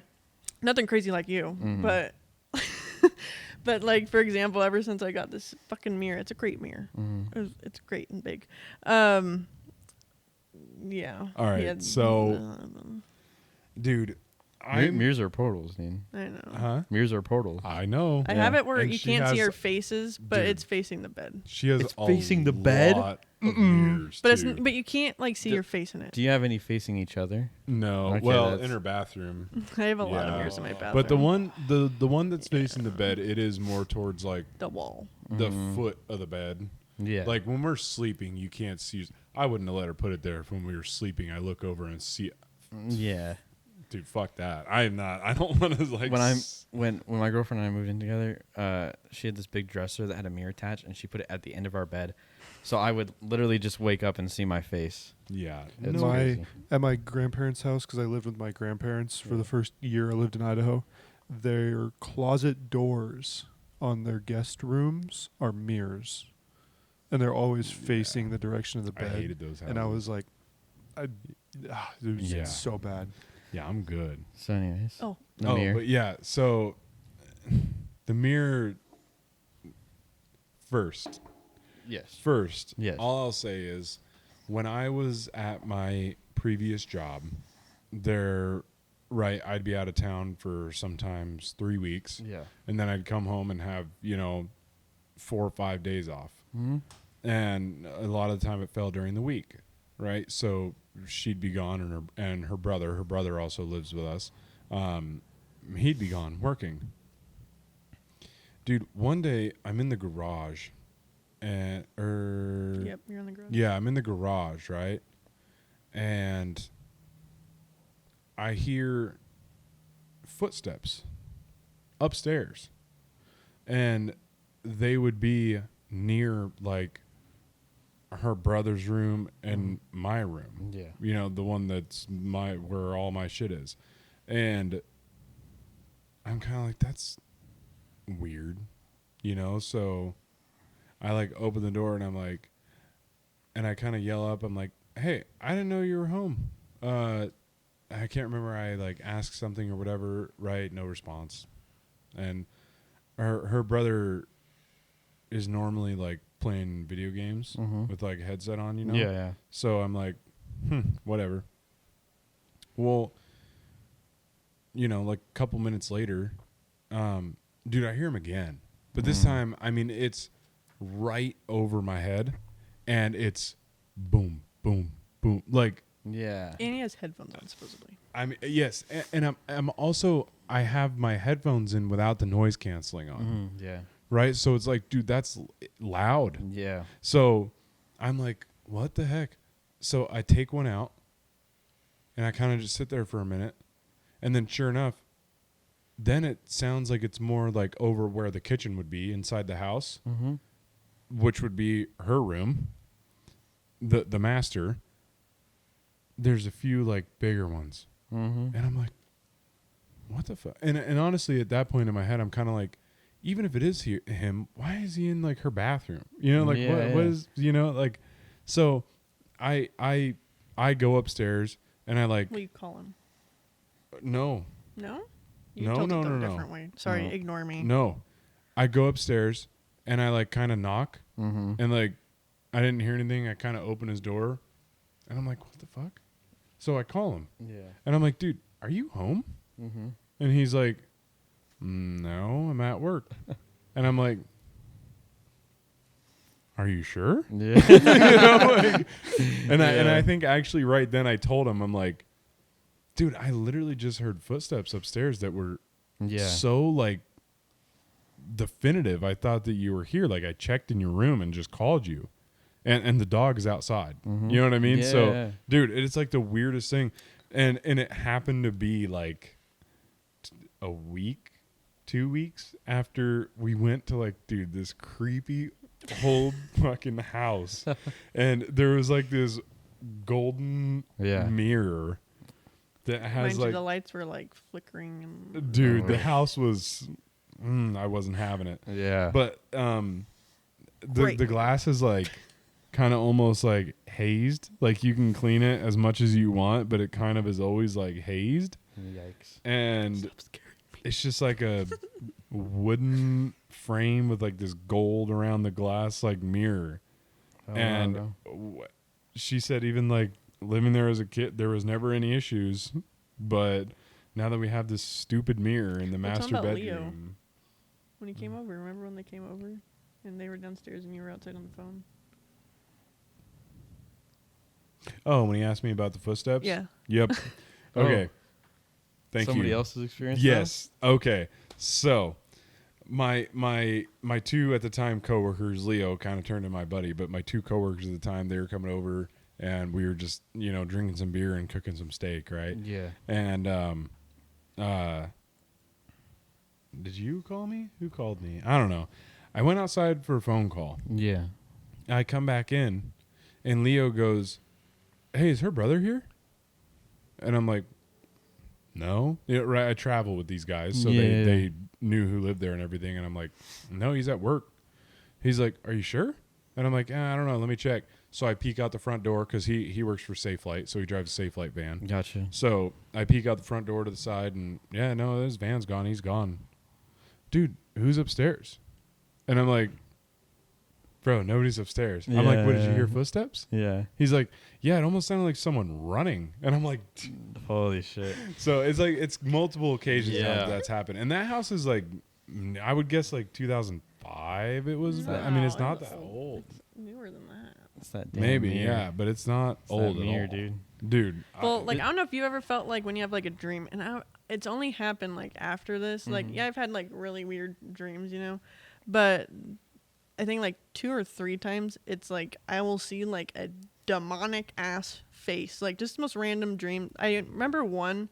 nothing crazy like you. Mhm. But but like for example, ever since I got this fucking mirror, it's a great mirror. Mhm. It's great and big. Yeah. All right, Yeah, so- dude, Mirrors are portals, dude. I know. Huh? Mirrors are portals. I know. I have it where And you she can't see has- our faces, but dude. it's facing the bed. She has It's a facing the bed? lot of mirrors But too. but you can't like see Do- your face in it. Do you have any facing each other? No, Okay, well, that's- in her bathroom. I have a lot of Yeah. mirrors in my bathroom. But the one that's facing the bed, it is more towards like the wall. the Mhm. foot of the bed. Yeah. Like when we're sleeping, you can't see. I wouldn't have let her put it there if when we were sleeping. I look over and see. Yeah. Dude, fuck that. I'm not. I don't want to like. When my girlfriend and I moved in together, she had this big dresser that had a mirror attached, and she put it at the end of our bed, so I would literally just wake up and see my face. Yeah. It's My crazy. at my grandparents' house, because I lived with my grandparents for the first year I lived in Idaho. Their closet doors on their guest rooms are mirrors, and they're always facing the direction of the I bed. hated those. And I houses. was like, it was Yeah. so bad. Yeah, I'm good. So, anyways, Oh. the mirror. But yeah. So the mirror first. Yes. First, Yes. all I'll say is when I was at my previous job, I'd be out of town for sometimes 3 weeks, Yeah. and then I'd come home and have, 4 or 5 days off. Mm-hmm. And a lot of the time it fell during the week, right? So she'd be gone, and her brother also lives with us. He'd be gone working. Dude, one day I'm in the garage, and Yep, you're in the garage. yeah, I'm in the garage, right? And I hear footsteps upstairs. And they would be near like her brother's room and my room. Yeah. The one that's where all my shit is. And I'm kind of like, that's weird, so I like open the door and I'm like, and I kind of yell up, I'm like, hey, I didn't know you were home. I can't remember, I like asked something or whatever, right? No response. And her brother is normally like playing video games with like a headset on, Yeah, yeah. So I'm like, whatever. Well, like a couple minutes later, dude, I hear him again. But this time, I mean, it's right over my head, and it's boom, boom, boom. Like, Yeah. And he has headphones on, supposedly. I mean, yes, and I'm also, I have my headphones in without the noise canceling on, Yeah. right? So it's like, dude, that's loud. Yeah. So I'm like, what the heck? So I take one out, and I kind of just sit there for a minute, and then sure enough, then it sounds like it's more like over where the kitchen would be inside the house, which would be her room, the master. There's a few like bigger ones, and I'm like, what the fuck? And honestly, at that point in my head, I'm kind of like, even if it is him, why is he in like her bathroom? Like what is like? So I go upstairs and I like, Will you call him? no. No? You No, told no, it the no, no. different way. Sorry, No. ignore me. No, I go upstairs and I like kind of knock and like I didn't hear anything. I kind of open his door and I'm like, what the fuck? So I call him Yeah. and I'm like, dude, are you home? And he's like, no, I'm at work. And I'm like, are you sure? Yeah. And I think actually right then I told him, I'm like, dude, I literally just heard footsteps upstairs that were Yeah. so like definitive. I thought that you were here. Like I checked in your room and just called you, and the dog is outside. You know what I mean? Yeah. So, dude, it's like the weirdest thing, and it happened to be like a week, 2 weeks after we went to like, dude, this creepy old fucking house, and there was like this golden mirror that has Mind like you, the lights were like flickering. And dude, the house was I wasn't having it. Yeah. But the glass is like kind of almost like hazed. Like you can clean it as much as you want, but it kind of is always like hazed. Yikes. And it's just like a wooden frame with like this gold around the glass like mirror. Oh, And she said even like living there as a kid, there was never any issues, but now that we have this stupid mirror in the Well, tell master him about bedroom. Leo. When he came over, remember when they came over and they were downstairs and you were outside on the phone? Oh, when he asked me about the footsteps? Yeah. Yep. Okay. Thank Somebody you. else's experience? Yes. Okay. So my two at the time coworkers, Leo kind of turned to my buddy, but my two coworkers at the time, they were coming over and we were just, drinking some beer and cooking some steak, right? Yeah. And did you call me? Who called me? I don't know. I went outside for a phone call. Yeah. I come back in and Leo goes, "Hey, is her brother here?" And I'm like, "No." Right, I travel with these guys, so they knew who lived there and everything. And I'm like, "No, he's at work." He's like, "Are you sure?" And I'm like, "I don't know. Let me check." So I peek out the front door because he works for Safe Light, so he drives a Safe Light van. Gotcha. So I peek out the front door to the side, and no, his van's gone. He's gone. Dude, who's upstairs? And I'm like, "Bro, nobody's upstairs." I'm like, "What, did you hear footsteps?" Yeah. He's like, "Yeah, it almost sounded like someone running." And I'm like, Holy shit. so it's multiple occasions Yeah. now that's happened. And that house is like, I would guess like 2005 it was. No, I mean, it's not it's that old. newer than that. It's that damn Maybe, mirror. yeah, but it's not It's old that at mirror, all. dude. Dude. Well, like I don't know if you ever felt like when you have like a dream, and it's only happened like after this. Like, Mhm. yeah, I've had like really weird dreams, but I think like 2 or 3 times it's like I will see like a demonic ass face, like just the most random dream. I remember one.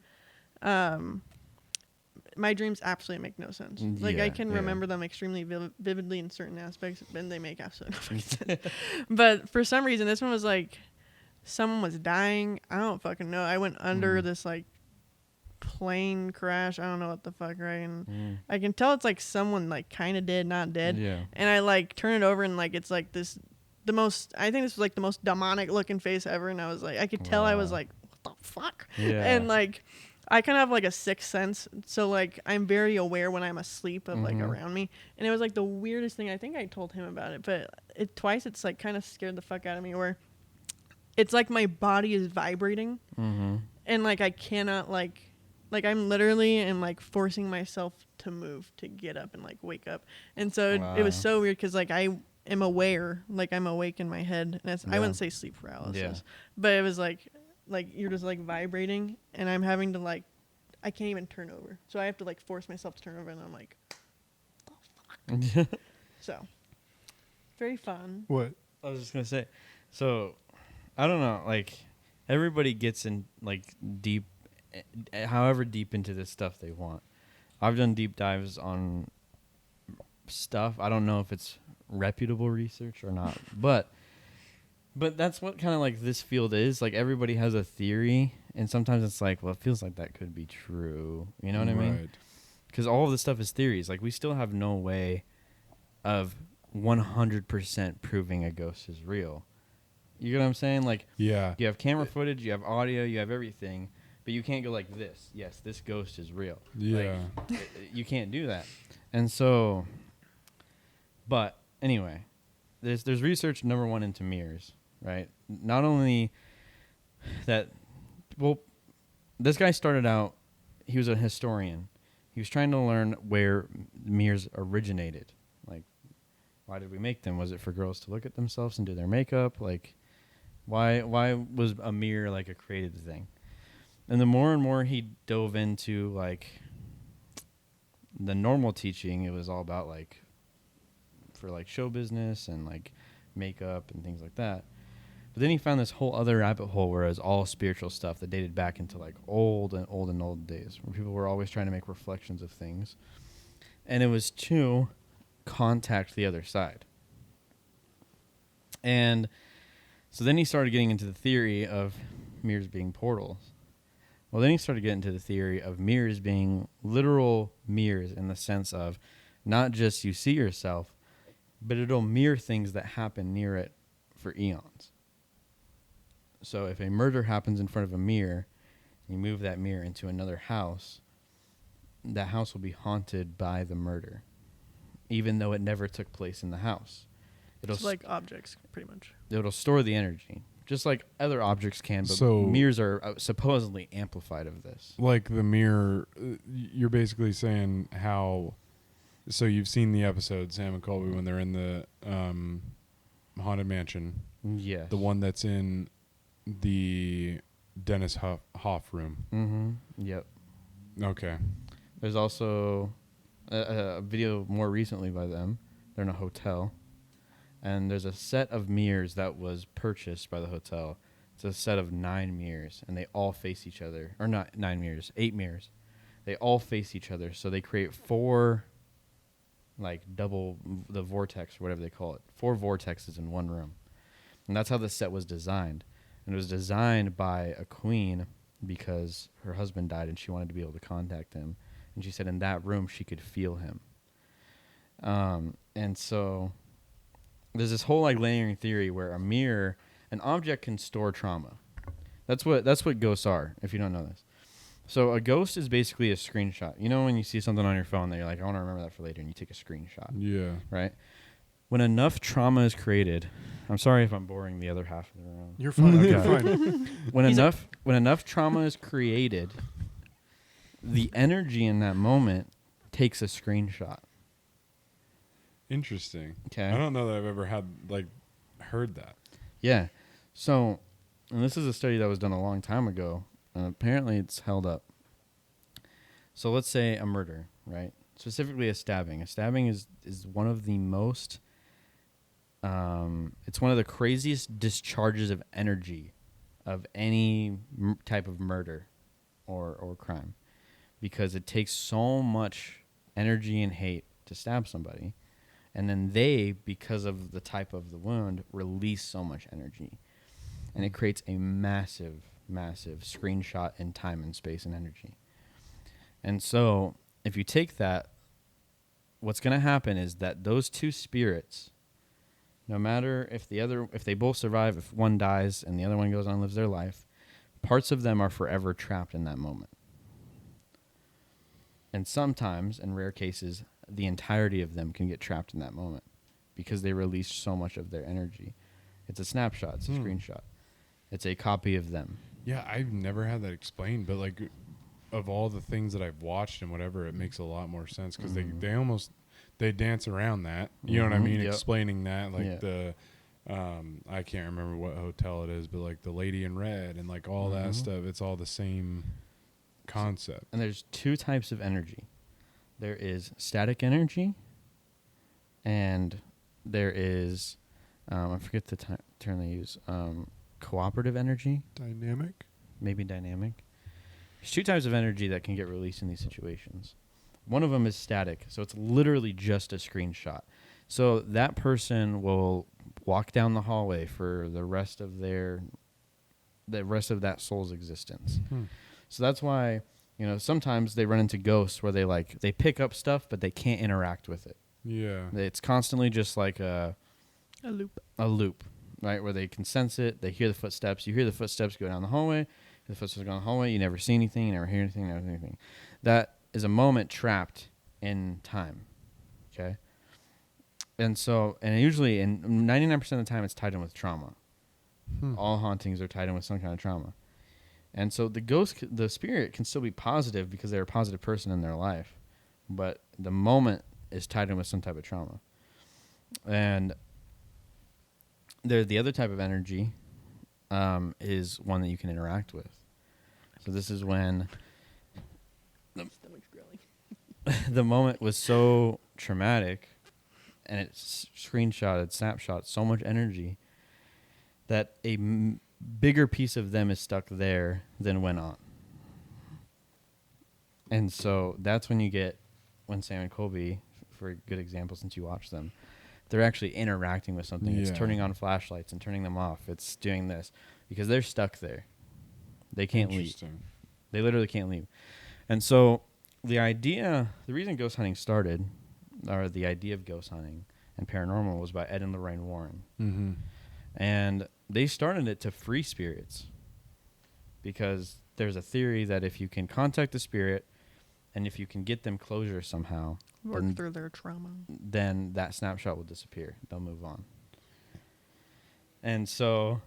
My dreams absolutely make no sense. Like I Yeah, can yeah. remember them extremely vividly in certain aspects, and they make absolutely no fucking sense. But for some reason, this one was like someone was dying. I don't fucking know. I went under this like plane crash. I don't know what the fuck, right? And I can tell it's like someone like kind of dead, not dead. Yeah. And I like turn it over and like it's like this I think this was like the most demonic looking face ever, and I was like I could tell I was Wow. like, what the fuck? Yeah. And like I kind of have like a sixth sense, so like I'm very aware when I'm asleep of like Mhm. around me, and it was like the weirdest thing. I think I told him about it, but twice it's like kind of scared the fuck out of me, where it's like my body is vibrating, Mm-hmm. and like I cannot like I'm literally am like forcing myself to move to get up and like wake up, and so it was Wow. so weird because like I am aware, like I'm awake in my head, and I Yeah. wouldn't say sleep paralysis, Yeah. but it was like you're just like vibrating, and I'm having to like I can't even turn over, so I have to like force myself to turn over, and I'm like, so very fun. What? I was just gonna say, so I don't know, like everybody gets in like deep, however deep into this stuff they want. I've done deep dives on stuff. I don't know if it's reputable research or not, but that's what kind of like this field is. Like everybody has a theory, and sometimes it's like, well, it feels like that could be true. You know what I mean? Right. Because all of this stuff is theories. Like we still have no way of 100% proving a ghost is real. You get what I'm saying? Like Yeah. you have camera footage, you have audio, you have everything, but you can't go like this. Yes, this ghost is real. Yeah. Like, you can't do that. And so, but anyway, there's research number one into mirrors, right? Not only that, well, this guy started out, he was a historian. He was trying to learn where mirrors originated. Like, why did we make them? Was it for girls to look at themselves and do their makeup? Like, why was a mirror like a created thing? And the more and more he dove into like the normal teaching, it was all about like for like show business and like makeup and things like that. But then he found this whole other rabbit hole where it was all spiritual stuff that dated back into like old days, where people were always trying to make reflections of things. And it was to contact the other side. And so then he started getting into the theory of mirrors being portals. Well, then he started getting into the theory of mirrors being literal mirrors in the sense of not just you see yourself, but it'll mirror things that happen near it for eons. So if a murder happens in front of a mirror, you move that mirror into another house, that house will be haunted by the murder, even though it never took place in the house. It's like objects, pretty much. It'll store the energy, just like other objects can, but So- mirrors are supposedly amplified of this. Like the mirror, you're basically saying how. So you've seen the episode Sam and Colby when they're in the haunted mansion, Yes. the one that's in the Dennis Hoff room. Mm-hmm. Yep. Okay. There's also a video more recently by them. They're in a hotel, and there's a set of mirrors that was purchased by the hotel. It's a set of 9 mirrors, and they all face each other. Or not 9 mirrors, 8 mirrors. They all face each other, so they create 4, like double the vortex, or whatever they call it. 4 vortexes in one room. And that's how the set was designed. And it was designed by a queen because her husband died and she wanted to be able to contact him. And she said in that room she could feel him. And so there's this whole like layering theory where a mirror, an object can store trauma. That's what ghosts are, if you don't know this. So a ghost is basically a screenshot. You know when you see something on your phone that you're like, I want to remember that for later, and you take a screenshot. Yeah. Right? When enough trauma is created, I'm sorry if I'm boring the other half of the room. You're fine. Okay. You're fine. When enough trauma is created, the energy in that moment takes a screenshot. Interesting. Okay. I don't know that I've ever heard that. Yeah. So, and this is a study that was done a long time ago, and apparently it's held up. So let's say a murder, right? Specifically a stabbing. A stabbing is one of the most, it's one of the craziest discharges of energy of any type of murder or crime, because it takes so much energy and hate to stab somebody. And then they, because of the type of the wound, release so much energy. And it creates a massive, massive screenshot in time and space and energy. And so if you take that, what's going to happen is that those 2 spirits, no matter if they both survive, if one dies and the other one goes on and lives their life, parts of them are forever trapped in that moment. And sometimes, in rare cases, the entirety of them can get trapped in that moment because they released so much of their energy. It's a snapshot. It's a screenshot. It's a copy of them. Yeah, I've never had that explained, but like of all the things that I've watched and whatever, it makes a lot more sense because they dance around that. You know what I mean? Yep. Explaining that, like the I can't remember what hotel it is, but like the Lady in Red and like all that stuff. It's all the same concept. And there's 2 types of energy. There is static energy, and there is, I forget the term they use, cooperative energy. Dynamic? Maybe dynamic. There's 2 types of energy that can get released in these situations. One of them is static, so it's literally just a screenshot. So that person will walk down the hallway for the rest of that soul's existence. So that's why, sometimes they run into ghosts where they pick up stuff, but they can't interact with it. Yeah. It's constantly just like a loop, right? Where they can sense it. They hear the footsteps. You hear the footsteps go down the hallway. The footsteps go down the hallway. You never see anything. You never hear anything. You never see anything. That is a moment trapped in time. Okay. And usually, in 99% of the time, it's tied in with trauma. All hauntings are tied in with some kind of trauma. And so the spirit can still be positive because they're a positive person in their life, but the moment is tied in with some type of trauma. And the other type of energy is one that you can interact with. So this is when the moment was so traumatic and it snapshot so much energy that a bigger piece of them is stuck there than went on. And so that's when when Sam and Colby, for a good example since you watch them, they're actually interacting with something. Yeah. It's turning on flashlights and turning them off. It's doing this because they're stuck there. They can't leave. They literally can't leave. And so the reason ghost hunting started, or the idea of ghost hunting and paranormal, was by Ed and Lorraine Warren. Mm-hmm. And they started it to free spirits because there's a theory that if you can contact the spirit and if you can get them closure somehow, Work through their trauma. then that snapshot will disappear. They'll move on. And so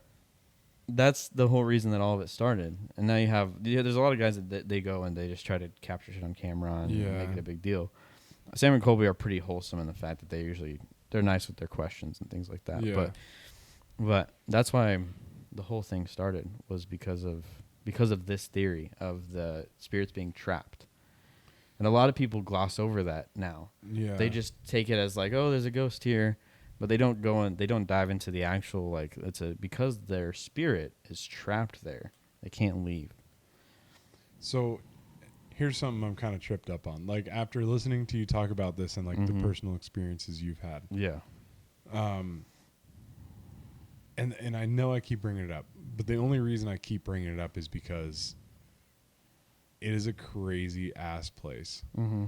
that's the whole reason that all of it started. And now there's a lot of guys that they go and they just try to capture shit on camera and make it a big deal. Sam and Colby are pretty wholesome in the fact that they're nice with their questions and things like that. Yeah. But that's why the whole thing started, was because of this theory of the spirits being trapped. And a lot of people gloss over that now. Yeah. They just take it as like, oh, there's a ghost here, but they don't go in. They don't dive into the actual like because their spirit is trapped there. They can't leave. So here's something I'm kind of tripped up on. Like after listening to you talk about this and like the personal experiences you've had. Yeah. And I know I keep bringing it up, but the only reason I keep bringing it up is because it is a crazy ass place. Mm-hmm.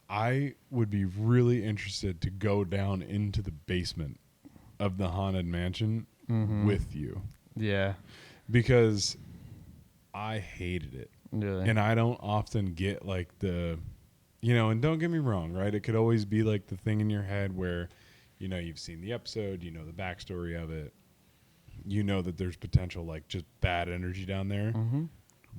I would be really interested to go down into the basement of the haunted mansion with you. Yeah. Because I hated it. Really? And I don't often get like and don't get me wrong, right? It could always be like the thing in your head where, you've seen the episode, the backstory of it. You know that there's potential like just bad energy down there. Mm-hmm.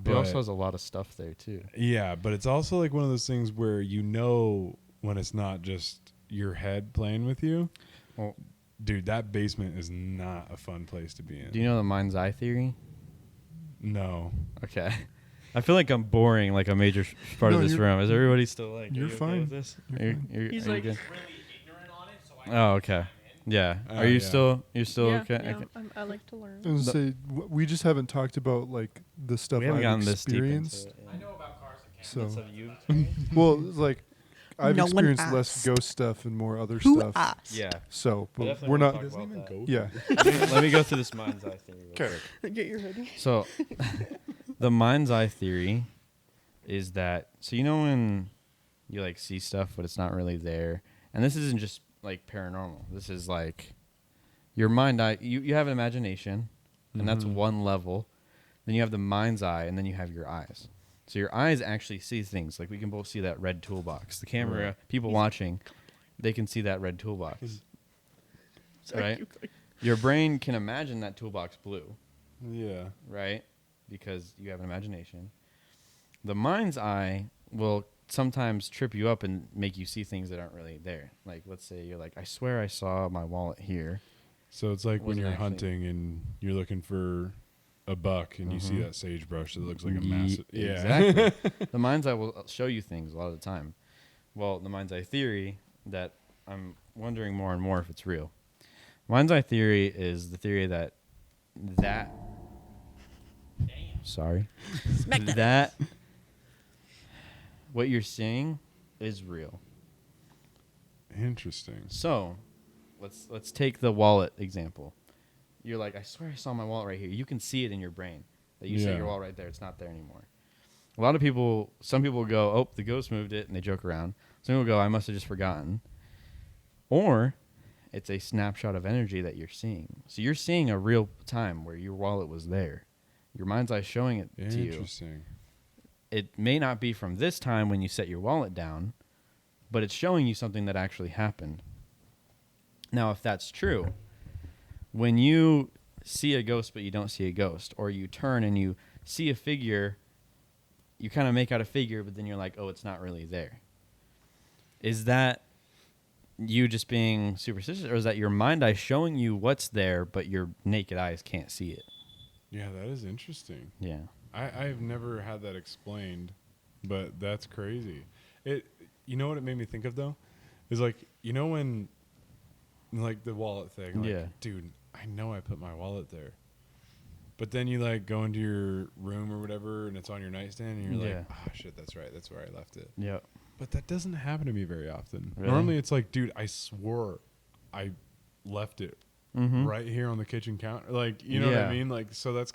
But it also has a lot of stuff there too. Yeah, but it's also like one of those things where when it's not just your head playing with you. Well, dude, that basement is not a fun place to be in. Do you know the mind's eye theory? No. Okay. I feel like I'm boring like a major part of this room. Is everybody still like, you're are you fine. okay with this? He's are you like, good? Really ignorant on it, so I Oh, okay. Yeah. Are you yeah. you're still yeah, okay? yeah, Okay. I like to learn. I was gonna say we just haven't talked about like the stuff We haven't I've gotten this deep into experienced. it. I know about cars and So cameras. Have you experienced? well, like I've No one experienced less asked. ghost stuff and more other Who stuff. asked? Yeah. So, I but definitely we're wanna not. talk about that. Yeah. Let me go through this mind's eye theory. real Okay. quick. Get your hoodie. So, the mind's eye theory is that when you like see stuff but it's not really there, and this isn't just like paranormal. This is like your mind eye. You have an imagination, and that's one level. Then you have the mind's eye, and then you have your eyes. So your eyes actually see things. Like we can both see that red toolbox. The camera, people watching, they can see that red toolbox. Right? Your brain can imagine that toolbox blue. Yeah. Right? Because you have an imagination. The mind's eye will sometimes trip you up and make you see things that aren't really there. Like, let's say you're like, I swear I saw my wallet here. So it's like when Wasn't you're actually- hunting and you're looking for a buck and you see that sagebrush that looks like a massive. Yeah. Exactly. The mind's eye will show you things a lot of the time. Well, the mind's eye theory that I'm wondering more and more if it's real. Mind's eye theory is the theory that sorry. That what you're seeing is real. Interesting. So, let's take the wallet example. You're like, I swear I saw my wallet right here. You can see it in your brain that you set your wallet right there. It's not there anymore. A lot of people, some people go, oh, the ghost moved it, and they joke around. Some people go, I must have just forgotten. Or it's a snapshot of energy that you're seeing. So you're seeing a real time where your wallet was there. Your mind's eye showing it to you. Interesting. It may not be from this time when you set your wallet down, but it's showing you something that actually happened. Now, if that's true, when you see a ghost but you don't see a ghost, or you turn and you see a figure, you kind of make out a figure, but then you're like, oh, it's not really there. Is that you just being superstitious, or is that your mind eye showing you what's there, but your naked eyes can't see it? Yeah, that is interesting. Yeah. I've never had that explained, but that's crazy. You know what it made me think of though? Is like, when like the wallet thing, like, Yeah. dude, I know I put my wallet there. But then you like go into your room or whatever and it's on your nightstand and you're Yeah. like, oh shit, that's right, that's where I left it. Yep. But that doesn't happen to me very often. Really? Normally it's like, dude, I swore I left it Mm-hmm. right here on the kitchen counter. Like, you know what Yeah. I mean? Like, so that's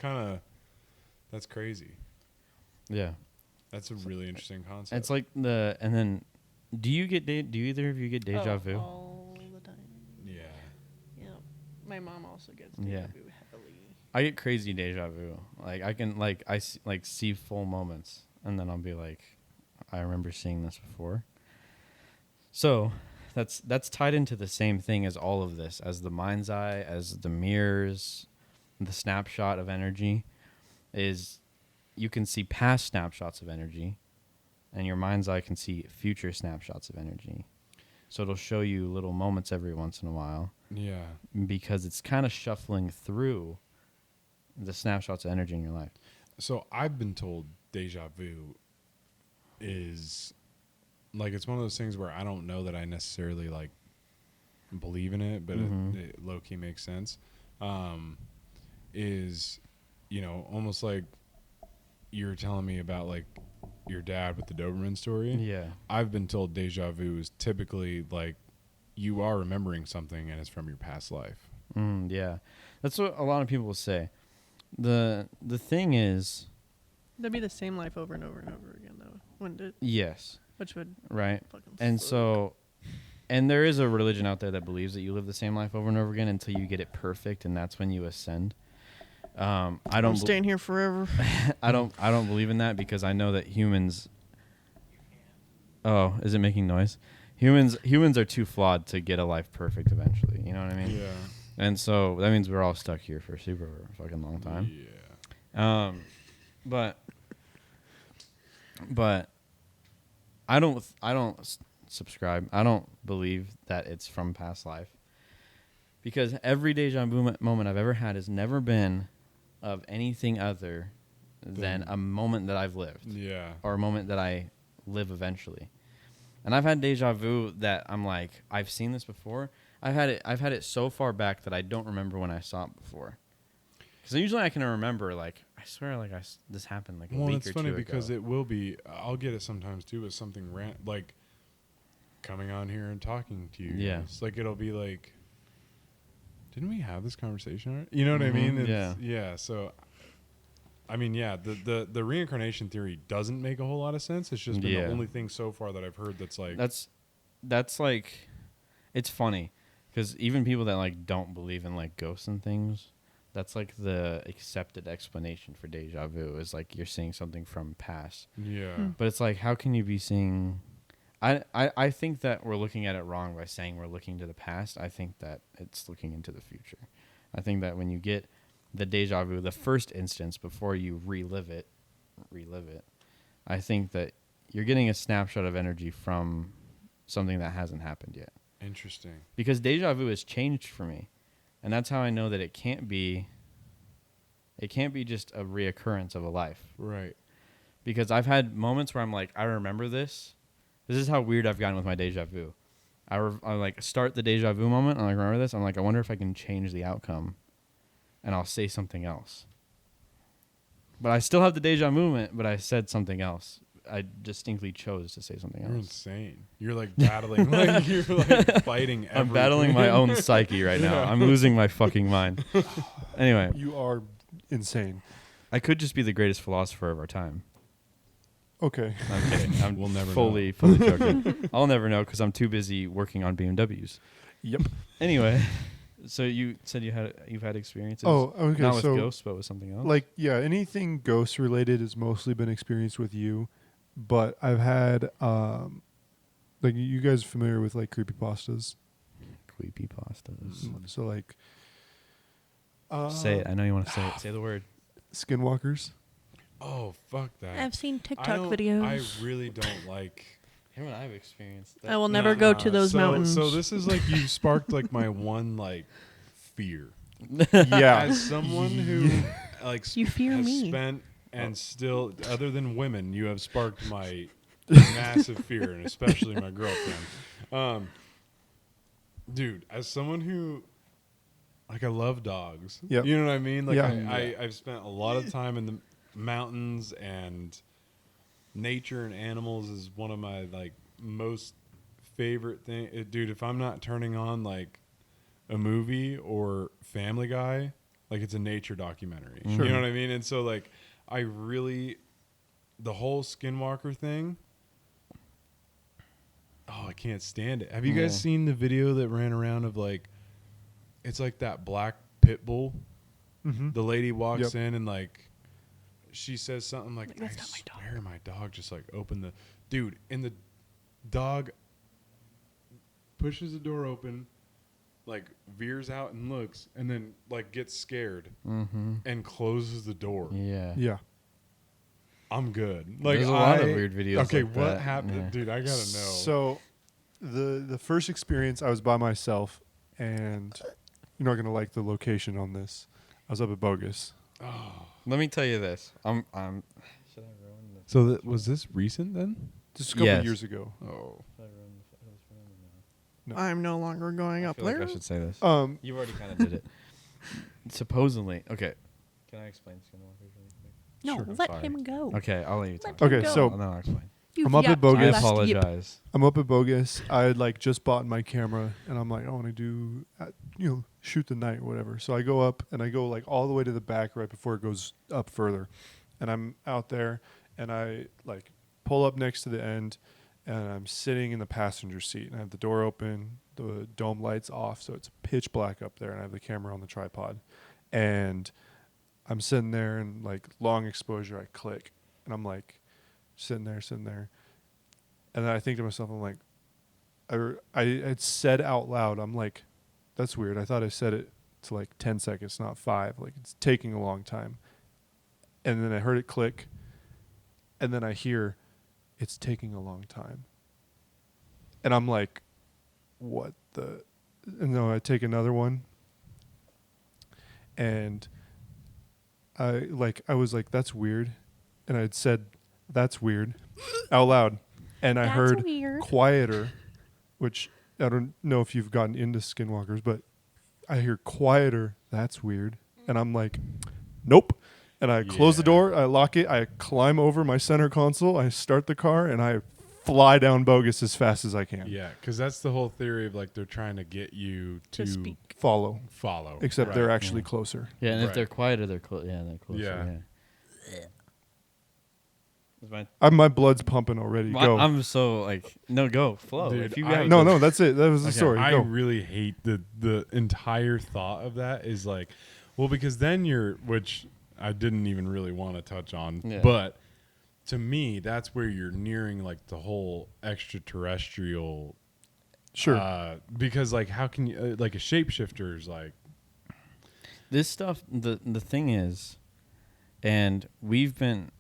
crazy. Yeah. That's a really interesting concept. It's like and then do either of you get deja vu? All the time. Yeah. Yeah. My mom also gets Yeah. deja vu heavily. I get crazy deja vu. Like I can see full moments, and then I'll be like, I remember seeing this before. So, that's tied into the same thing as all of this, as the mind's eye, as the mirrors, the snapshot of energy, is you can see past snapshots of energy, and your mind's eye can see future snapshots of energy. So it'll show you little moments every once in a while. Yeah. Because it's kind of shuffling through the snapshots of energy in your life. So I've been told deja vu is like, it's one of those things where I don't know that I necessarily like believe in it, but it low key makes sense. Is, you know, almost like you were telling me about like your dad with the Doberman story. Yeah. I've been told deja vu is typically like you are remembering something and it's from your past life. Yeah. That's what a lot of people say. The thing is, That'd be the same life over and over and over again, though, wouldn't it? yes, Which would right? fucking And suck. so, and there is a religion out there that believes that you live the same life over and over again until you get it perfect, and that's when you ascend. I I'm don't. staying here forever. I don't believe in that because I know that humans. Oh, is it making noise? Humans are too flawed to get a life perfect eventually. You know what I mean? Yeah. And so that means we're all stuck here for a super fucking long time. Yeah. But I don't subscribe. I don't believe that it's from past life because every deja vu moment I've ever had has never been of anything other than a moment that I've lived. Yeah. Or a moment that I live eventually. And I've had deja vu that I'm like, I've seen this before. I've had it so far back that I don't remember when I saw it before. Because usually I can remember, like, I swear, like, this happened like a Well, week it's or funny two because ago. it will be. I'll get it sometimes too with something like coming on here and talking to you. Yeah. It's like it'll be like, didn't we have this conversation already? You know what I mean? It's, yeah. So, I mean, yeah. The reincarnation theory doesn't make a whole lot of sense. It's just been the only thing so far that I've heard that's like. That's like, it's funny because even people that like don't believe in like ghosts and things. That's like the accepted explanation for deja vu is like you're seeing something from past. Yeah. But it's like, how can you be seeing... I think that we're looking at it wrong by saying we're looking to the past. I think that it's looking into the future. I think that when you get the deja vu, the first instance before you relive it, I think that you're getting a snapshot of energy from something that hasn't happened yet. Interesting. Because deja vu has changed for me. And that's how I know that it can't be just a reoccurrence of a life. Right. Because I've had moments where I'm like, I remember this. This is how weird I've gotten with my deja vu. I like start the deja vu moment. I'm like, remember this? I'm like, I wonder if I can change the outcome. And I'll say something else. But I still have the deja moment, but I said something else. I distinctly chose to say something You're else. insane. You're like battling, like you're like fighting. I'm battling my own psyche right now. I'm losing my fucking mind. Anyway, You are insane. I could just be the greatest philosopher of our time. Okay. I'm kidding. We'll never fully joking. I'll never know because I'm too busy working on BMWs. Yep. Anyway, so you said you've had experiences. Oh, okay. Not with So, ghosts, but with something else. like, yeah, anything ghost related has mostly been experienced with you, but I've had, like, you guys familiar with like creepypastas? Creepypastas. So like, Say it. I know you want to say it. Say the word. skinwalkers. Oh, fuck that. I've seen I TikTok don't- videos. I really don't like. Him and I have experienced that. I will never go to those mountains. So this is like you sparked like my one like fear. Yeah. As someone who like You fear has me. spent and still, other than women, you have sparked my massive fear, and especially my girlfriend. Dude, as someone who like I love dogs. Yep. You know what I mean? Like Yeah. I've spent a lot of time in the mountains, and nature and animals is one of my like most favorite thing. Dude, if I'm not turning on like a movie or Family Guy, like it's a nature documentary. Sure. You know what I mean? And so like I really, the whole Skinwalker thing, oh, I can't stand it. Have you guys seen the video that ran around of like, it's like that black pit bull? Mm-hmm. The lady walks Yep. in and like, she says something like, I That's not my dog." swear my dog just like opened the, dude, and the dog pushes the door open, like veers out and looks, and then like gets scared Mm-hmm. and closes the door. Yeah. Yeah. I'm good. Like There's a lot of weird videos Okay, like what that. happened, Yeah. dude? I gotta know. So, the first experience, I was by myself, and you're not gonna like the location on this. I was up at Bogus. Oh, Let me tell you this. I'm. Should I ruin So was this recent then? Just a couple Yes. years ago. Oh. No. I'm no longer going up there. I should say this. Um, You already kind of did it. Supposedly. Okay. Can I explain Skinwalkers really quick? No, Sure. let Sorry. him go. Okay, I'll let you talk. Okay, Go. so No, I'll explain. You I'm up at yapped Bogus. I last yip. apologize. I'm up at Bogus. I had like just bought my camera, and I'm like, I want to do, shoot the night or whatever. So I go up, and I go like all the way to the back right before it goes up further, and I'm out there, and I like pull up next to the end, and I'm sitting in the passenger seat, and I have the door open, the dome lights off, so it's pitch black up there, and I have the camera on the tripod, and I'm sitting there, and like long exposure, I click, and I'm like sitting there. And then I think to myself, I'm like, I had said out loud, I'm like, that's weird. I thought I said it to like 10 seconds, not 5. Like, it's taking a long time. And then I heard it click. And then I hear, it's taking a long time. And I'm like, what the? And then I take another one. And I was like, that's weird. And I'd said, that's weird out loud. And I That's heard weird. quieter, which I don't know if you've gotten into Skinwalkers, but I hear quieter. That's weird. And I'm like, nope. And I close the Yeah. door. I lock it. I climb over my center console. I start the car and I fly down Bogus as fast as I can. Yeah, because that's the whole theory of like they're trying to get you to speak. Follow. follow. Except Right. they're actually Yeah. closer. Yeah, and if Right. they're quieter, they're closer. Yeah, they're closer. Yeah. My blood's pumping already. Go. I'm so like, no, go flow. Dude, if you I- got no, that's it. That was the Okay. story. I Go. really hate the entire thought of that is like, well, because then which I didn't even really want to touch on, Yeah. but to me, that's where you're nearing like the whole extraterrestrial. Sure. Because like, how can you like a shapeshifter is like, this stuff. The thing is, and we've been,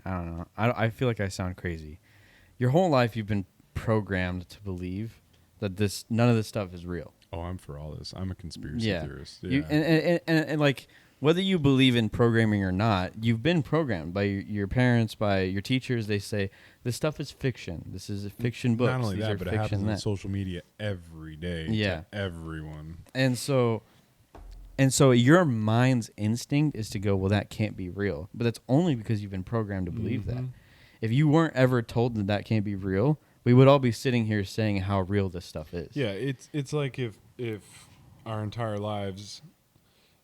I don't know. I feel like I sound crazy. Your whole life, you've been programmed to believe that none of this stuff is real. oh, I'm for all this. I'm a conspiracy Yeah. theorist. You, Yeah. and like whether you believe in programming or not, you've been programmed by your parents, by your teachers. They say this stuff is fiction. This is a fiction book. Not only These that, are but it fiction happens on that. social media every day. Yeah. To everyone. And so your mind's instinct is to go, well, that can't be real. But that's only because you've been programmed to believe that. Mhm. If you weren't ever told that can't be real, we would all be sitting here saying how real this stuff is. Yeah, it's like if our entire lives,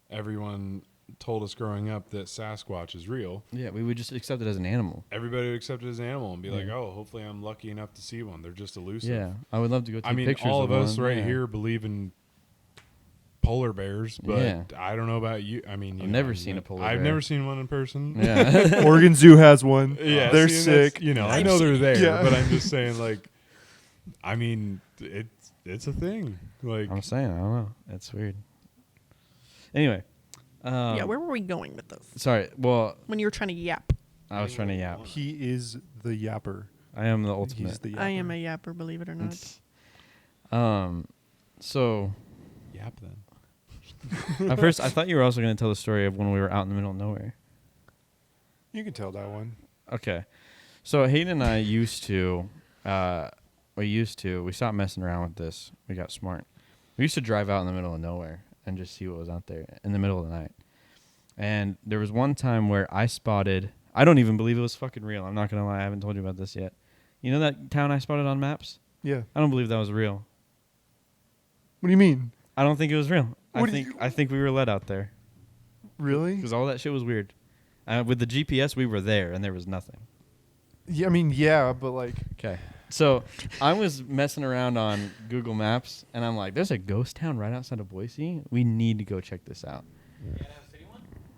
everyone told us growing up that Sasquatch is real, Yeah, we would just accept it as an animal. everybody would accept it as an animal and be like, Yeah. oh, hopefully I'm lucky enough to see one. They're just elusive. Yeah, I would love to go take I mean, pictures all of of us one. right Yeah. here believe in polar bears, but Yeah. I don't know about you. I mean, I've never seen a polar I've bear. never seen one in person. Yeah. Oregon Zoo has one. Yeah, They're see, and sick. that's- You know, I I've know they're seen there, Yeah. but I'm just saying, like, I mean, it's a thing. Like, I'm saying, I don't know. That's weird. Anyway. Yeah, where were we going with this? Sorry. Well, When you were trying to yap. I was trying to yap. He is the yapper. I am the He's ultimate. the yapper. I am a yapper, believe it or not. It's- So yap then. at first, I thought you were also going to tell the story of when we were out in the middle of nowhere. You can tell that one. Okay. So Hayden and I used to, we stopped messing around with this. We got smart. We used to drive out in the middle of nowhere and just see what was out there in the middle of the night. And there was one time where I don't even believe it was fucking real. I'm not going to lie. I haven't told you about this yet. You know that town I spotted on maps? Yeah. I don't believe that was real. What do you mean? I don't think it was real. What do you- I think we were led out there Really? because all that shit was weird. With the GPS, we were there and there was nothing. Yeah, I mean, yeah, but like, Okay. So I was messing around on Google Maps, and I'm like, there's a ghost town right outside of Boise. We need to go check this out.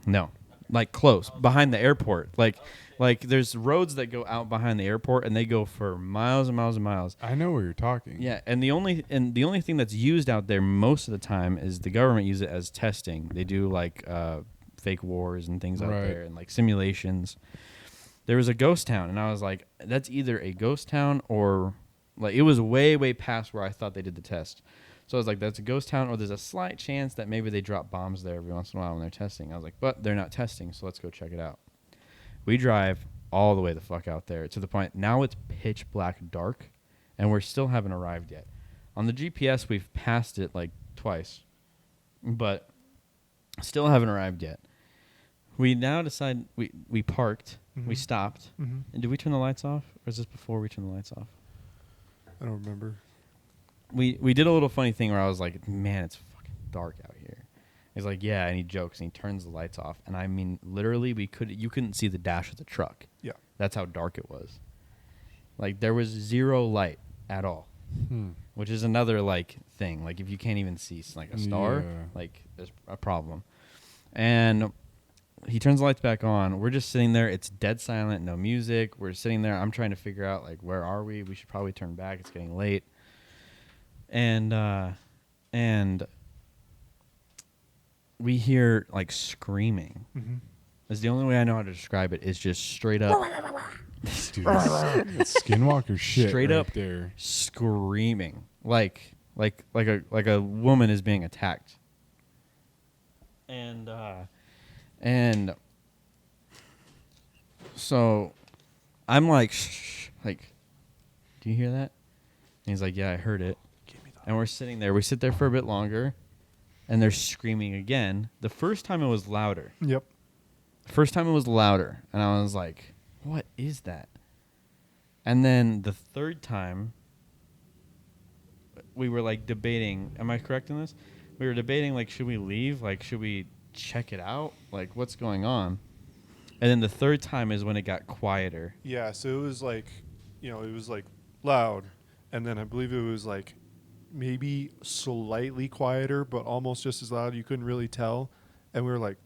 No. Like close, behind the airport. Like there's roads that go out behind the airport, and they go for miles and miles and miles. I know where you're talking. Yeah, and the only thing that's used out there most of the time is the government use it as testing. They do like fake wars and things out Right. there, and like simulations. There was a ghost town, and I was like, that's either a ghost town or like it was way, way past where I thought they did the test. So I was like, that's a ghost town, or there's a slight chance that maybe they drop bombs there every once in a while when they're testing. I was like, but they're not testing, so let's go check it out. We drive all the way the fuck out there to the point now it's pitch black dark, and we still haven't arrived yet. On the GPS, we've passed it like twice, but still haven't arrived yet. We now decide we parked, we stopped, and did we turn the lights off, or is this before we turned the lights off? I don't remember. We did a little funny thing where I was like, man, it's fucking dark out here. He's like, yeah, and he jokes and he turns the lights off, and I mean, literally, you couldn't see the dash of the truck. Yeah. That's how dark it was. Like there was zero light at all, which is another like thing. Like if you can't even see like a star, like there's a problem. And he turns the lights back on. We're just sitting there. It's dead silent, no music. We're sitting there. I'm trying to figure out like where are we? We should probably turn back. It's getting late. And we hear like screaming. That's the only way I know how to describe it. Is just straight up. Dude, that's skinwalker shit. Straight right up there. screaming like a woman is being attacked. And so I'm like, shh, like, do you hear that? And he's like, yeah, I heard it. And we're sitting there. We sit there for a bit longer, and they're screaming again. The first time it was louder. Yep. First time it was louder, and I was like, what is that? And then the third time, we were like debating, am I correct in this? We were debating, like, should we leave? Like, should we check it out? Like, what's going on? And then the third time is when it got quieter. Yeah, so it was like, it was like loud, and then I believe it was like maybe slightly quieter, but almost just as loud. You couldn't really tell. And we were like,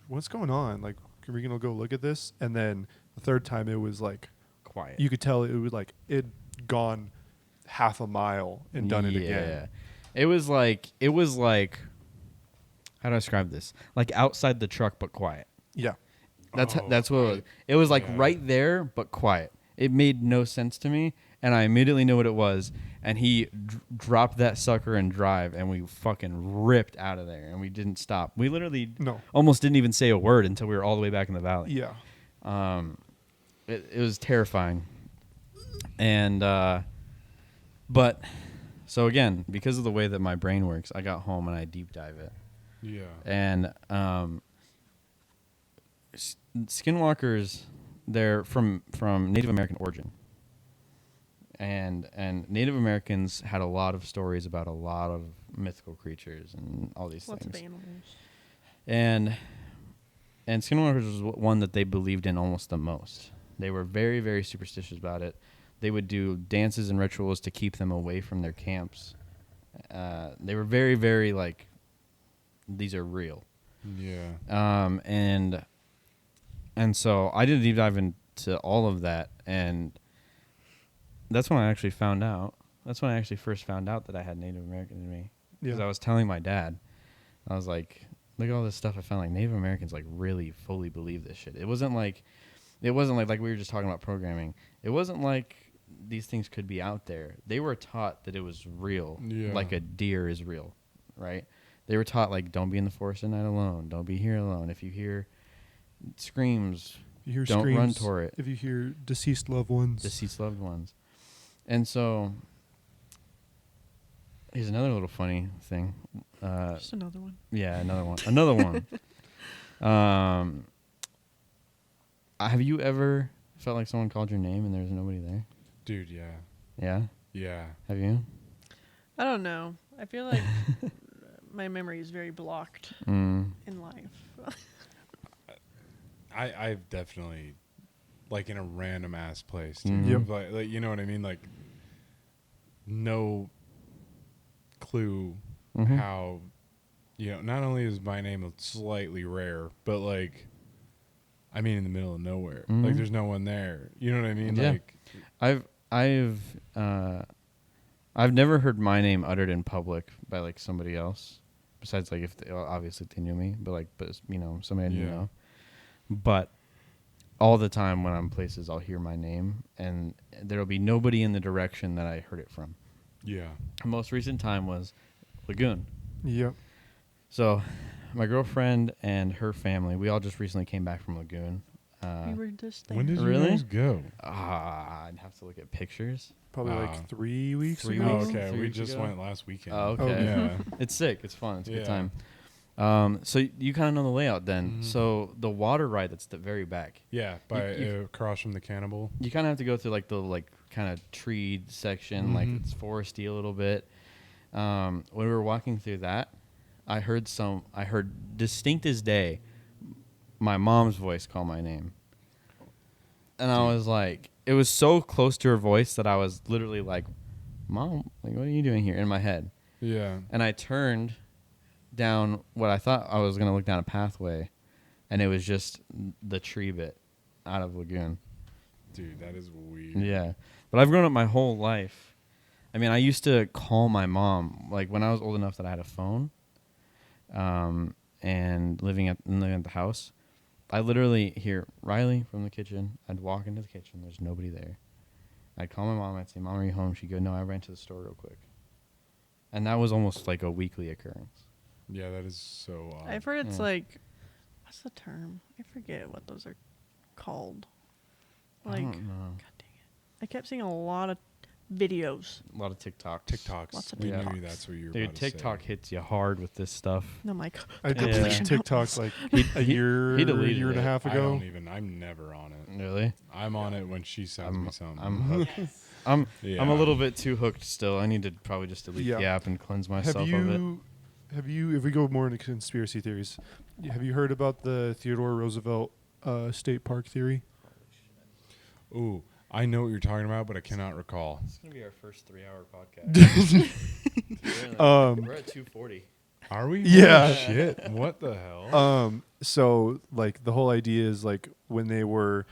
what's going on? Like, are we going to go look at this? And then the third time it was like Quiet. you could tell it was like it'd gone half a mile and done it again. It was like, how do I describe this? Like outside the truck, but quiet. Yeah. That's what it was. It was like right there, but quiet. It made no sense to me, and I immediately knew what it was. And he dropped that sucker and drive, and we fucking ripped out of there, and we didn't stop. We literally almost didn't even say a word until we were all the way back in the valley. Yeah. It was terrifying. And but so again, because of the way that my brain works, I got home and I deep dive it. Yeah. And skinwalkers, they're from Native American origin. And Native Americans had a lot of stories about a lot of mythical creatures and all these Lots things. of animals. And skinwalkers was one that they believed in almost the most. They were very, very superstitious about it. They would do dances and rituals to keep them away from their camps. They were very, very like, these are real. Yeah. And so I did a deep dive into all of that, and that's when I actually found out. That's when I actually first found out that I had Native American in me. Because I was telling my dad, I was like, look at all this stuff I found. Like Native Americans like really fully believe this shit. It wasn't like we were just talking about programming. It wasn't like these things could be out there. They were taught that it was real, like a deer is real, right? They were taught like don't be in the forest at night alone. Don't be here alone. If you hear screams, don't run toward it. If you hear deceased loved ones. And so, here's another little funny thing. Just another one. Yeah, another one. Have you ever felt like someone called your name and there was nobody there? Dude, yeah. Yeah? Yeah. Have you? I don't know. I feel like my memory is very blocked Mm. in life. I've definitely, like, in a random ass place. Too. Mhm. Yep. Like, you know what I mean? Like, no clue Mhm. how, not only is my name slightly rare, but, like, I mean, in the middle of nowhere. Mhm. Like, there's no one there. You know what I mean? Yeah. Like, I've never heard my name uttered in public by like somebody else, besides like if obviously they knew me, but somebody I didn't know. But all the time when I'm places, I'll hear my name, and there'll be nobody in the direction that I heard it from. yeah. The most recent time was Lagoon. Yep. So my girlfriend and her family, we all just recently came back from Lagoon. We were just there. When did Really? you guys go? I'd have to look at pictures. Probably like 3 weeks 3 ago. Oh, weeks? okay. 3 We weeks just ago? went last weekend. Oh, okay. Yeah. It's sick. It's fun. It's a good Yeah. time. So you kind of know the layout then. Mhm. So the water ride that's the very back. Yeah, by you- across from the cannibal. You kind of have to go through like the kind of treed section, like Mhm. it's foresty a little bit. When we were walking through that, I heard distinct as day, my mom's voice call my name. And I Dude. was like, it was so close to her voice that I was literally like, Mom, like, what are you doing here in my head? Yeah. And I turned down what I thought I was going to look down a pathway, and it was just the tree bit out of Lagoon. Dude, that is weird. Yeah. But I've grown up my whole life. I mean, I used to call my mom, like, when I was old enough that I had a phone, and living at the house. I literally hear Riley from the kitchen. I'd walk into the kitchen. There's nobody there. I'd call my mom. I'd say, Mom, are you home? She'd go, no, I ran to the store real quick. And that was almost like a weekly occurrence. Yeah, that is so odd. I've heard it's Yeah. like, what's the term? I forget what those are called. I Like, don't know. God dang it. I kept seeing a lot of videos. A lot of TikToks. TikToks. Lots of we TikToks. knew that's what you were Dude, about to say. TikTok hits you hard with this stuff. And I'm like, I did Yeah. TikTok like a he year, deleted year and a it. half I ago. don't even. I'm never on it. Really? I'm on it when she sends me something. I'm hooked. I'm Yeah. a little bit too hooked still. I need to probably just delete the Yeah. app and cleanse myself Have of it. you, if we go more into conspiracy theories, have you heard about the Theodore Roosevelt State Park theory? Ooh, I know what you're talking about, but I cannot recall. This is gonna be our first 3-hour podcast. We're at 2:40. Are we? Yeah. Holy shit. What the hell? So like the whole idea is like when they were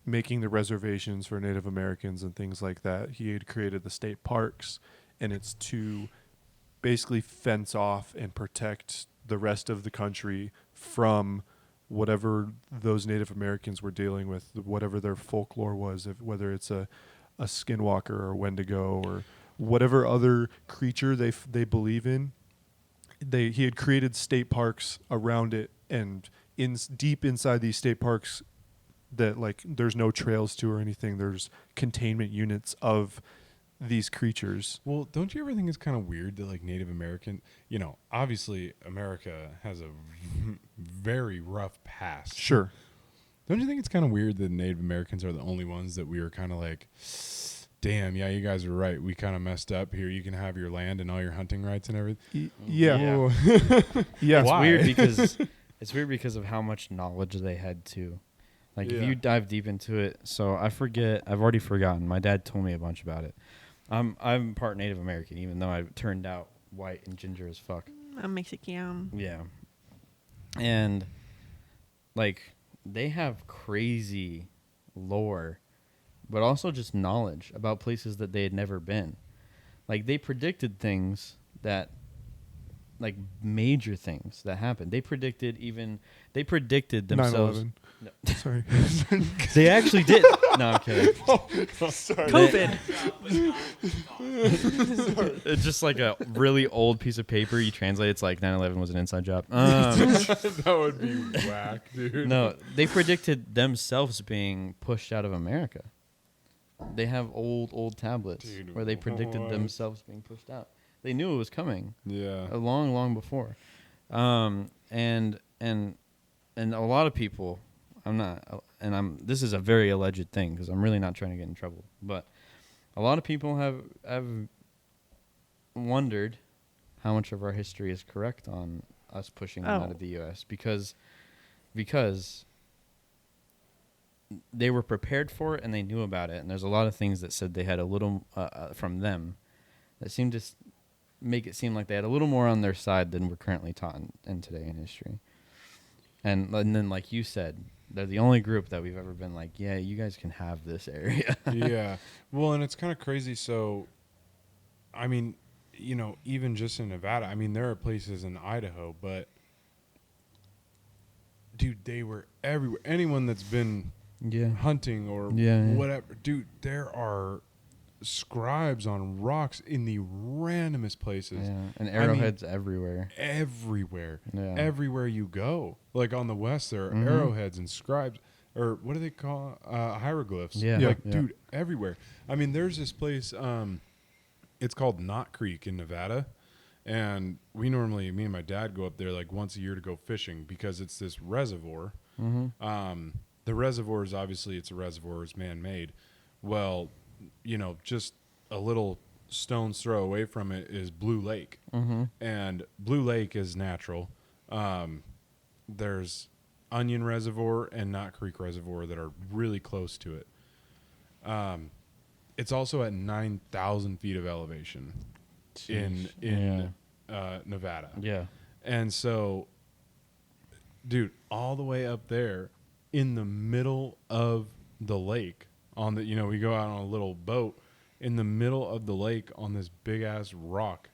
making the reservations for Native Americans and things like that, he had created the state parks, and it's to basically fence off and protect the rest of the country from whatever those Native Americans were dealing with, whatever their folklore was, whether it's a skinwalker or a wendigo or whatever other creature they believe in. He had created state parks around it, and deep inside these state parks that like there's no trails to or anything, there's containment units of these creatures. Well, don't you ever think it's kind of weird that like Native American, obviously America has a very rough past. Sure. Don't you think it's kind of weird that Native Americans are the only ones that we were kind of like, damn, yeah, you guys are right. We kind of messed up here. You can have your land and all your hunting rights and everything. Yeah. Yeah. Yeah. It's Why? weird because of how much knowledge they had too. Like if Yeah. you dive deep into it, so I've already forgotten. My dad told me a bunch about it. I'm part Native American, even though I turned out white and ginger as fuck. I'm Mexican. Yeah. And like they have crazy lore, but also just knowledge about places that they had never been. Like they predicted things that like major things that happened. They predicted themselves. 9/11. No. Sorry. They actually did. No, I'm kidding. COVID. It's just like a really old piece of paper. You translate. It's like 9/11 was an inside job. That would be whack, dude. No, they predicted themselves being pushed out of America. They have old tablets Dude, where they predicted what? themselves being pushed out. They knew it was coming Yeah. long before. And a lot of people, this is a very alleged thing because I'm really not trying to get in trouble, but a lot of people have wondered how much of our history is correct on us pushing them out Oh. of the U.S. because they were prepared for it and they knew about it, and there's a lot of things that said they had a little from them that seemed to make it seem like they had a little more on their side than we're currently taught in today in history. And then, like you said, they're the only group that we've ever been like, yeah, you guys can have this area. Yeah. Well, and it's kind of crazy. So, I mean, even just in Nevada, I mean, there are places in Idaho, but dude, they were everywhere. Anyone that's been Yeah. hunting or Yeah, yeah. whatever, dude, there are scribes on rocks in the randomest places. Yeah, and I mean, arrowheads everywhere. Everywhere. Yeah. Everywhere you go. Like on the west, there are Mhm. arrowheads and scribes, or what do they call hieroglyphs? Yeah. Yeah. Like, Yeah. dude, everywhere. I mean, there's this place, it's called Knot Creek in Nevada. And me and my dad go up there like once a year to go fishing because it's this reservoir. Mm-hmm. The reservoir is obviously, it's a reservoir, it's man-made. Well, just a little stone's throw away from it is Blue Lake. Mm-hmm. And Blue Lake is natural. There's Onion Reservoir and Knot Creek Reservoir that are really close to it. It's also at 9,000 feet of elevation in Nevada. Yeah. And so, dude, all the way up there in the middle of the lake on the, we go out on a little boat in the middle of the lake on this big ass rock.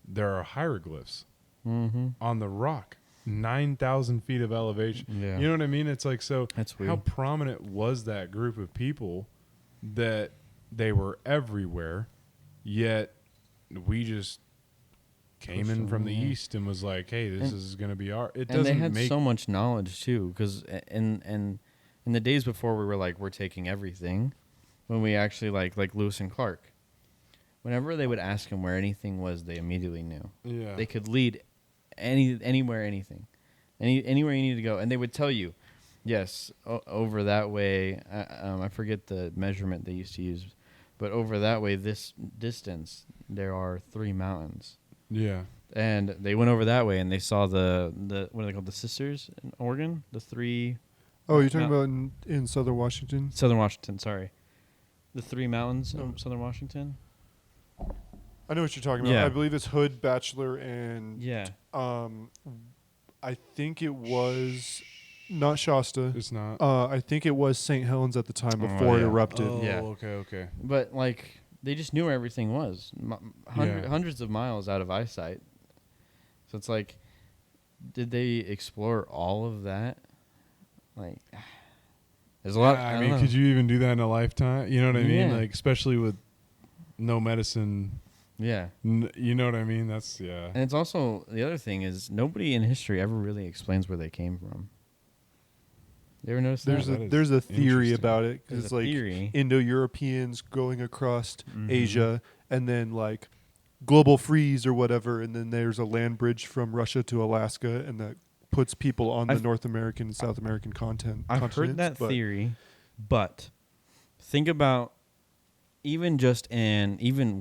There are hieroglyphs on the rock, 9,000 feet of elevation. Yeah. You know what I mean? It's like, so That's weird. how prominent was that group of people that they were everywhere, yet we just came in from the east and was like, hey, this is going to be our, it And they doesn't had make so much knowledge too, because in the days before we were like, we're taking everything, when we actually like Lewis and Clark, whenever they would ask him where anything was, they immediately knew. Yeah. They could lead anywhere, anything, anywhere you need to go, and they would tell you, yes, over that way. I forget the measurement they used to use, but over that way, this distance, there are 3 mountains. Yeah. And they went over that way, and they saw the what are they called? The Sisters in Oregon? The 3... Oh, you're talking No. about in Southern Washington? Southern Washington, sorry. The 3 mountains in Southern Washington? I know what you're talking about. Yeah. I believe it's Hood, Bachelor, and Yeah. I think it was not Shasta. It's not. I think it was St. Helens at the time Oh, before it yeah. erupted. Oh, Yeah. okay. But, like, they just knew where everything was. Yeah. Hundreds of miles out of eyesight. So it's like, did they explore all of that? Like, there's a lot. I I mean, don't could know. you even do that in a lifetime? You know what I mean? Yeah. Like, especially with no medicine. Yeah. You know what I mean? That's, yeah. And it's also, the other thing is, nobody in history ever really explains where they came from. You ever notice There's that? That is there's a theory interesting. about it because There's it's a like theory. Indo-Europeans going across Mhm. Asia, and then like global freeze or whatever, and then there's a land bridge from Russia to Alaska, and that puts people on the I've- North American and South American I've continents. heard that but theory, but think about even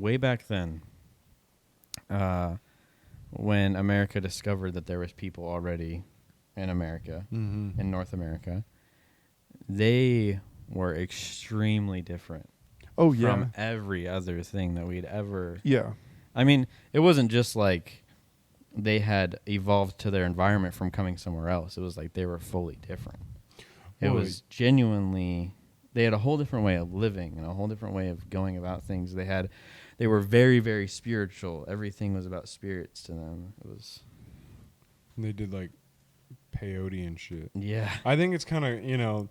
way back then, when America discovered that there was people already in America, Mm-hmm. in North America, they were extremely different Oh yeah, from every other thing that we'd ever. yeah. I mean, it wasn't just like they had evolved to their environment from coming somewhere else. It was like they were fully different. It Well, was genuinely, they had a whole different way of living and a whole different way of going about things. They were very, very spiritual. Everything was about spirits to them. It was, They did like peyote and shit. yeah. I think it's kind of,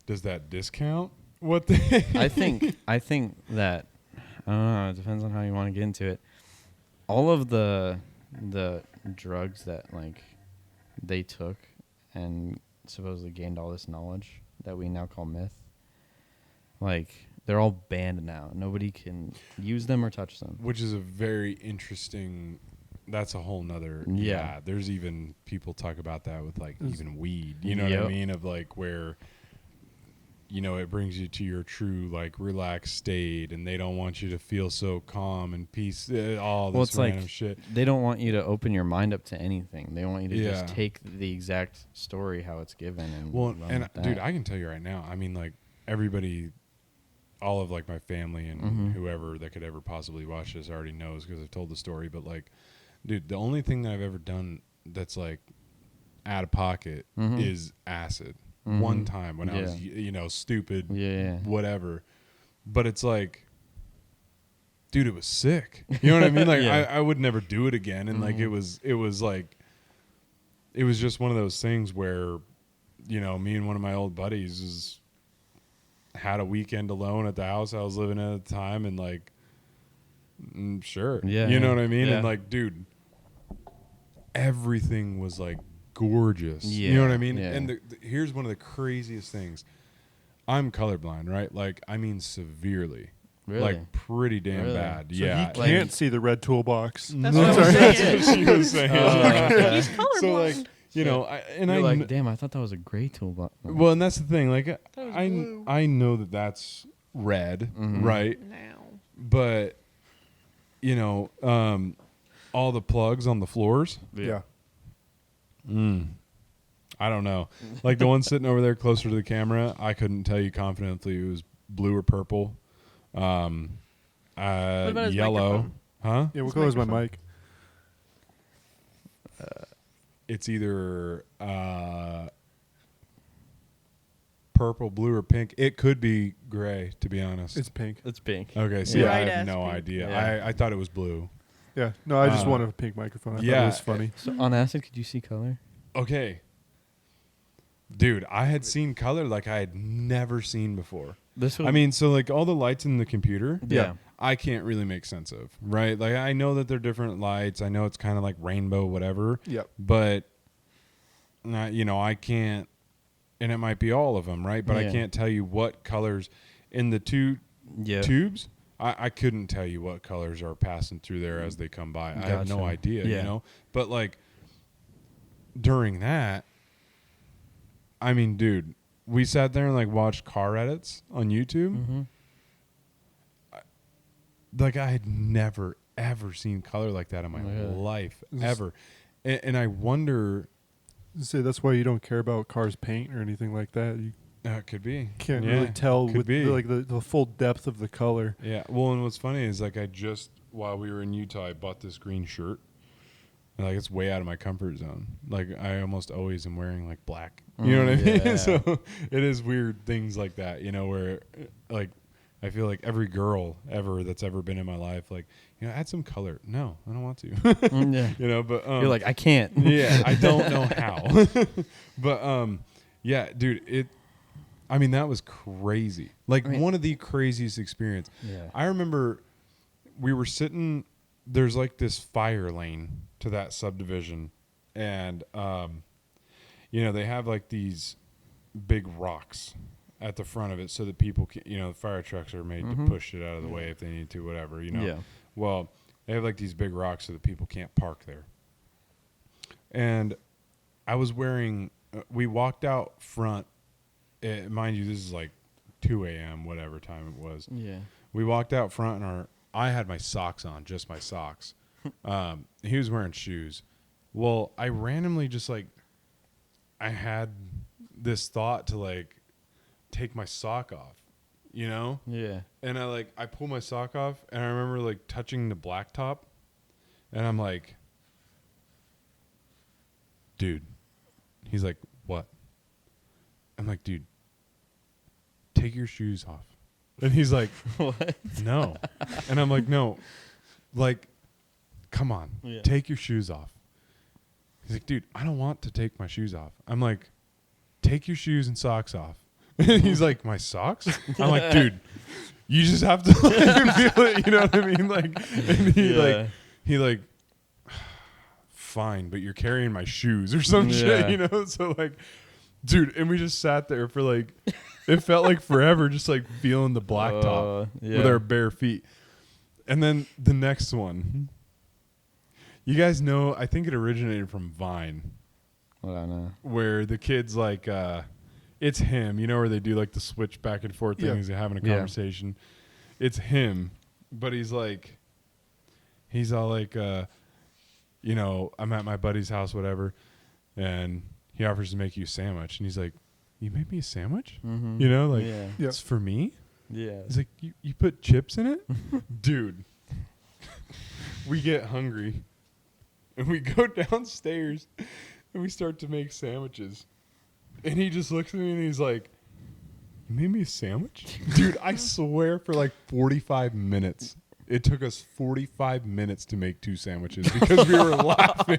does that discount what they? I think that, I don't know, it depends on how you want to get into it. All of the drugs that like they took and supposedly gained all this knowledge that we now call myth, like they're all banned now. Nobody can use them or touch them. Which is a very interesting. That's a whole nother. Yeah. There's even people talk about that with like Is- even weed. You know what I Yep. mean? Of like where, it brings you to your true like relaxed state, and they don't want you to feel so calm and peace. All Well, this it's like random shit. they don't want you to open your mind up to anything. They want you to Yeah. just take the exact story how it's given and Well, run and with that. dude, I can tell you right now. I mean, like everybody, all of like my family and Mhm. whoever that could ever possibly watch this already knows because I've told the story. But like, dude, the only thing that I've ever done that's like out of pocket Mhm. is acid. Mhm. One time when I was, Yeah. stupid, Yeah. whatever. But it's like, dude, it was sick. You know what I mean? Like, Yeah. I would never do it again. And like, Mhm. it was like, it was just one of those things where, me and one of my old buddies is had a weekend alone at the house I was living in at the time, and like, sure, Yeah, you know yeah, what I mean? yeah. And like, dude, everything was like gorgeous. Yeah, You know what I mean? yeah. And here's one of the craziest things. I'm colorblind, right? Like, I mean, severely. Really? Like, pretty damn Really? bad. So yeah. he Like- can't see the red toolbox. That's No, what I was that's saying. what she was saying. Okay. He's colorblind. So like, you know, I You're like, damn, I thought that was a gray toolbox. well, and that's the thing. Like, was blue. I know that that's red, Mhm. right? now. But you know, all the plugs on the floors. Yeah. I don't know. Like the one sitting over there closer to the camera, I couldn't tell you confidently it was blue or purple. What about his Yellow. microphone? Huh? Yeah, what His color is my microphone. mic? It's either purple, blue, or pink. It could be gray, to be honest. It's pink. It's pink. Okay, see, Yeah. I have Bright-ass no pink. idea. Yeah. I thought it was blue. Yeah. No, I just Uh, wanted a pink microphone. I thought yeah. it was funny. So on acid, could you see color? Okay. Dude, I had seen color like I had never seen before. This was, I mean, so like all the lights in the computer, yeah. I can't really make sense of, right? Like I know that they're different lights. I know it's kind of like rainbow, whatever. Yep. But, you know, I can't, and it might be all of them, right? But I Yeah. can't tell you what colors in the two Yeah. tubes. I couldn't tell you what colors are passing through there as they come by. I have no Gotcha. idea, Yeah. you know? But like during that, I mean, dude, we sat there and like watched car edits on YouTube. Mm-hmm. Like I had never ever seen color like that in my Really? life This- ever, and I wonder. Say that's why you don't care about cars paint or anything like that. You It could be. can't Yeah, really tell could with be. the full depth of the color. Yeah. Well, and what's funny is like while we were in Utah, I bought this green shirt. And, like it's way out of my comfort zone. Like I almost always am wearing like black. You know what I mean? Yeah. So it is weird things like that, you know, where like I feel like every girl ever that's ever been in my life, like, you know, add some color. No, I don't want to. Yeah. You know, but You're like, I can't. yeah, I don't know how. But yeah, dude, I mean that was crazy. Like I mean- one of the craziest experience. Yeah. I remember we were sitting, there's like this fire lane to that subdivision, and you know, they have like these big rocks at the front of it so that people can, you know, the fire trucks are made Mhm. to push it out of the way if they need to, whatever, you know. Yeah. Well, they have like these big rocks so that people can't park there. And I was wearing, we walked out front, mind you, this is like 2 a.m., whatever time it was. Yeah. We walked out front and I had my socks on, just my socks. He was wearing shoes. Well, I randomly just like, I had this thought to like take my sock off, you know? Yeah. And I pull my sock off and I remember like touching the blacktop and I'm like, dude. He's like, what? I'm like, dude, take your shoes off. And he's like, What? no. And I'm like, no, like, come on, Yeah. take your shoes off. He's like, dude, I don't want to take my shoes off. I'm like, take your shoes and socks off. And he's like, my socks? I'm like, dude, you just have to like, feel it. You know what I mean? Like, and he like, fine, but you're carrying my shoes or some Yeah. shit, you know? So like, dude, and we just sat there for like, it felt like forever, just like feeling the blacktop Yeah. with our bare feet. And then the next one, you guys know, I think it originated from Vine, I don't know. where the kids like, it's him, you know, where they do like the switch back and forth Yeah. things, they're having a Yeah. conversation. It's him, but he's all like, you know, I'm at my buddy's house, whatever, and he offers to make you a sandwich, and he's like, you made me a sandwich? Mm-hmm. You know, like, yeah. Yeah. it's for me? Yeah. He's like, you put chips in it? Dude. We get hungry and we go downstairs and we start to make sandwiches. And he just looks at me and he's like, you made me a sandwich? Dude, I swear for like 45 minutes. It took us 45 minutes to make 2 sandwiches because we were laughing.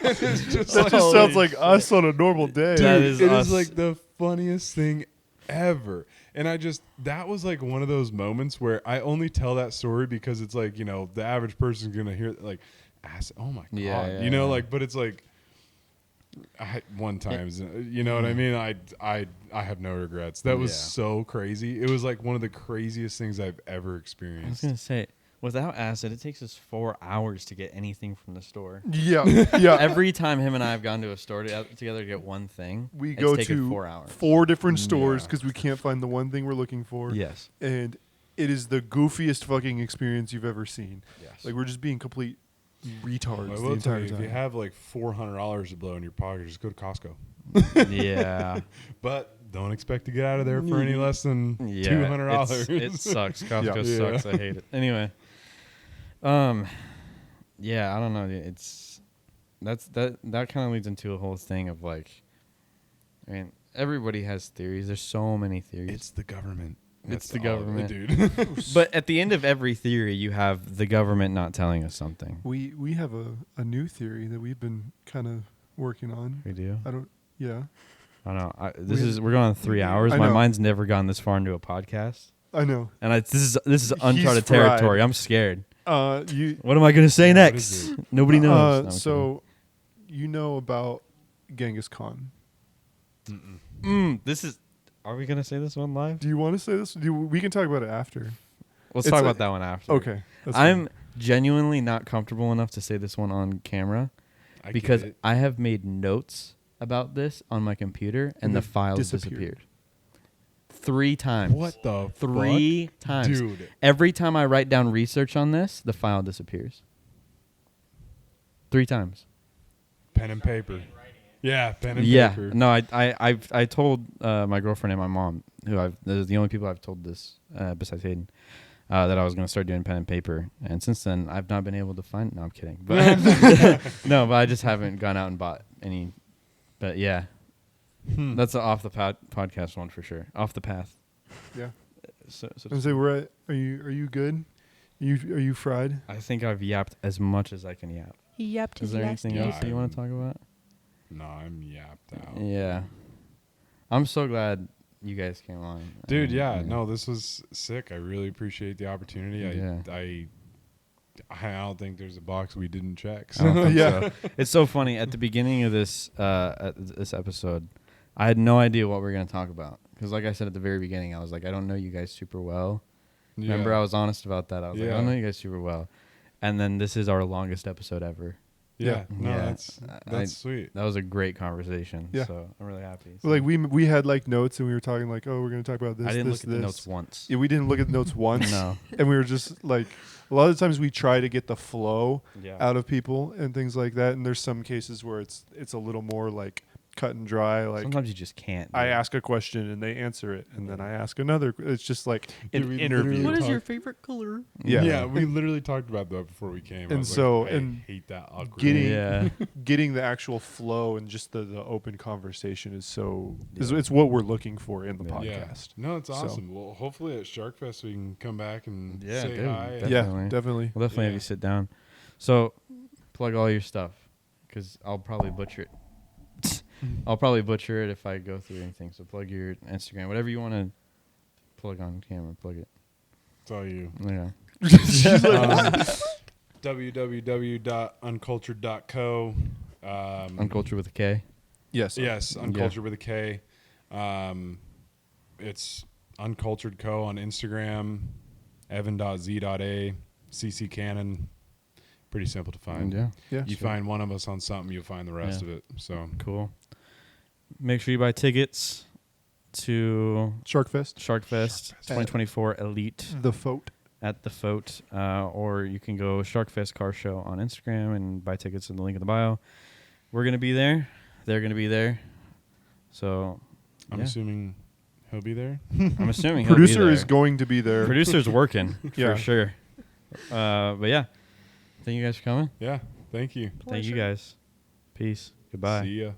It's just That like, just sounds like us on a normal day. dude, That is it us. is like the funniest thing ever. And that was like one of those moments where I only tell that story because it's like, the average person's going to hear like, oh my God, Yeah. like, but it's like, one time, you know what I mean? I have no regrets. That was so crazy. It was like one of the craziest things I've ever I was experienced. gonna say, without acid, it takes us 4 hours to get anything from the store. Yeah. Yeah. Every time him and I have gone to a store together to get one thing, We it's go taken to 4 hours. 4 different stores Yeah. because we can't find the one thing we're looking for. Yes. And it is the goofiest fucking experience you've ever seen. Yes. Like, we're just being complete retards I the will tell entire you, if time. you have like $400 to blow in your pocket, just go to Costco. Yeah. But don't expect to get out of there for any less than Yeah. $200. It sucks. Costco Yeah. sucks. I hate it. Anyway. Yeah, I don't know. It's that kind of leads into a whole thing of like, I mean, everybody has theories. There's so many theories. It's the government. It's That's the all, government. dude. But at the end of every theory, you have the government not telling us something. We have a new theory that we've been kind of working on. We do. I don't. Yeah. I don't know. We're going on 3 hours. I My know. mind's never gone this far into a podcast, I know. and this is He's uncharted fried. territory. I'm scared. You. What am I going to say What next? is it? Nobody knows. No, I'm So, you know about Genghis Khan. kidding. This is. Are we going to say this one live? Do you want to say this? We can talk about it after. Let's It's talk a- about that one after. Okay. That's I'm fine. genuinely not comfortable enough to say this one on camera I get because it. I have made notes about this on my computer and the they files disappeared. disappeared. 3 times. What the 3 times. Dude. Every time I write down research on this, the file disappears. 3 times. Pen and paper. Yeah, pen and Yeah. paper. No, I told my girlfriend and my mom, those are the only people I've told this besides Hayden, that I was going to start doing pen and paper. And since then, I've not been able to find. No, I'm kidding. But no, but I just haven't gone out and bought any. But yeah, that's an off the podcast one for sure. Off the path. Yeah. So And say we're at. Are you good? Are you fried? I think I've yapped as much as I can yap. He yapped Is there anything else that you want to talk about? No, I'm yapped out. Yeah. I'm so glad you guys came on. Dude, yeah, no, this was sick. I really appreciate the opportunity. Yeah. I don't think there's a box we didn't check. I don't So. think Yeah. so. It's so funny. At the beginning of this episode, I had no idea what we were going to talk about. Because like I said at the very beginning, I was like, I don't know you guys super well. Yeah. Remember, I was honest about that. I was like, I Yeah. don't know you guys super well. And then this is our longest episode ever. Yeah, no, Yeah. that's I- sweet. That was a great conversation. Yeah. So I'm really happy. Like we had like notes and we were talking like, oh, we're gonna talk about this. I didn't this, look at the this. notes once. Yeah, we didn't look at the notes once. No. And we were just like, a lot of the times we try to get the flow Yeah. out of people and things like that. And there's some cases where it's a little more like cut and dry. Like Sometimes you just can't. I dude. ask a question and they answer it, and then I ask another. It's just like Dude, an we interview. literally What is talk- your favorite color? Yeah. Yeah, we literally talked about that before we came. I And was so- like, I and hate that awkward. getting- Yeah. Getting the actual flow and just the open conversation is so. Yeah. It's what we're looking for in the Yeah. podcast. No, it's So- awesome. Well, hopefully at Sharkfest we can come back and Yeah, say dude, hi. definitely. Yeah, definitely. We'll definitely have Yeah. you sit down. So, plug all your stuff, because I'll probably butcher it. I'll probably butcher it if I go through anything. So plug your Instagram, whatever you want to plug on camera. Plug it. It's all you. Yeah. www.uncultured.co. Uncultured with a K. Yes. Yes, Uncultured with a K. It's Uncultured Co on Instagram. Evan.z.a. CC Cannon. Pretty simple to find. Yeah. Yeah. You find one of us on something, you'll find the rest Yeah. of it. So Cool. Make sure you buy tickets to Sharkfest. Sharkfest 2024 Elite The Foat. at the Foat, or you can go Sharkfest Car Show on Instagram and buy tickets in the link in the bio. We're gonna be there. They're gonna be there. So I'm yeah. assuming he'll be there. I'm assuming he'll be Producer there. is going to be there. Producer's working Yeah. for sure. But yeah, thank you guys for coming. Yeah. Thank you. Thank you guys. Peace. Goodbye. See ya.